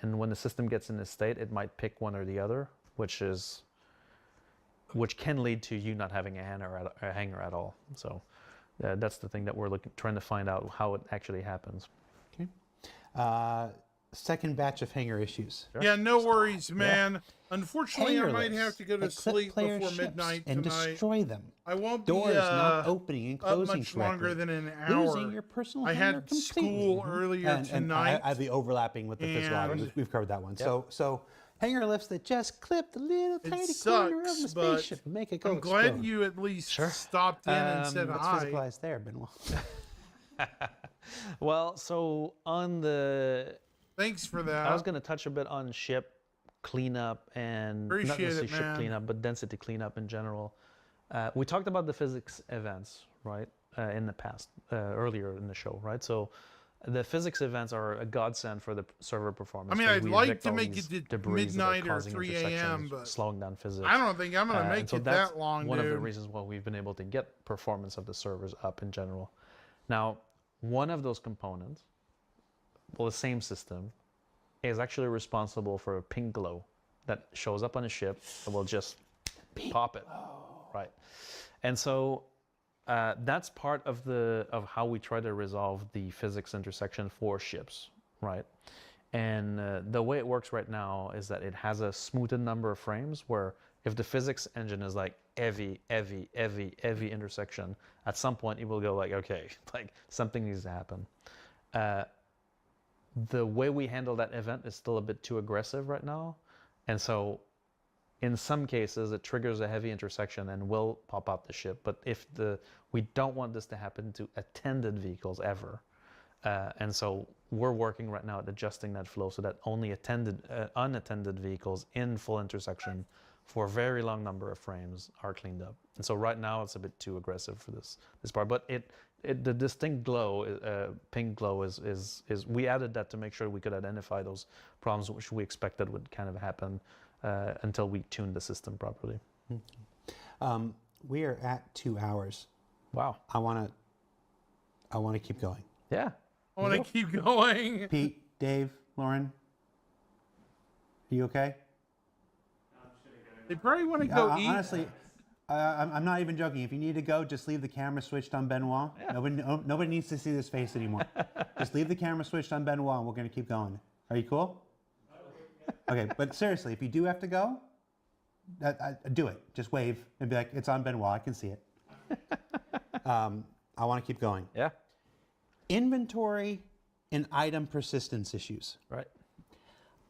And when the system gets in this state, it might pick one or the other, which can lead to you not having a hangar at all. So that's the thing that we're trying to find out how it actually happens. Okay. second batch of hangar issues. Sure. Yeah, no worries, man. Unfortunately, I Hangar might lifts have to go to that clip sleep player before ships midnight and tonight. destroy them. I won't Doors be not opening and up closing much correctly. longer than an Losing hour. your personal I hangar had completely. school earlier And tonight. I'd be overlapping with the physical and- items. We've covered that one. Yep. So hangar lifts that just clip the little It tiny corner of sucks, the but spaceship and make it go I'm glad explode. you at least Sure. stopped in and said Let's hi. physicalize there, Benoit. Well, so on the, Thanks for that. I was going to touch a bit on ship cleanup and not Appreciate necessarily it, ship man. cleanup, but density cleanup in general. We talked about the physics events, right, in the past, earlier in the show, right? So the physics events are a godsend for the server performance. I mean, 'cause I'd we like evict to all make these it to debris that are midnight or causing 3 a.m., intersections, but slowing down physics. I don't think I'm going to And make so it that's that long, one dude. of the reasons why we've been able to get performance of the servers up in general. Now, one of those components, well, the same system, is actually responsible for a pink glow that shows up on a ship that will just pop it, right? And so that's part of how we try to resolve the physics intersection for ships, right? And the way it works right now is that it has a smoothed number of frames where if the physics engine is like heavy intersection, at some point it will go like, okay, like something needs to happen. The way we handle that event is still a bit too aggressive right now. And so in some cases, it triggers a heavy intersection and will pop out the ship. But we don't want this to happen to attended vehicles ever. And so we're working right now at adjusting that flow so that only unattended vehicles in full intersection for a very long number of frames are cleaned up. And so right now it's a bit too aggressive for this part. But the distinct glow, pink glow, is we added that to make sure we could identify those problems which we expected would kind of happen until we tuned the system properly. We are at 2 hours. Wow. I want to keep going. Yeah. I want to keep going. Pete, Dave, Lauren, are you okay? They probably want to go eat. Honestly, I'm not even joking. If you need to go, just leave the camera switched on Benoit. Yeah. Nobody needs to see this face anymore. Just leave the camera switched on Benoit, and we're going to keep going. Are you cool? Okay, but seriously, if you do have to go, do it. Just wave and be like, it's on Benoit. I can see it. I want to keep going. Yeah. Inventory and item persistence issues. Right.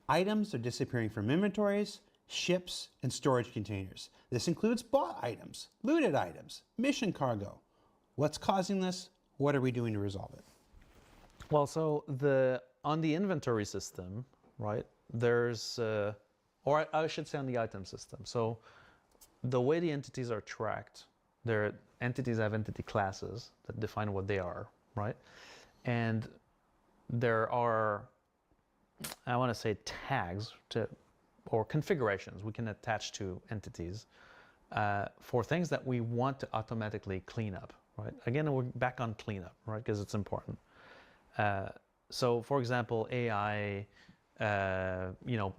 Items are disappearing from inventories, ships, and storage containers. This includes bought items, looted items, mission cargo. What's causing this? What are we doing to resolve it? Well, so on the inventory system, right, there's, or I should say on the item system. So the way the entities are tracked, entities have entity classes that define what they are, right? And there are, I want to say, tags or configurations we can attach to entities for things that we want to automatically clean up, right? Again, we're back on cleanup, right? Because it's important. So, for example, AI,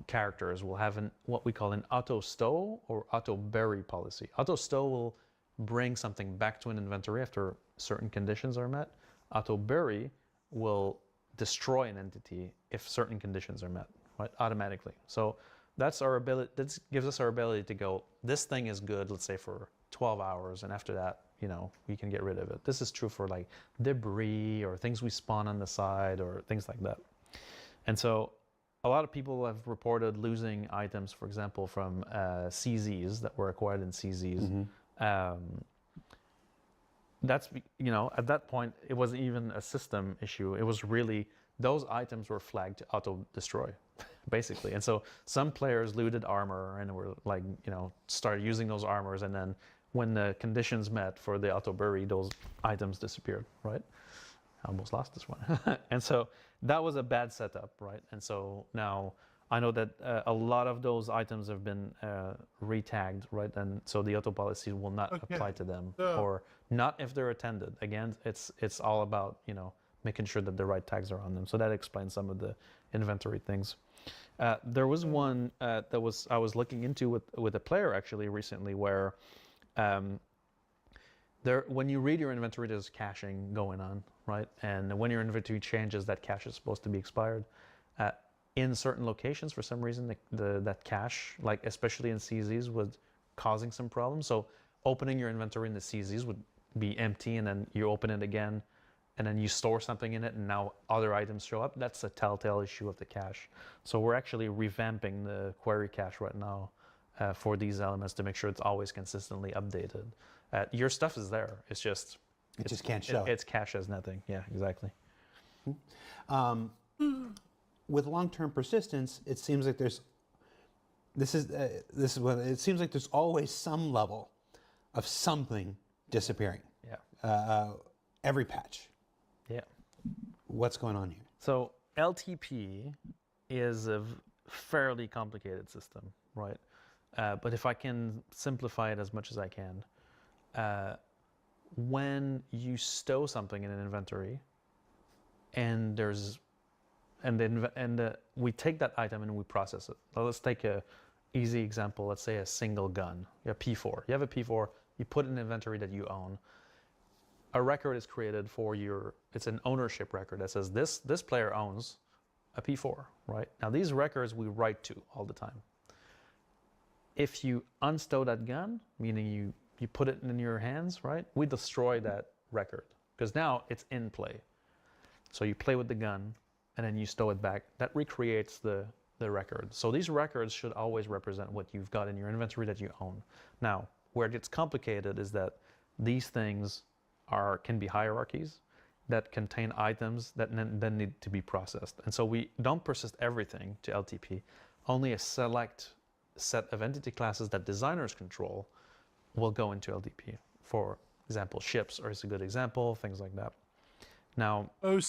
characters will have what we call an auto stow or auto bury policy. Auto stow will bring something back to an inventory after certain conditions are met. Auto bury will destroy an entity if certain conditions are met, right? Automatically. So that's our ability. That gives us our ability to go, this thing is good, let's say for 12 hours, and after that, we can get rid of it. This is true for like debris or things we spawn on the side or things like that. And so a lot of people have reported losing items, for example, from CZs that were acquired in CZs. That's, at that point, it wasn't even a system issue. It was really, those items were flagged to auto-destroy, basically. And so some players looted armor and were like, started using those armors. And then when the conditions met for the auto-bury, those items disappeared, right? I almost lost this one. And so that was a bad setup, right? And so now I know that a lot of those items have been retagged, right? And so the auto policy will not apply to them, or not if they're attended. Again, it's all about making sure that the right tags are on them. So that explains some of the inventory things. There was one I was looking into with a player actually recently where when you read your inventory, there's caching going on, right? And when your inventory changes, that cache is supposed to be expired. in certain locations, for some reason, that cache, like especially in CZs, was causing some problems. So opening your inventory in the CZs would be empty, and then you open it again, and then you store something in it, and now other items show up. That's a telltale issue of the cache. So we're actually revamping the query cache right now for these elements to make sure it's always consistently updated. Your stuff is there. It's just It just can't show. It's cache as nothing. Yeah, exactly. With long-term persistence, it seems like there's it seems like there's always some level of something disappearing. Yeah. Every patch. Yeah. What's going on here? So LTP is a fairly complicated system, right? But if I can simplify it as much as I can, when you stow something in an inventory, and we take that item and we process it. Now let's take a easy example. Let's say a single gun. You have P4. You have a P4. You put in an inventory that you own. A record is created for it's an ownership record that says this player owns a P4, right? Now these records we write to all the time. If you unstow that gun, meaning you put it in your hands, right? We destroy that record because now it's in play. So you play with the gun and then you stow it back. That recreates the record. So these records should always represent what you've got in your inventory that you own. Now, where it gets complicated is that these things can be hierarchies that contain items that then need to be processed. And so we don't persist everything to LTP. Only a select set of entity classes that designers control will go into LTP. For example, ships is a good example, things like that. Now, when we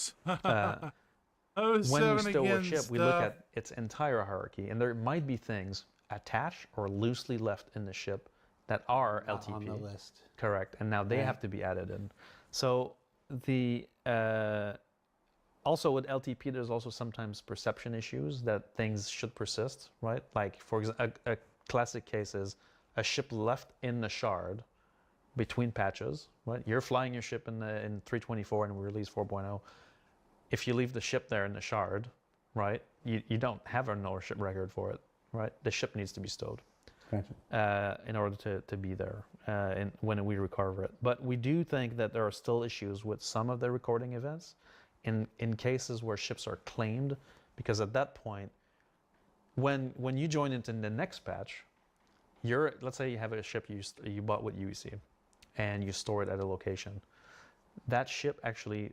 stow a ship, we look at its entire hierarchy, and there might be things attached or loosely left in the ship that are LTP. On the list. Correct, and now they have to be added in. So also with LTP, there's also sometimes perception issues that things should persist, right? Like, for example, a classic case is a ship left in the shard between patches, right? You're flying your ship in 3.24 and we release 4.0. If you leave the ship there in the shard, right, you don't have an ownership record for it, right? The ship needs to be stowed in order to be there when we recover it. But we do think that there are still issues with some of the recording events in cases where ships are claimed, because at that point, when you join into the next patch, let's say you have a ship you bought with UEC and you store it at a location. That ship actually,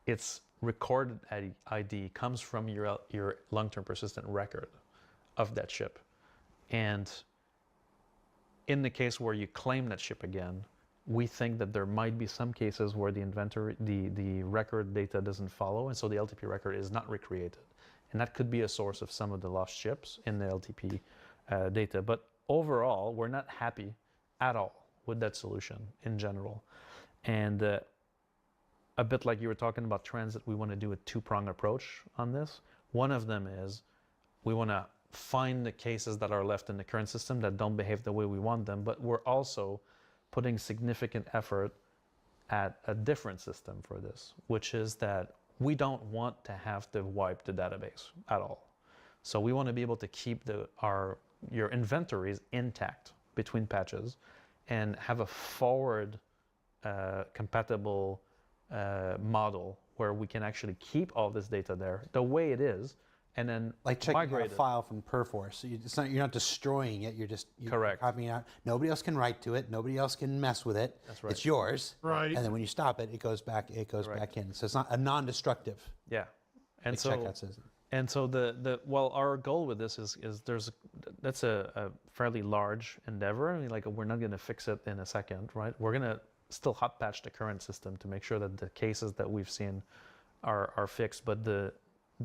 its recorded ID comes from your long-term persistent record of that ship. And in the case where you claim that ship again, we think that there might be some cases where the inventory, the record data doesn't follow, and so the LTP record is not recreated. And that could be a source of some of the lost ships in the LTP data. But overall, we're not happy at all with that solution in general. And a bit like you were talking about transit, we want to do a two-pronged approach on this. One of them is we want to find the cases that are left in the current system that don't behave the way we want them, but we're also putting significant effort at a different system for this, which is that we don't want to have to wipe the database at all. So we want to be able to keep your inventories intact between patches and have a forward compatible model where we can actually keep all this data there the way it is, and then like checking out a migrate it. file from Perforce. You're not destroying it. You're Correct. copying it out. Nobody else can write to it. Nobody else can mess with it. That's right. It's yours. Right. And then when you stop it, it goes back. It goes Correct. back in. So it's not a non-destructive. Yeah. And like so checkout says. And so our goal with this is that's a fairly large endeavor. I mean, like, we're not going to fix it in a second, right? We're going to still hot patch the current system to make sure that the cases that we've seen are fixed. But the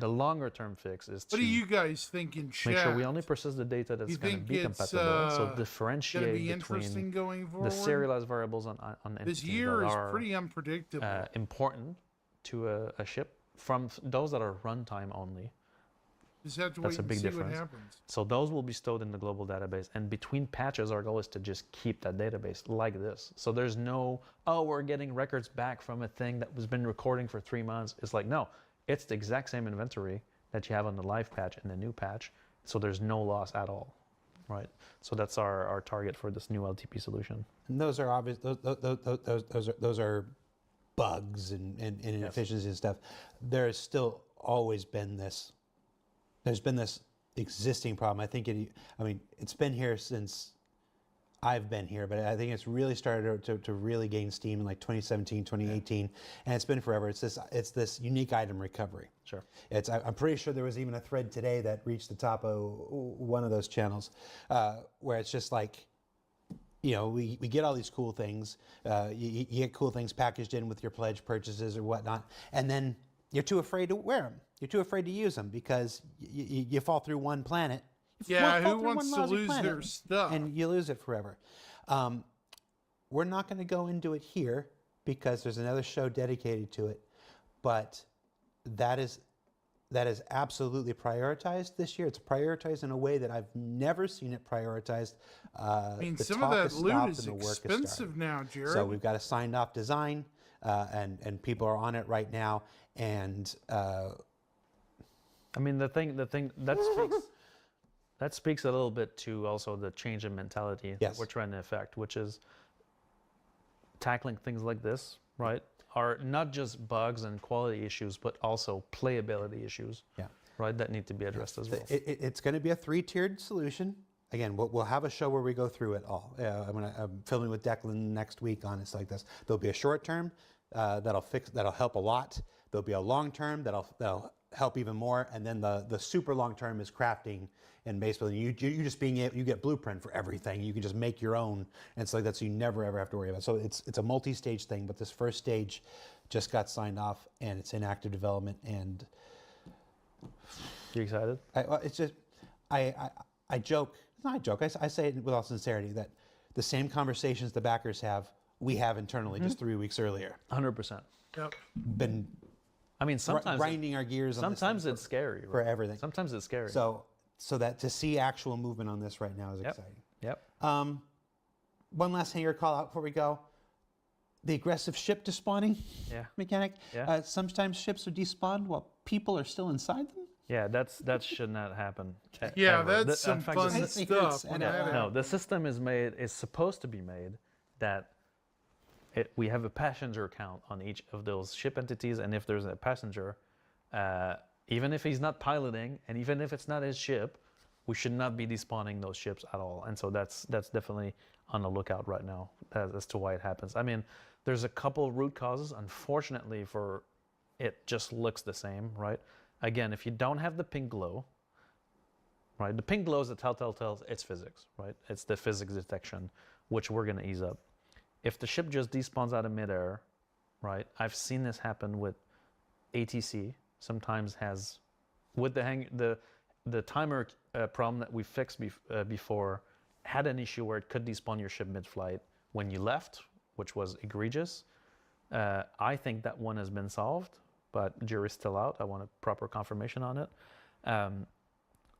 longer term fix is What to do you guys think in chat? make sure we only persist the data that's You going to think be it's, compatible. So gonna differentiate be interesting between going forward? the serialized variables on This entities year that is are pretty unpredictable. important to a ship from those that are runtime only. Just have to That's wait a and big see difference. what happens. So those will be stored in the global database. And between patches, our goal is to just keep that database like this. So there's no, we're getting records back from a thing that was been recording for 3 months. It's like, no, it's the exact same inventory that you have on the live patch and the new patch, so there's no loss at all, right? So that's our target for this new LTP solution. And those are obvious. Those are bugs and inefficiencies and stuff. There's still always been this. There's been this existing problem. I think it's been here since I've been here, but I think it's really started to really gain steam in like 2017, 2018, and it's been forever. It's this unique item recovery. Sure. I'm pretty sure there was even a thread today that reached the top of one of those channels, where it's just like, we get all these cool things. You get cool things packaged in with your pledge purchases or whatnot, and then you're too afraid to wear them. You're too afraid to use them because you fall through one planet. Yeah, who wants to lose their stuff? And you lose it forever. We're not going to go into it here because there's another show dedicated to it, but that is absolutely prioritized this year. It's prioritized in a way that I've never seen it prioritized. I mean, some of that loot is expensive now, Jared. So we've got a signed off design, and people are on it right now. And I mean, the thing that speaks a little bit to also the change in mentality that we're trying to affect, which is tackling things like this, right? Are not just bugs and quality issues, but also playability issues, right? That need to be addressed as well. It's going to be a 3-tiered solution. Again, we'll have a show where we go through it all. I'm filming with Declan next week on it like this. There'll be a short term that'll help a lot. There'll be a long term that'll help even more, and then the super long term is crafting and basically you get blueprint for everything. You can just make your own, and so that's, so you never ever have to worry about it. So it's a multi-stage thing, but this first stage just got signed off and it's in active development. And you excited? I joke. Not I joke. I say it with all sincerity that the same conversations the backers have, we have internally just 3 weeks earlier. 100%. Yep. Been. I mean, sometimes grinding our gears. Sometimes it's scary. Right? For everything. Sometimes it's scary. So that to see actual movement on this right now is exciting. Yep. One last hanger call out before we go. The aggressive ship despawning mechanic. Yeah. Sometimes ships are despawned while people are still inside them. Yeah, that should not happen. Yeah, ever. that's some fun stuff. No, the system is supposed to be made that we have a passenger count on each of those ship entities, and if there's a passenger, even if he's not piloting, and even if it's not his ship, we should not be despawning those ships at all. And so that's definitely on the lookout right now as to why it happens. I mean, there's a couple root causes. Unfortunately, for it just looks the same, right? Again, if you don't have the pink glow, right? The pink glow is the telltale tells it's physics, right? It's the physics detection, which we're going to ease up. If the ship just despawns out of midair, right? I've seen this happen with ATC. Sometimes has with the timer problem that we fixed before had an issue where it could despawn your ship mid-flight when you left, which was egregious. I think that one has been solved, but jury's still out. I want a proper confirmation on it.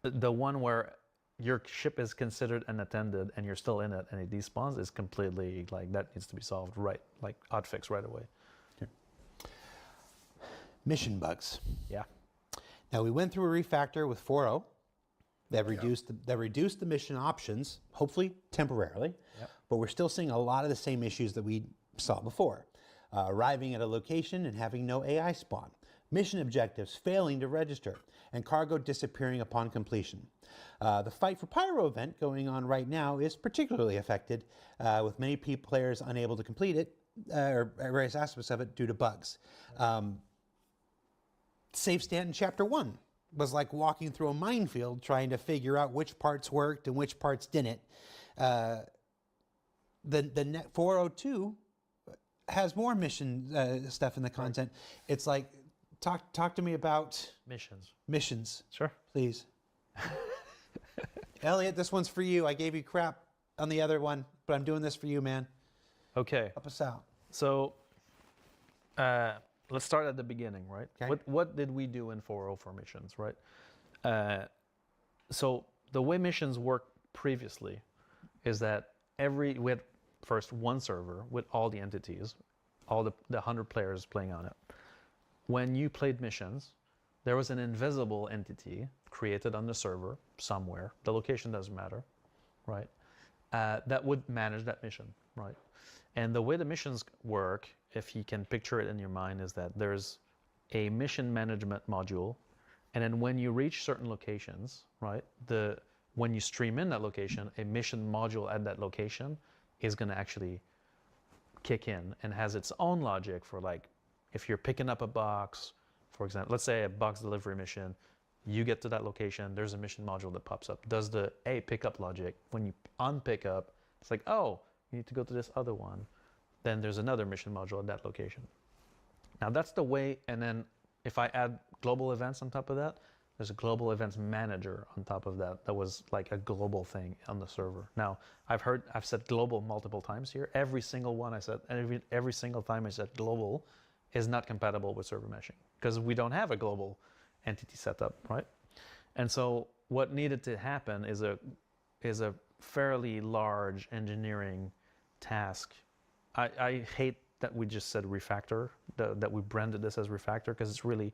The one where your ship is considered unattended and you're still in it and it despawns is completely like that needs to be solved right, like hotfix right away. Okay. Mission bugs. Yeah. Now we went through a refactor with 4.0 that reduced the mission options, hopefully temporarily, but we're still seeing a lot of the same issues that we saw before. Arriving at a location and having no AI spawn, mission objectives failing to register, and cargo disappearing upon completion. The Fight for Pyro event going on right now is particularly affected, with many players unable to complete it, or various aspects of it due to bugs. Save Stanton Chapter 1 was like walking through a minefield trying to figure out which parts worked and which parts didn't. The Net 402 has more mission stuff in the content. It's like, talk to me about missions. Sure. Please. Elliot, this one's for you. I gave you crap on the other one, but I'm doing this for you, man. Okay. Help us out. So let's start at the beginning, right? Okay. What did we do in 4.0 for missions, right? So the way missions worked previously is that we had first one server with all the entities, all the 100 players playing on it. When you played missions, there was an invisible entity created on the server somewhere. The location doesn't matter, right? That would manage that mission, right? And the way the missions work, if you can picture it in your mind, is that there's a mission management module, and then when you reach certain locations, right, when you stream in that location, a mission module at that location is going to actually kick in and has its own logic for, like, if you're picking up a box, for example, let's say a box delivery mission, you get to that location, there's a mission module that pops up, does the pickup logic. When you unpick up, it's like, oh, you need to go to this other one. Then there's another mission module at that location. Now that's the way, and then if I add global events on top of that, there's a global events manager on top of that. That was like a global thing on the server. Now I've said global multiple times here. Every single one I said, every single time I said global is not compatible with server meshing because we don't have a global entity setup, right? And so what needed to happen is a fairly large engineering task. I hate that we just said refactor, that we branded this as refactor, because it's really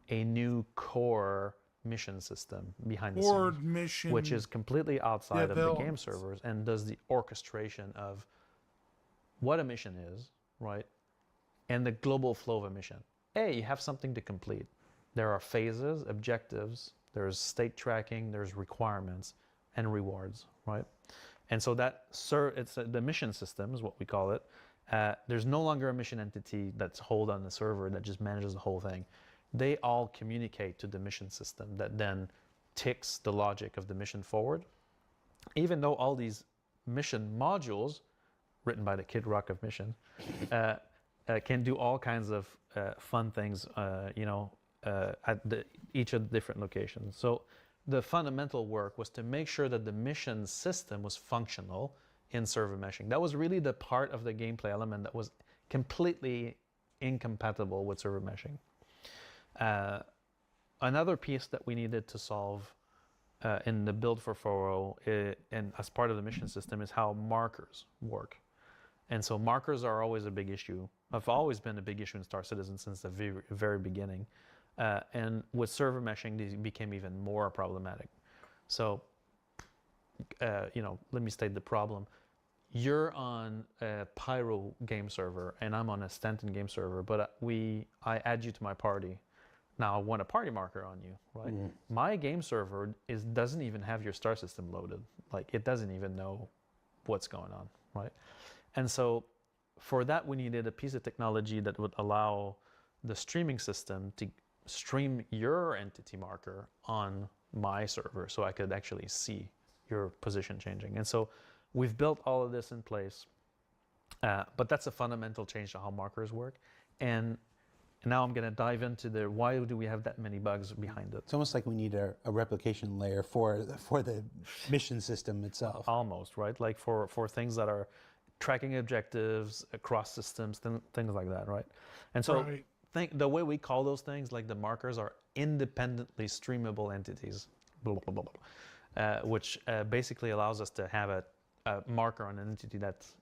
a new core mission system behind the scenes, mission, which is completely outside of the game servers and does the orchestration of what a mission is, right? And the global flow of a mission. You have something to complete. There are phases, objectives, there's state tracking, there's requirements and rewards, right? And so it's the mission system is what we call it. There's no longer a mission entity that's held on the server that just manages the whole thing. They all communicate to the mission system that then ticks the logic of the mission forward. Even though all these mission modules, written by the Kid Rock of Mission, can do all kinds of fun things, at each of the different locations. So the fundamental work was to make sure that the mission system was functional in server meshing. That was really the part of the gameplay element that was completely incompatible with server meshing. Another piece that we needed to solve in the build for 4.0 and as part of the mission system is how markers work. And so markers are always a big issue. Have always been a big issue in Star Citizen since the very beginning. And with server meshing, these became even more problematic. So, let me state the problem. You're on a Pyro game server, and I'm on a Stanton game server, but I add you to my party. Now I want a party marker on you, right? Mm. My game server doesn't even have your star system loaded. Like, it doesn't even know what's going on, right? And so for that, we needed a piece of technology that would allow the streaming system to stream your entity marker on my server so I could actually see your position changing. And so we've built all of this in place, but that's a fundamental change to how markers work. And now I'm going to dive into why do we have that many bugs behind it. It's almost like we need a replication layer for the mission system itself. Almost, right? Like for things that are tracking objectives across systems, things like that, right? And so the way we call those things, like the markers, are independently streamable entities, blah, blah, blah, blah, which basically allows us to have a marker on an entity that's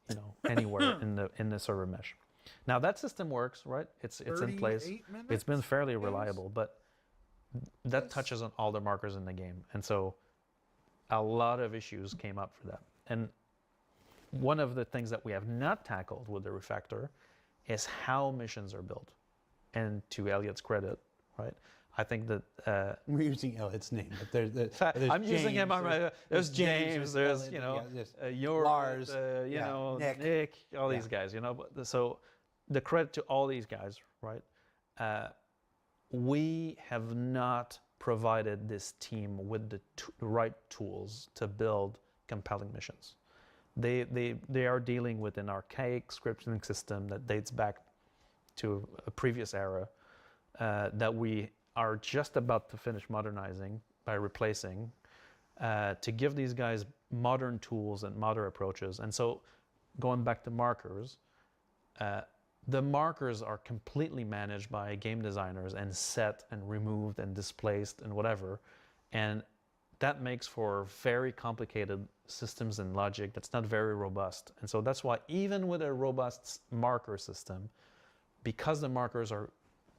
anywhere in the server mesh. Now that system works, right? It's in place. It's been fairly reliable, but that touches on all the markers in the game, and so a lot of issues came up for that. And one of the things that we have not tackled with the refactor is how missions are built. And to Elliot's credit, right? I think that we're using Elliot's name, but there's I'm James, using him. There's James. There's your Lars, Nick, all these guys. So the credit to all these guys, right? We have not provided this team with the right tools to build compelling missions. They are dealing with an archaic scripting system that dates back to a previous era that we are just about to finish modernizing by replacing to give these guys modern tools and modern approaches. And so going back to markers, the markers are completely managed by game designers and set and removed and displaced and whatever. And that makes for very complicated systems and logic that's not very robust. And so that's why even with a robust marker system, because the markers are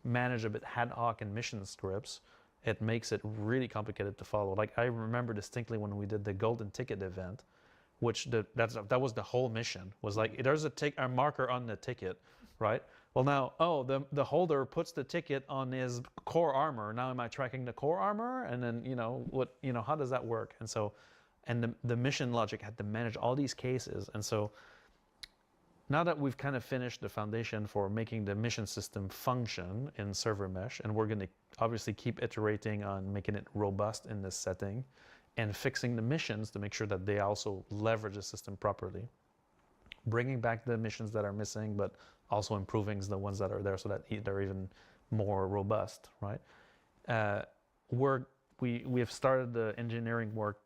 managed a bit ad hoc in mission scripts, it makes it really complicated to follow. Like I remember distinctly when we did the golden ticket event, which that was the whole mission. Was like there's a marker on the ticket, right? Well now, the holder puts the ticket on his core armor. Now am I tracking the core armor? And then how does that work? And so, and the mission logic had to manage all these cases. And so now that we've kind of finished the foundation for making the mission system function in server mesh, and we're going to obviously keep iterating on making it robust in this setting and fixing the missions to make sure that they also leverage the system properly, bringing back the missions that are missing, but also improving the ones that are there so that they're even more robust, right? We have started the engineering work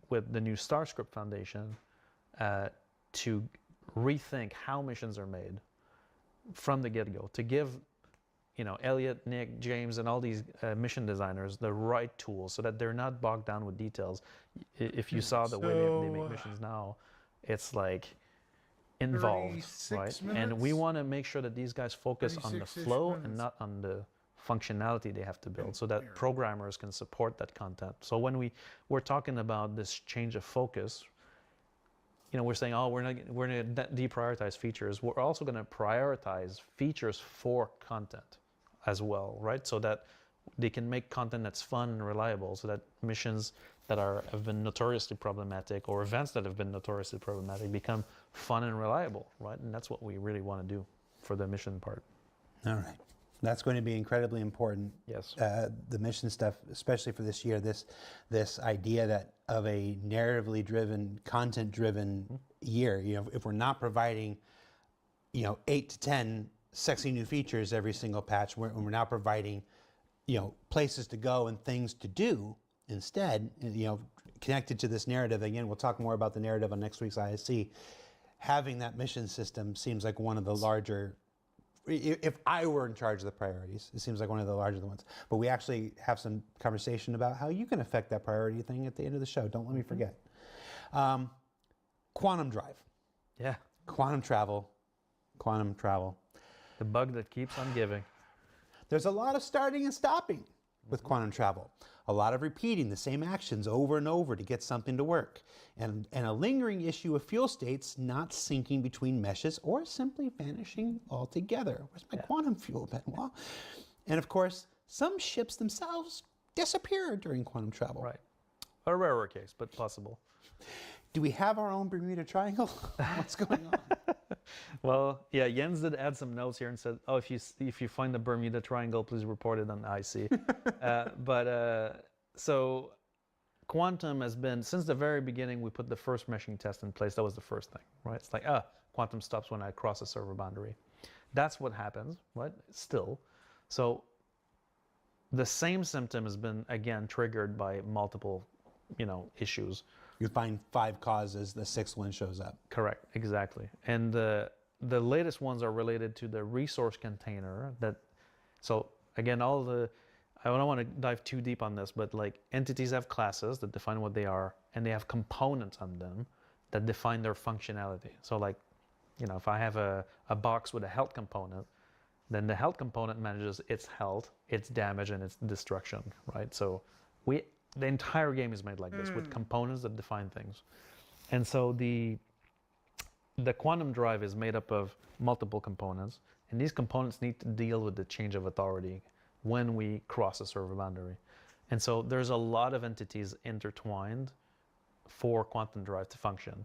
with the new StarScript Foundation to rethink how missions are made from the get-go, to give Elliot, Nick, James, and all these mission designers the right tools so that they're not bogged down with details. If you saw the way they make missions now, it's like involved, right? And we want to make sure that these guys focus on the flow and not on the functionality they have to build, so that programmers can support that content. So when we're talking about this change of focus, we're saying, we're going to deprioritize features. We're also going to prioritize features for content as well, right? So that they can make content that's fun and reliable, so that missions that have been notoriously problematic, or events that have been notoriously problematic, become fun and reliable, right? And that's what we really want to do for the mission part. All right. That's going to be incredibly important. Yes. The mission stuff, especially for this year, this idea that of a narratively driven, content driven year, if we're not providing, 8 to 10 sexy new features every single patch, we're not providing, places to go and things to do instead, connected to this narrative. Again, we'll talk more about the narrative on next week's ISC. Having that mission system seems like one of the larger, if I were in charge of the priorities, it seems like one of the larger ones. But we actually have some conversation about how you can affect that priority thing at the end of the show. Don't let me forget. Quantum drive. Yeah. Quantum travel. The bug that keeps on giving. There's a lot of starting and stopping with quantum travel. A lot of repeating the same actions over and over to get something to work. And a lingering issue of fuel states not syncing between meshes or simply vanishing altogether. Where's my quantum fuel, Benoit? And of course, some ships themselves disappear during quantum travel. Right. A rarer case, but possible. Do we have our own Bermuda Triangle? What's going on? Well, yeah, Jens did add some notes here and said, if you find the Bermuda Triangle, please report it on the IC. So quantum has been, since the very beginning, we put the first meshing test in place. That was the first thing, right? It's like, quantum stops when I cross a server boundary. That's what happens, right? Still. So the same symptom has been, again, triggered by multiple, issues. You find 5 causes, the 6th one shows up. Correct, exactly. And the latest ones are related to the resource container. So again, I don't want to dive too deep on this, but like entities have classes that define what they are, and they have components on them that define their functionality. So like, if I have a box with a health component, then the health component manages its health, its damage, and its destruction, right? So the entire game is made like this, with components that define things. And so the quantum drive is made up of multiple components, and these components need to deal with the change of authority when we cross a server boundary. And so there's a lot of entities intertwined for quantum drive to function.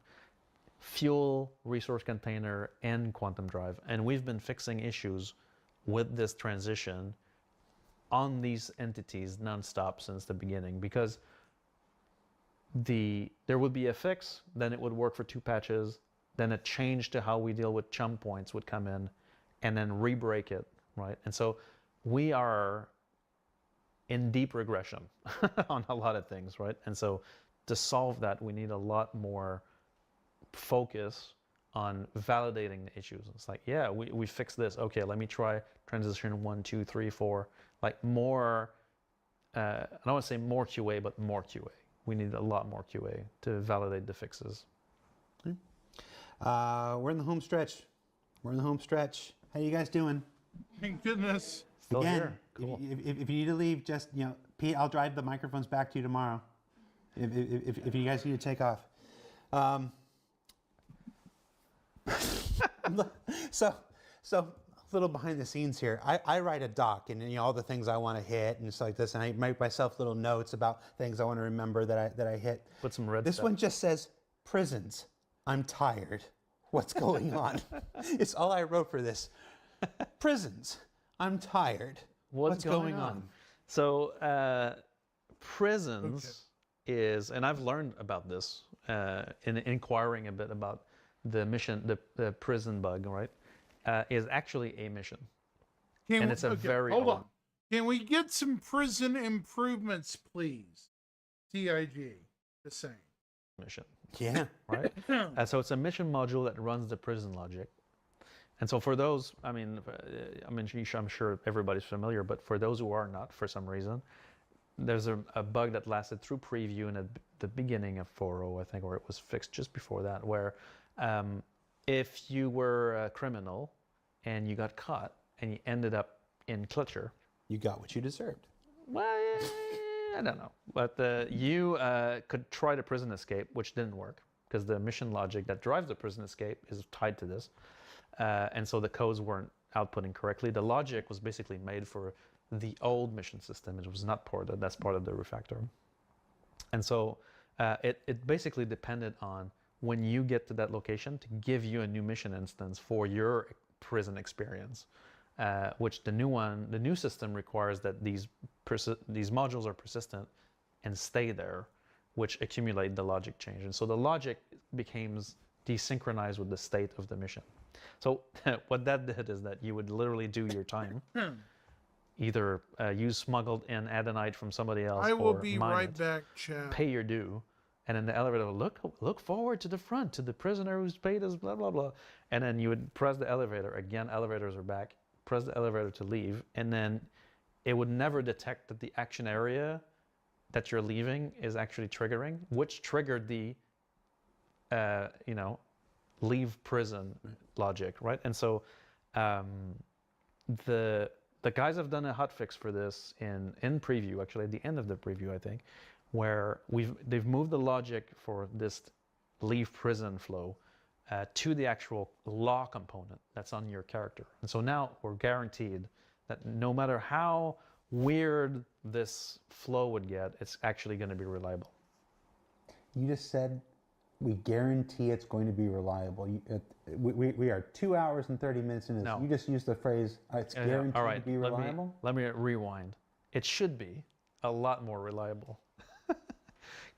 Fuel, resource container, and quantum drive. And we've been fixing issues with this transition on these entities nonstop since the beginning, because there would be a fix, then it would work for 2 patches, then a change to how we deal with chum points would come in, and then re-break it, right? And so we are in deep regression on a lot of things, right? And so to solve that, we need a lot more focus on validating the issues. It's like, yeah, we fixed this. Okay, let me try transition 1, 2, 3, 4. Like more, I don't want to say more QA, but more QA. We need a lot more QA to validate the fixes. We're in the home stretch. How you guys doing? Thank goodness. Still Again, here. Cool. If you need to leave, just Pete, I'll drive the microphones back to you tomorrow if you guys need to take off. So a little behind the scenes here. I write a doc and all the things I want to hit and stuff like this, and I make myself little notes about things I want to remember that I hit. Put some red This stuff. one just says, prisons. I'm tired. What's going on? It's all I wrote for this. Prisons. I'm tired. What's going on? So prisons is, and I've learned about this in inquiring a bit about the mission, the prison bug, right? Is actually a mission. And it's a very hold old. on. Can we get some prison improvements, please? TIG, the same. Mission, Yeah. right? So it's a mission module that runs the prison logic. And so for those, I'm sure everybody's familiar, but for those who are not, for some reason, there's a bug that lasted through preview and at the beginning of 4.0, I think, or it was fixed just before that, where if you were a criminal and you got caught and you ended up in Clutcher, You got what you deserved. well, I don't know, but you could try the prison escape, which didn't work because the mission logic that drives the prison escape is tied to this. And so the codes weren't outputting correctly. The logic was basically made for the old mission system. It was not ported. That's part of the refactor. And so it basically depended on when you get to that location to give you a new mission instance for your prison experience, which the new system requires that these modules are persistent and stay there, which accumulate the logic change. And so the logic becomes desynchronized with the state of the mission. So what that did is that you would literally do your time, either use smuggled in adenite from somebody else, I will or be mine right it, back, Chad. pay your due, and then the elevator will look forward to the front, to the prisoner who's paid us, blah, blah, blah. And then you would press the elevator. Again, elevators are back. Press the elevator to leave, and then it would never detect that the action area that you're leaving is actually triggering, which triggered the, leave prison logic, right? And so the guys have done a hotfix for this in preview, actually at the end of the preview, I think, where they've moved the logic for this leave prison flow to the actual law component that's on your character. And so now we're guaranteed that no matter how weird this flow would get, it's actually going to be reliable. You just said we guarantee it's going to be reliable. We are 2 hours and 30 minutes into this. No. You just used the phrase, it's guaranteed All right, to be reliable? Let me rewind. It should be a lot more reliable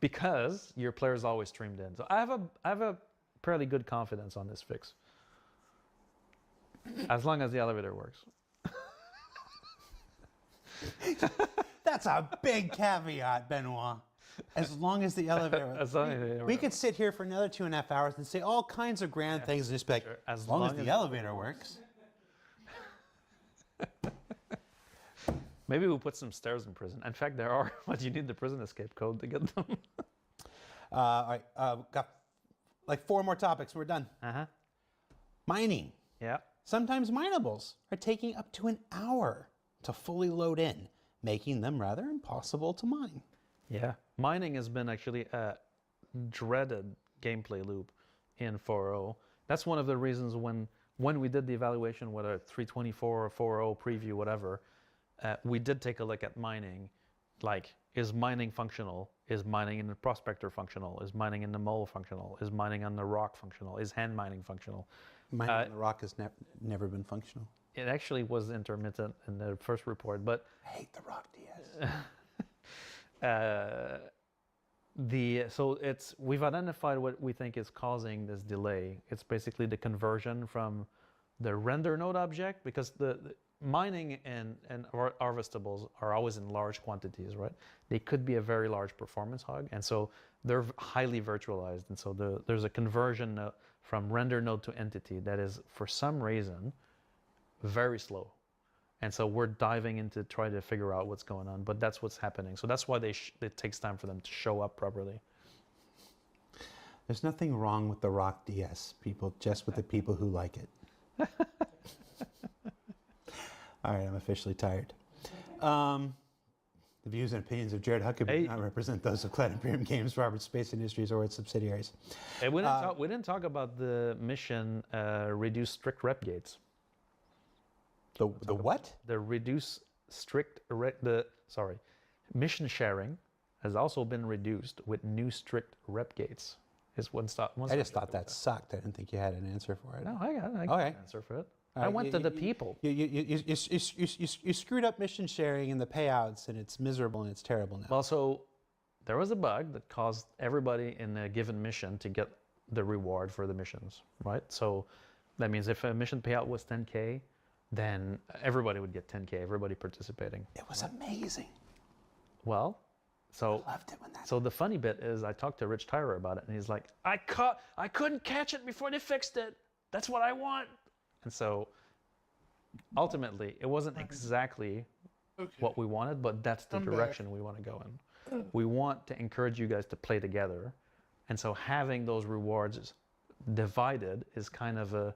because your player's always streamed in. So I have a fairly good confidence on this fix, as long as the elevator works. That's a big caveat, Benoit. As long as the elevator works. We could sit here for another 2.5 hours and say all kinds of grand things and just be like, Sure. as long as the elevator works. Maybe we'll put some stairs in prison. In fact, there are, but you need the prison escape code to get them. All right, got like 4 more topics. We're done. Mining. Yeah. Sometimes minables are taking up to an hour to fully load in, making them rather impossible to mine. Yeah. Mining has been actually a dreaded gameplay loop in 4.0. That's one of the reasons when we did the evaluation, whether 3.24 or 4.0 preview, whatever, we did take a look at mining. Like, is mining functional? Is mining in the prospector functional? Is mining in the mole functional? Is mining on the rock functional? Is hand mining functional? Mining on the rock has never been functional. It actually was intermittent in the first report, but I hate the rock DS. We've identified what we think is causing this delay. It's basically the conversion from the render node object, because the mining and harvestables are always in large quantities, right? They could be a very large performance hog, and so they're highly virtualized. And so there's a conversion from render node to entity that is, for some reason, very slow. And so we're diving into try to figure out what's going on, but that's what's happening. So that's why it takes time for them to show up properly. There's nothing wrong with the Rock DS, people, just with the people who like it. All right, I'm officially tired. The views and opinions of Jared Huckabee do not represent those of Cloud Imperium Games, Roberts Space Industries, or its subsidiaries. Hey, we didn't talk about the mission reduce strict rep gates. The what? The reduce strict mission sharing has also been reduced with new strict rep gates. Is one stop. I just thought that sucked. I didn't think you had an answer for it. No, I got an answer for it. I went to the people. You screwed up mission sharing and the payouts, and it's miserable and it's terrible now. Well, so there was a bug that caused everybody in a given mission to get the reward for the missions, right? So that means if a mission payout was 10K, then everybody would get 10K, everybody participating. It was amazing. Well, so I loved it when that. So the funny bit is I talked to Rich Tyrer about it, and he's like, I couldn't catch it before they fixed it. That's what I want. And so ultimately, it wasn't exactly what we wanted, but that's the direction we want to go in. We want to encourage you guys to play together. And so having those rewards divided is kind of a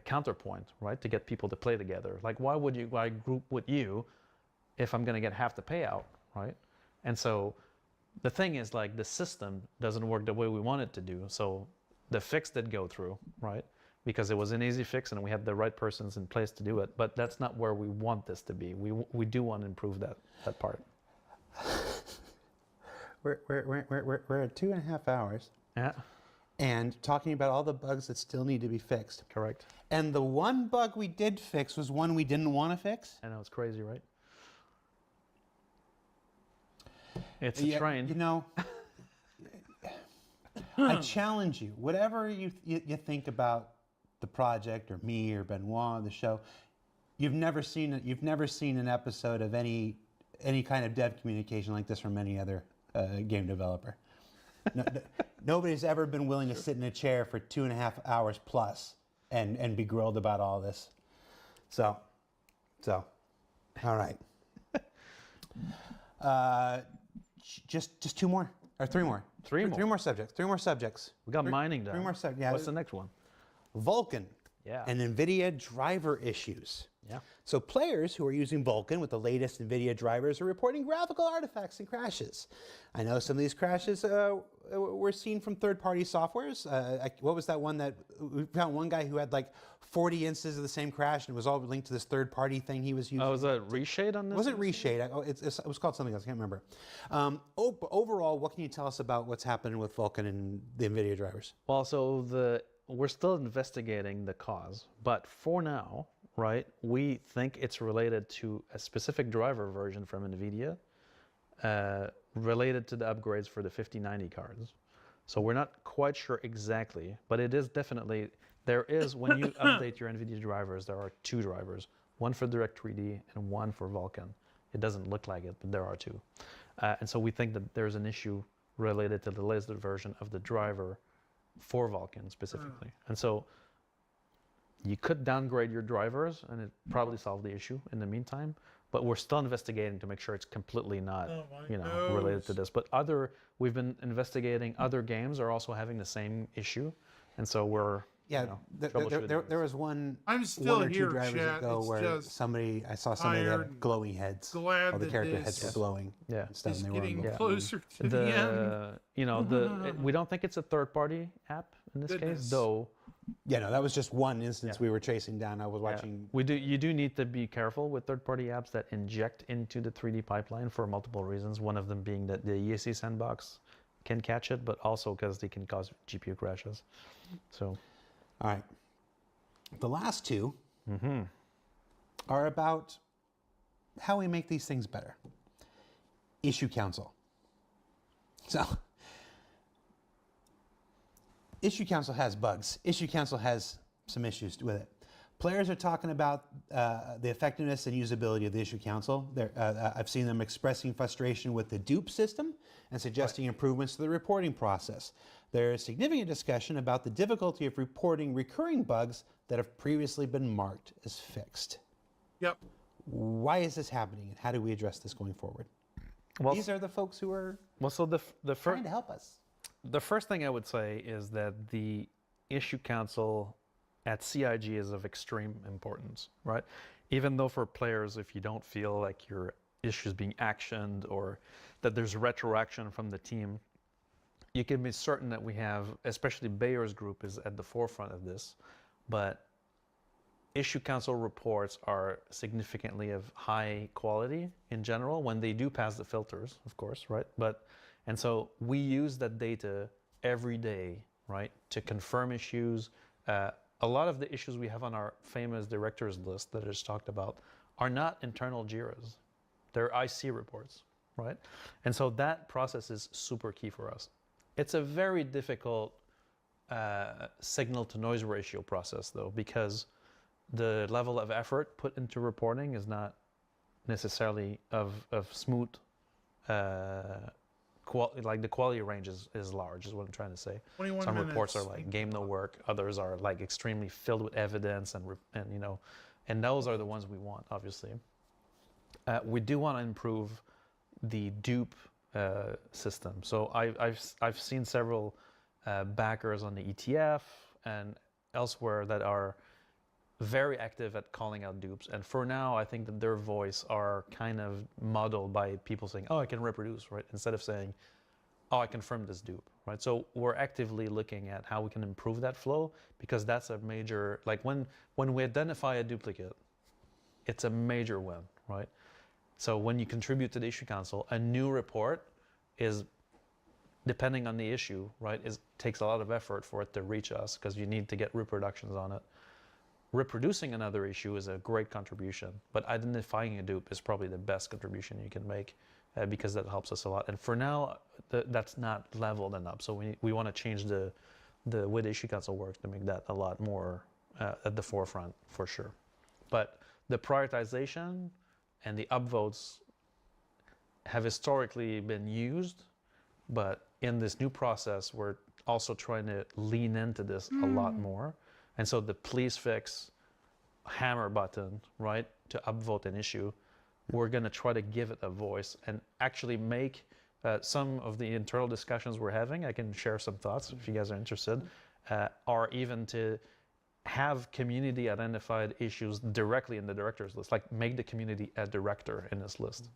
counterpoint, right? To get people to play together. Like, why group with you if I'm going to get half the payout, right? And so the thing is, like, the system doesn't work the way we want it to do. So the fix did go through, right? Because it was an easy fix and we had the right persons in place to do it. But that's not where we want this to be. We do want to improve that part. We're at 2.5 hours. Yeah. And talking about all the bugs that still need to be fixed. Correct. And the one bug we did fix was one we didn't want to fix. I know, it's crazy, right? It's a train. You know, I challenge you. Whatever you think about the project or me or Benoit, the show, you've never seen an episode of any kind of dev communication like this from any other game developer. Nobody's ever been willing to sit in a chair for 2.5 hours plus and be grilled about all this. So, all right. Just 2 more or 3 more. Three more subjects. 3 more subjects. We got mining done. 3 more subjects. Yeah. What's the next one? Vulkan. Yeah. And NVIDIA driver issues. Yeah. So players who are using Vulkan with the latest NVIDIA drivers are reporting graphical artifacts and crashes. I know some of these crashes were seen from third-party softwares. What was that one that we found? One guy who had like 40 instances of the same crash, and it was all linked to this third-party thing he was using. Oh, was that Reshade on this? It wasn't Reshade. It was called something else. I can't remember. Overall, what can you tell us about what's happening with Vulkan and the NVIDIA drivers? Well, so we're still investigating the cause, but for now, right, we think it's related to a specific driver version from NVIDIA related to the upgrades for the 5090 cards. So we're not quite sure exactly, but it is definitely, there is, when you update your NVIDIA drivers, there are 2 drivers, one for Direct3D and one for Vulkan. It doesn't look like it, but there are 2. And so we think that there's an issue related to the latest version of the driver for Vulkan specifically. And so you could downgrade your drivers and it probably solve the issue in the meantime, but we're still investigating to make sure it's completely not, related to this. But we've been investigating other games are also having the same issue. And so we're, there was one, I'm still one or here, 2 drivers chat. ago It's where just I saw somebody that had glowing heads. Glad or the that character this heads were glowing. Yeah. Instead is they were getting on closer to the end. We don't think it's a third-party app in this case, though. Yeah, no, that was just one instance we were chasing down. I was watching. You do need to be careful with third-party apps that inject into the 3D pipeline for multiple reasons. One of them being that the ESC sandbox can catch it, but also because they can cause GPU crashes. So, all right. The last 2 are about how we make these things better. Issue Council. So, Issue Council has bugs. Issue Council has some issues with it. Players are talking about the effectiveness and usability of the Issue Council. I've seen them expressing frustration with the dupe system and suggesting improvements to the reporting process. There is significant discussion about the difficulty of reporting recurring bugs that have previously been marked as fixed. Yep. Why is this happening, and how do we address this going forward? Well, these are the folks who are trying to help us. The first thing I would say is that the Issue Council at CIG is of extreme importance, right? Even though for players, if you don't feel like you're issues being actioned or that there's retroaction from the team, you can be certain that we have, especially Bayer's group is at the forefront of this, but issue council reports are significantly of high quality in general when they do pass the filters, of course, right? And so we use that data every day, right, to confirm issues. A lot of the issues we have on our famous directors list that I just talked about are not internal JIRAs. They're IC reports, right? And so that process is super key for us. It's a very difficult signal to noise ratio process though, because the level of effort put into reporting is not necessarily of smooth like the quality range is large is what I'm trying to say. 21 Some reports are minutes. like game no work, others are like extremely filled with evidence and you know, and those are the ones we want, obviously. We do want to improve the dupe system. So I've seen several backers on the ETF and elsewhere that are very active at calling out dupes. And for now, I think that their voice are kind of modeled by people saying, oh, I can reproduce, right? Instead of saying, oh, I confirmed this dupe, right? So we're actively looking at how we can improve that flow, because that's a major, like when we identify a duplicate, it's a major win, right? So when you contribute to the issue council, a new report is, depending on the issue, right, takes a lot of effort for it to reach us because you need to get reproductions on it. Reproducing another issue is a great contribution, but identifying a dupe is probably the best contribution you can make because that helps us a lot. And for now, that's not leveled enough. So we want to change the way the issue council works to make that a lot more at the forefront for sure. But the prioritization and the upvotes have historically been used, but in this new process, we're also trying to lean into this a lot more. And so the please fix hammer button, right, to upvote an issue, we're going to try to give it a voice and actually make some of the internal discussions we're having, I can share some thoughts if you guys are interested, are even to have community identified issues directly in the directors list, like make the community a director in this list.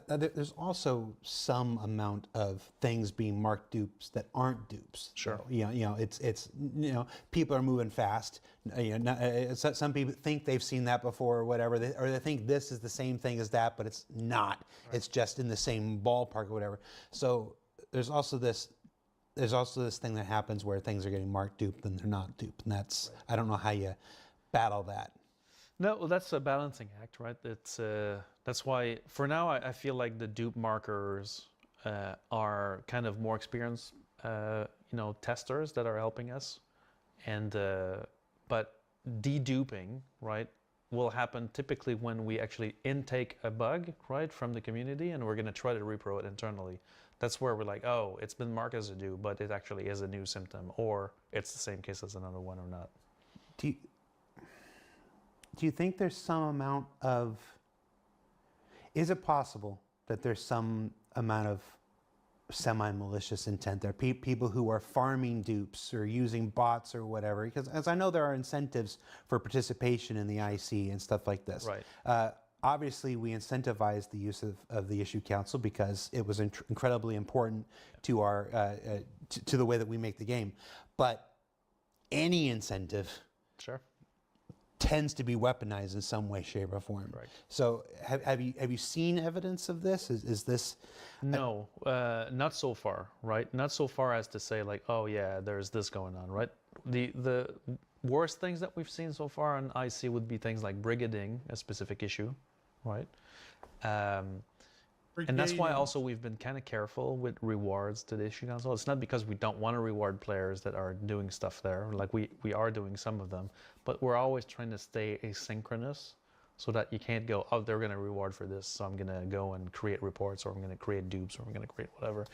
There's also some amount of things being marked dupes that aren't dupes. Sure. So, it's people are moving fast. Some people think they've seen that before or whatever, or they think this is the same thing as that, but it's not. Right. It's just in the same ballpark or whatever. So there's also this thing that happens where things are getting marked duped and they're not duped, and that's right. I don't know how you battle that. No, well, that's a balancing act, right? That's why, for now, I feel like the dupe markers are kind of more experienced, testers that are helping us, and but deduping, right, will happen typically when we actually intake a bug, right, from the community, and we're going to try to repro it internally. That's where we're like, oh, it's been marked as a dupe, but it actually is a new symptom, or it's the same case as another one or not. Do you think there's some amount of, is it possible that there's some amount of semi-malicious intent there? People who are farming dupes or using bots or whatever, because as I know there are incentives for participation in the IC and stuff like this. Right. Obviously, we incentivize the use of the issue council because it was incredibly important to our to the way that we make the game. But any incentive, sure, tends to be weaponized in some way, shape, or form. Right. So, have you seen evidence of this? Is this? No, not so far. Right, not so far as to say like, oh yeah, there's this going on. Right. The worst things that we've seen so far on IC would be things like brigading a specific issue, right? And that's why also we've been kind of careful with rewards to the issue council. It's not because we don't want to reward players that are doing stuff there. Like we are doing some of them, but we're always trying to stay asynchronous so that you can't go, oh, they're going to reward for this, so I'm going to go and create reports, or I'm going to create dupes, or I'm going to create whatever.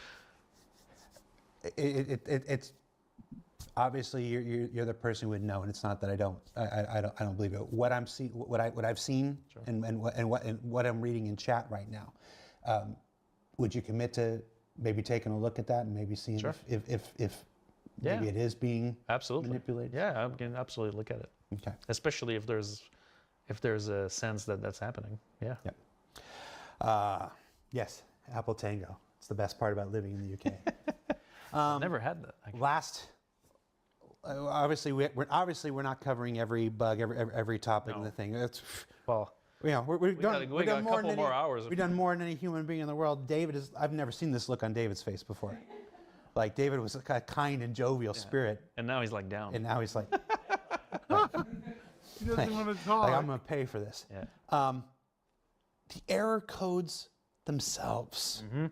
It's obviously you're the person who would know, and it's not that I don't believe it. What I've seen, sure, and what I'm reading in chat right now. Would you commit to maybe taking a look at that and maybe seeing, sure, if maybe it is being absolutely manipulated? Yeah, I can absolutely look at it. Okay. Especially if there's a sense that that's happening. Yeah. Yeah. Yes, Apple Tango. It's the best part about living in the UK. I've never had that. Actually. Obviously we're not covering every bug, every topic in the thing. It's, Well, we've got a couple more hours. We've done more than any human being in the world. I've never seen this look on David's face before. Like David was a kind and jovial spirit, and now he's like down. and now he's like, He doesn't want to talk. like, I'm going to pay for this. Yeah. The error codes themselves, Mm-hmm.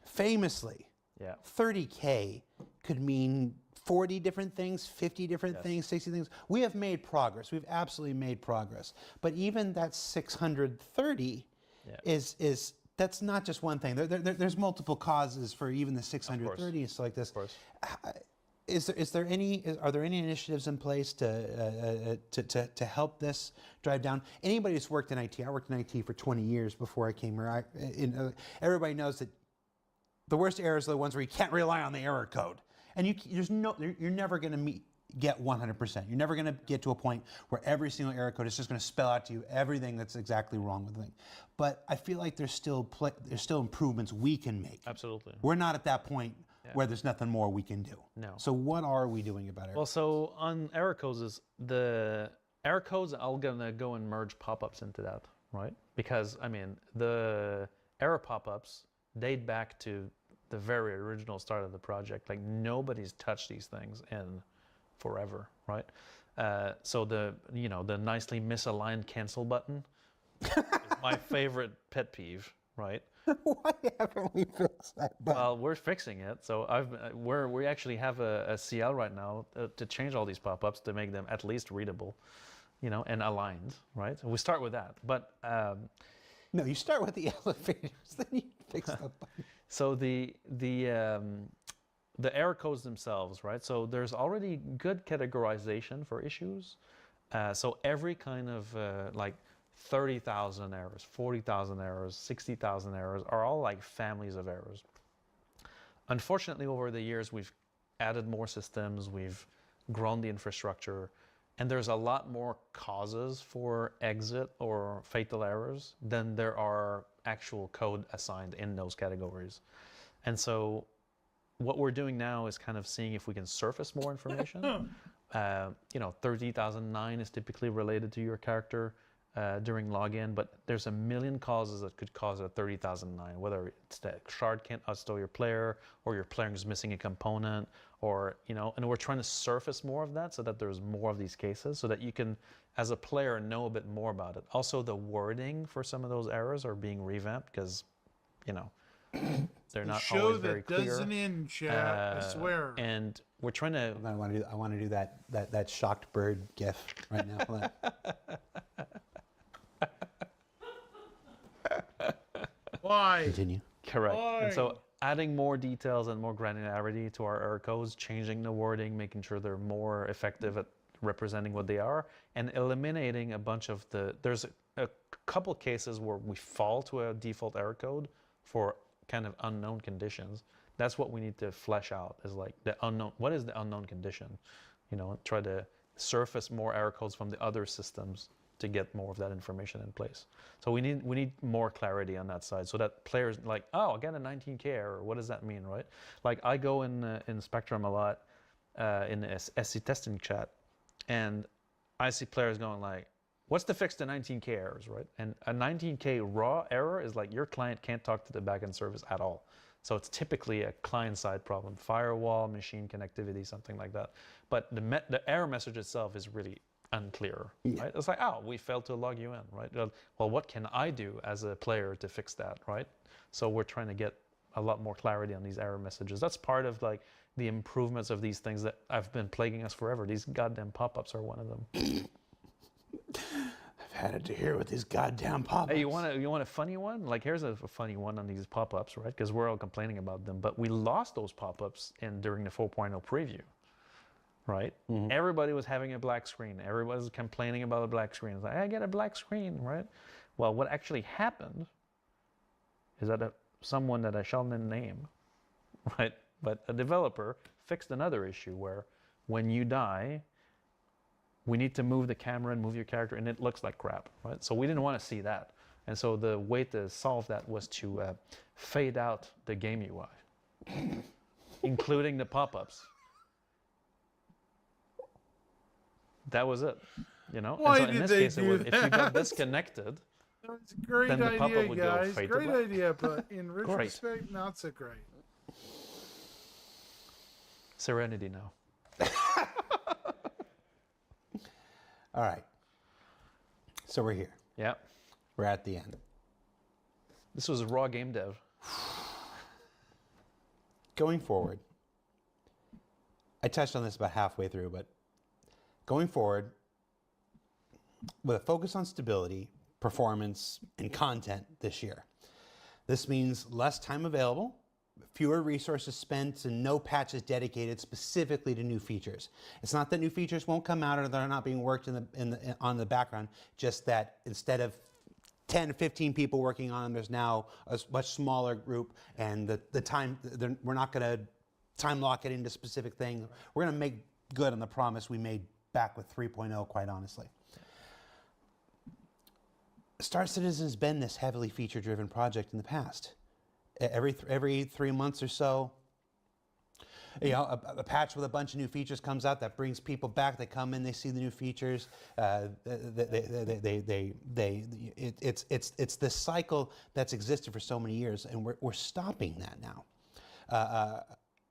famously, Yeah. 30K could mean 40 different things, 50 different things, 60 things. We have made progress. We've absolutely made progress. But even that 630 is that's not just one thing. There's multiple causes for even the 630 and stuff like this. Of course. Are there any initiatives in place to help this drive down? Anybody who's worked in IT, I worked in IT for 20 years before I came here. Everybody knows that the worst errors are the ones where you can't rely on the error code, and you're never going to get 100%. You're never going to get to a point where every single error code is just going to spell out to you everything that's exactly wrong with the thing. But I feel like there's still improvements we can make. Absolutely. We're not at that point where there's nothing more we can do. No. So what are we doing about it? Well, so on error codes, the error codes, I'm gonna go and merge pop-ups into that, right? Because I mean, the error pop-ups date back to the very original start of the project. Like nobody's touched these things in forever, right? So the nicely misaligned cancel button is my favorite pet peeve, right? Why haven't we fixed that button? Well, we're fixing it. So we actually have a SCL right now to change all these pop-ups to make them at least readable, and aligned, right? So we start with that. But no, you start with the elevators, then you fix the button. so the error codes themselves, right? So there's already good categorization for issues. So every kind of 30,000 errors, 40,000 errors, 60,000 errors are all like families of errors. Unfortunately, over the years, we've added more systems, we've grown the infrastructure, and there's a lot more causes for exit or fatal errors than there are actual code assigned in those categories. And so what we're doing now is kind of seeing if we can surface more information. 30,009 is typically related to your character during login, but there's a million causes that could cause a 30,009, whether it's that shard can't unstall your player, or your player is missing a component, or, and we're trying to surface more of that so that there's more of these cases so that you can, as a player, know a bit more about it. Also, the wording for some of those errors are being revamped because, they're not always very clear. Show that doesn't end, chat. I swear. And we're trying to. I want to do that shocked bird gif right now. Why? Continue. Correct. Why? And so adding more details and more granularity to our error codes, changing the wording, making sure they're more effective at representing what they are, and eliminating a bunch of there's a couple cases where we fall to a default error code for kind of unknown conditions. That's what we need to flesh out, is like the unknown. What is the unknown condition? Try to surface more error codes from the other systems to get more of that information in place. So we need more clarity on that side, so that players like, oh, I got a 19K error. What does that mean, right? Like I go in Spectrum a lot in the SC testing chat, and I see players going like, what's the fix to 19K errors, right? And a 19K raw error is like your client can't talk to the backend service at all. So it's typically a client-side problem, firewall, machine connectivity, something like that. But the error message itself is really unclear, right? It's like, oh, we failed to log you in, right? Well, what can I do as a player to fix that, right? So we're trying to get a lot more clarity on these error messages. That's part of like the improvements of these things that have been plaguing us forever. These goddamn pop-ups are one of them. I've had it to hear with these goddamn pop-ups. Hey, you want a funny one? Like here's a funny one on these pop-ups, right? Because we're all complaining about them, but we lost those pop-ups during the 4.0 preview, right? Mm-hmm. Everybody was having a black screen. Everybody was complaining about a black screen. It's like, I get a black screen, right? Well, what actually happened is that someone that I shall not name, right? But a developer fixed another issue where when you die, we need to move the camera and move your character, and it looks like crap, right? So we didn't want to see that. And so the way to solve that was to fade out the game UI, including the pop-ups. That was it, you know. Why and so in did this they case, do if you got that? disconnected, That's a great then the idea, pop-up would go guys. fade to Great black. idea, but in Great. retrospect, not so great. Serenity now. All right. So we're here. Yeah. We're at the end. This was a raw game dev. Going forward, I touched on this about halfway through, but going forward, with a focus on stability, performance, and content this year. This means less time available, fewer resources spent, and no patches dedicated specifically to new features. It's not that new features won't come out or they're not being worked on the background, just that instead of 10 or 15 people working on them, there's now a much smaller group, and the time, we're not going to time lock it into specific things. We're going to make good on the promise we made back with 3.0, quite honestly. Star Citizen has been this heavily feature-driven project in the past. Every 3 months or so, you know, a patch with a bunch of new features comes out that brings people back. They come in, they see the new features. It's this cycle that's existed for so many years, and we're stopping that now,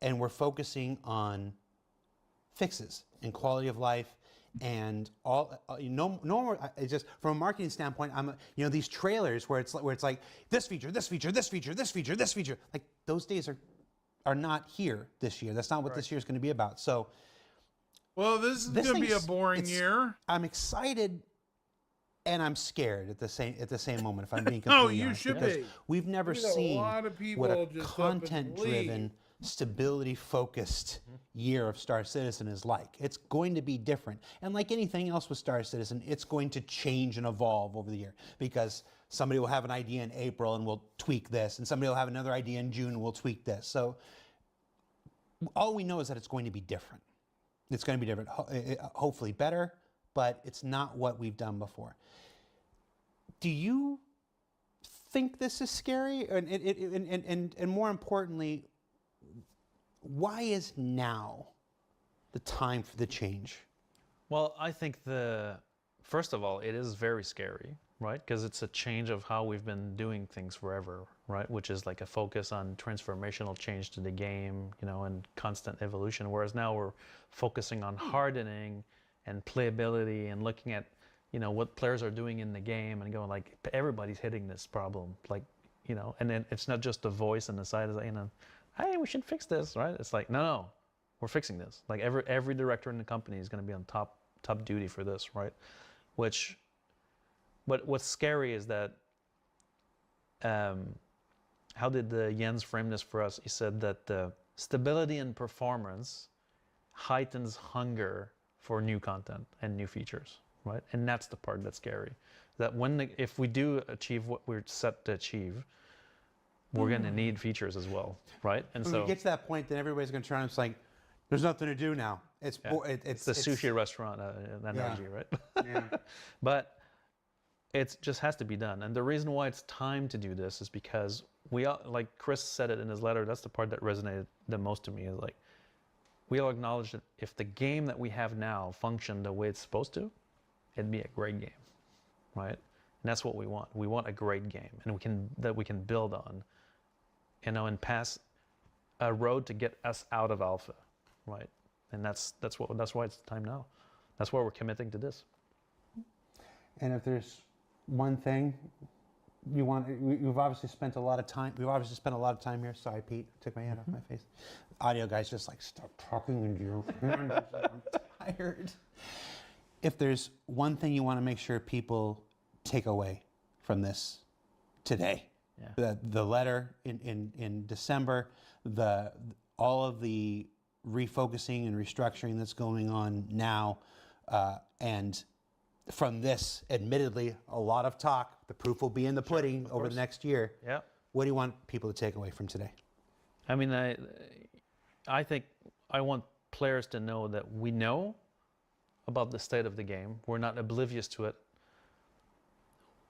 and we're focusing on fixes and quality of life. And all no more. It's just from a marketing standpoint. These trailers where it's like this feature, this feature, this feature, this feature, this feature. Like those days are not here this year. That's not what this year is going to be about. So, well, this is going to be a boring year. I'm excited and I'm scared at the same moment. If I'm being Oh, completely honest, you should because be. we've never There's seen a lot of people what a just up and content-driven, stability-focused year of Star Citizen is like. It's going to be different. And like anything else with Star Citizen, it's going to change and evolve over the year, because somebody will have an idea in April and we'll tweak this, and somebody will have another idea in June and we'll tweak this. So all we know is that it's going to be different. It's going to be different, hopefully better, but it's not what we've done before. Do you think this is scary? And more importantly, why is now the time for the change? Well, I think first of all, it is very scary, right? Because it's a change of how we've been doing things forever, right? Which is like a focus on transformational change to the game, and constant evolution. Whereas now we're focusing on hardening and playability and looking at, what players are doing in the game and going like, everybody's hitting this problem, like, and then it's not just the voice and the side is like, hey, we should fix this, right? It's like, no, we're fixing this. Like every director in the company is going to be on top duty for this, right? But what's scary is that, how did Jens frame this for us? He said that the stability and performance heightens hunger for new content and new features, right? And that's the part that's scary. That if we do achieve what we're set to achieve, we're going to need features as well, right? And when we get to that point, then everybody's going to turn. It's like there's nothing to do now. It's the sushi restaurant analogy, right? Yeah. But it just has to be done. And the reason why it's time to do this is because we all, like Chris said it in his letter, that's the part that resonated the most to me, is like, we all acknowledge that if the game that we have now functioned the way it's supposed to, it'd be a great game, right? And that's what we want. We want a great game, and we can build on, and pass a road to get us out of alpha, right? And that's why it's time now. That's why we're committing to this. And if there's one thing we've obviously spent a lot of time. We've obviously spent a lot of time here. Sorry, Pete. Took my hand off my face. Audio guys, just like stop talking into your hand. I'm tired. If there's one thing you want to make sure people take away from this today, the letter in December, all of the refocusing and restructuring that's going on now, and from this, admittedly, a lot of talk. The proof will be in the pudding over the next year. Yeah. What do you want people to take away from today? I mean, I think I want players to know that we know about the state of the game. We're not oblivious to it.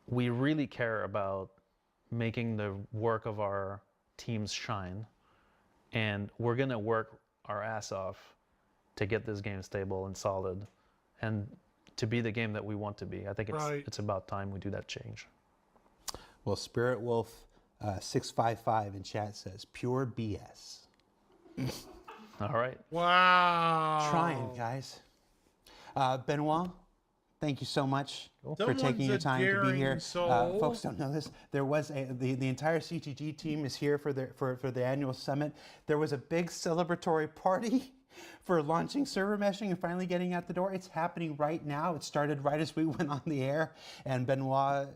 we really care about making the work of our teams shine, and we're gonna work our ass off to get this game stable and solid, and to be the game that we want to be. I think it's about time we do that change. Well, Spirit Wolf 655 in chat says pure BS. All right. Wow. Trying, guys. Benoit, thank you so much for Someone's taking your a time to be daring here. soul. Folks don't know this. There was the entire CTG team is here for the annual summit. There was a big celebratory party for launching server meshing and finally getting out the door. It's happening right now. It started right as we went on the air, and Benoit,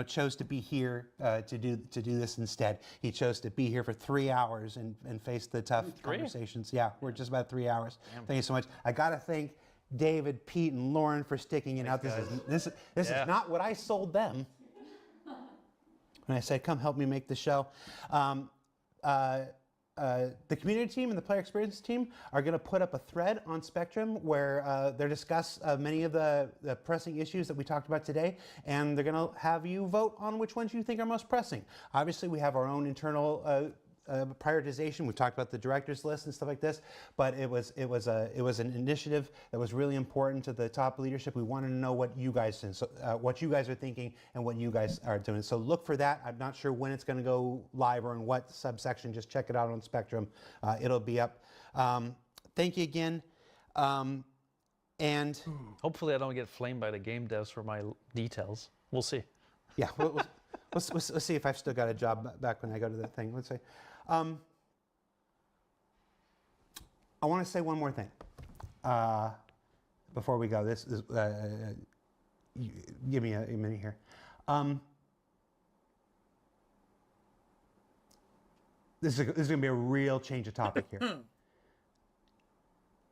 chose to be here to do this instead. He chose to be here for 3 hours and face the tough conversations. Yeah, we're just about 3 hours. Damn. Thank you so much. I gotta thank David, Pete, and Lauren for sticking it out. This is not what I sold them when I said, come help me make the show. The community team and the player experience team are going to put up a thread on Spectrum where they discuss many of the pressing issues that we talked about today, and they're going to have you vote on which ones you think are most pressing. Obviously, we have our own internal prioritization. We talked about the directors list and stuff like this, but it was an initiative that was really important to the top leadership. We wanted to know what you guys are thinking and what you guys are doing. So look for that. I'm not sure when it's going to go live or in what subsection. Just check it out on Spectrum. It'll be up. Thank you again. And hopefully I don't get flamed by the game devs for my details. We'll see. Yeah, let's see if I've still got a job back when I go to that thing. Let's see. I want to say one more thing before we go. This is give me a minute here. This is going to be a real change of topic here.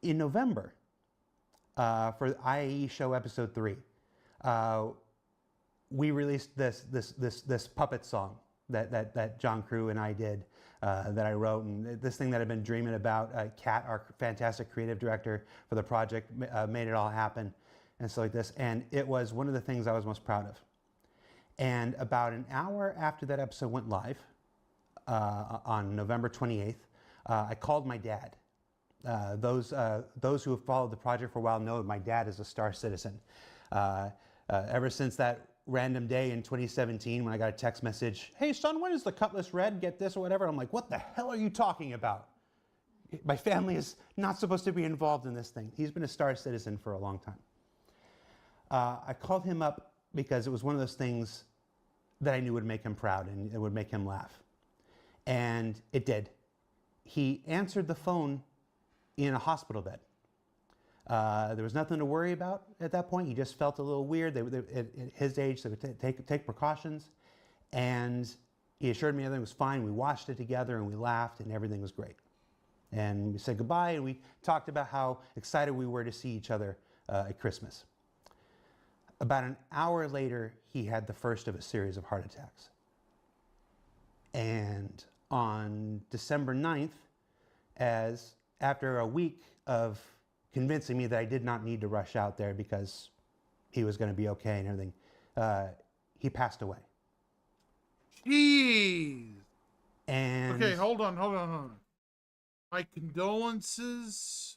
In November, for IAE show episode 3, we released this puppet song that John Crew and I did, that I wrote, and this thing that I've been dreaming about. Kat, our fantastic creative director for the project, made it all happen, and stuff like this. And it was one of the things I was most proud of. And about an hour after that episode went live, on November 28th, I called my dad. Those who have followed the project for a while know my dad is a Star Citizen. Ever since that random day in 2017 when I got a text message, hey son, when is the Cutlass Red? Get this or whatever. I'm like, what the hell are you talking about? My family is not supposed to be involved in this thing. He's been a Star Citizen for a long time. I called him up because it was one of those things that I knew would make him proud and it would make him laugh. And it did. He answered the phone in a hospital bed. There was nothing to worry about at that point. He just felt a little weird. At his age, they would take precautions. And he assured me everything was fine. We watched it together and we laughed and everything was great. And we said goodbye and we talked about how excited we were to see each other at Christmas. About an hour later, he had the first of a series of heart attacks. And on December 9th, after a week of convincing me that I did not need to rush out there because he was going to be okay and everything, he passed away. Jeez. And okay, hold on. My condolences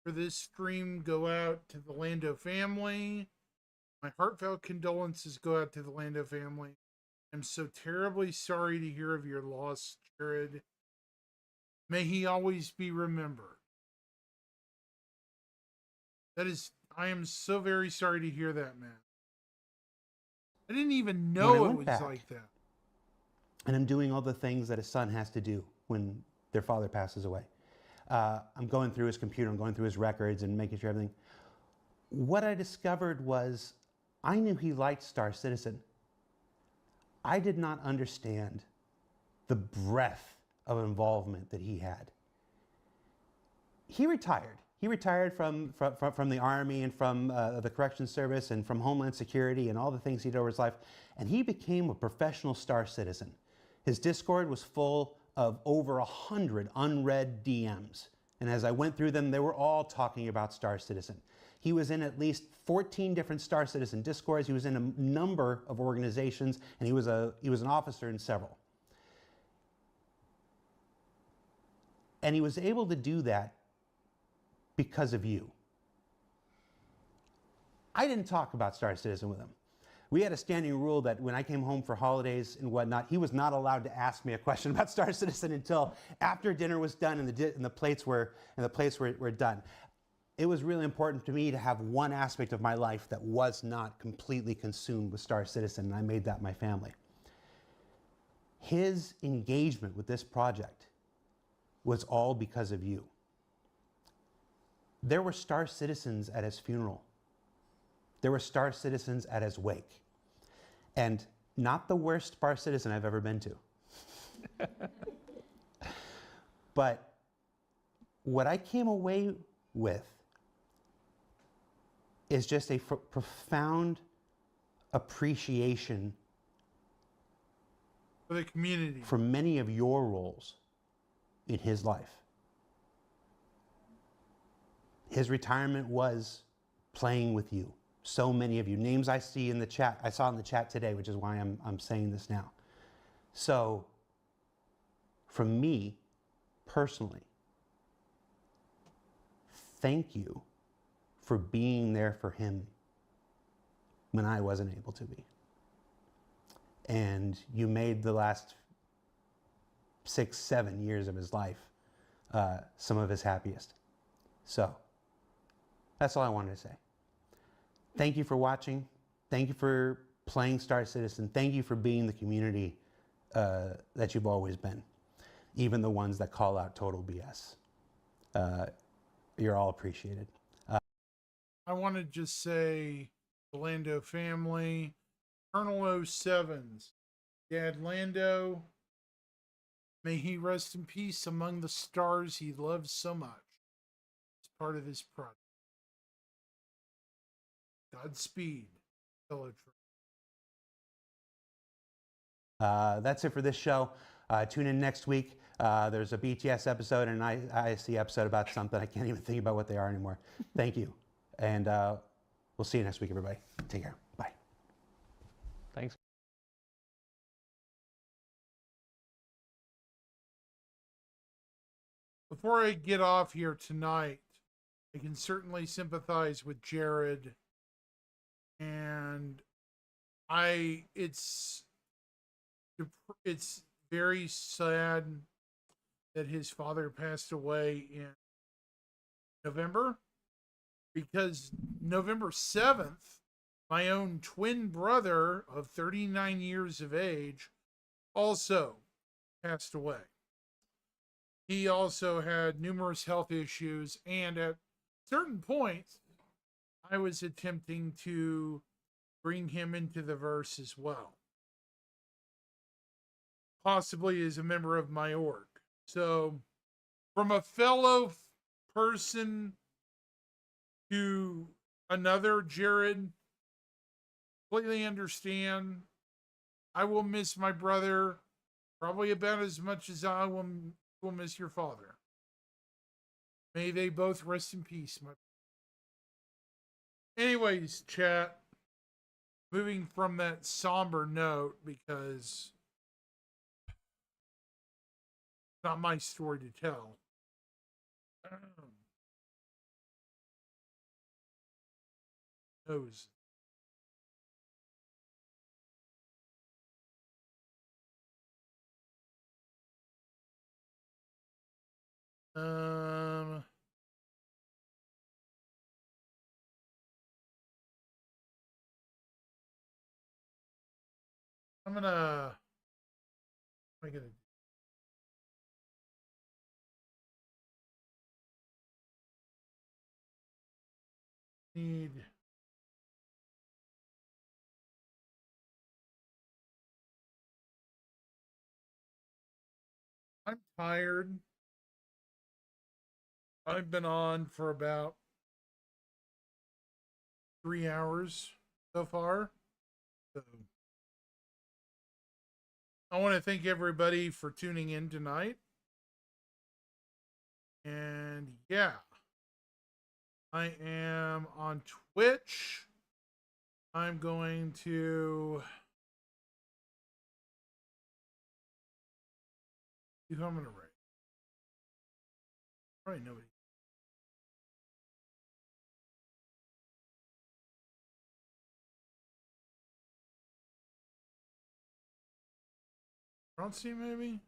for this stream go out to the Lando family. My heartfelt condolences go out to the Lando family. I'm so terribly sorry to hear of your loss, Jared. May he always be remembered. I am so very sorry to hear that, man. I didn't even know it was like that. And I'm doing all the things that a son has to do when their father passes away. I'm going through his computer, I'm going through his records and making sure everything. What I discovered was I knew he liked Star Citizen. I did not understand the breadth of involvement that he had. He retired. He retired from the Army and from the Corrections Service and from Homeland Security and all the things he did over his life, and he became a professional Star Citizen. His Discord was full of over 100 unread DMs, and as I went through them, they were all talking about Star Citizen. He was in at least 14 different Star Citizen Discords. He was in a number of organizations, and he was an officer in several. And he was able to do that because of you. I didn't talk about Star Citizen with him. We had a standing rule that when I came home for holidays and whatnot, he was not allowed to ask me a question about Star Citizen until after dinner was done and the plates were done. It was really important to me to have one aspect of my life that was not completely consumed with Star Citizen, and I made that my family. His engagement with this project was all because of you. There were Star Citizens at his funeral. There were Star Citizens at his wake. And not the worst Star Citizen I've ever been to. But what I came away with is just a profound appreciation for the community, for many of your roles in his life. His retirement was playing with you. So many of you, names I see in the chat, I saw in the chat today, which is why I'm saying this now. So, from me, personally, thank you for being there for him when I wasn't able to be. And you made the last 6, 7 years of his life some of his happiest. So, that's all I wanted to say. Thank you for watching. Thank you for playing Star Citizen. Thank you for being the community that you've always been, even the ones that call out total BS. You're all appreciated. I want to just say, the Lando family, Colonel 07's Dad Lando, may he rest in peace among the stars he loves so much. As part of this project. Godspeed, fellow troopers. That's it for this show. Tune in next week. There's a BTS episode and an ISC episode about something. I can't even think about what they are anymore. Thank you. And we'll see you next week, everybody. Take care. Bye. Thanks. Before I get off here tonight, I can certainly sympathize with Jared. And it's very sad that his father passed away in November, because November 7th, my own twin brother of 39 years of age also passed away. He also had numerous health issues, and at certain points, I was attempting to bring him into the verse as well, possibly as a member of my org. So, from a fellow person to another, Jared, completely understand. I will miss my brother probably about as much as I will miss your father. May they both rest in peace, my. Anyways, chat, moving from that somber note, because it's not my story to tell. Knows. I'm gonna need I'm tired. I've been on for about 3 hours so far. So I want to thank everybody for tuning in tonight. And yeah, I am on Twitch. I'm going to see who I'm going to rate. Probably nobody. Bronstein, maybe?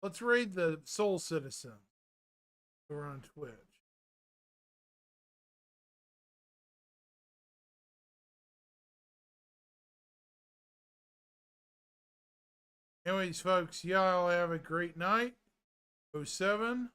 Let's raid the Soul Citizen. We're on Twitch. Anyways, folks, y'all have a great night. 07.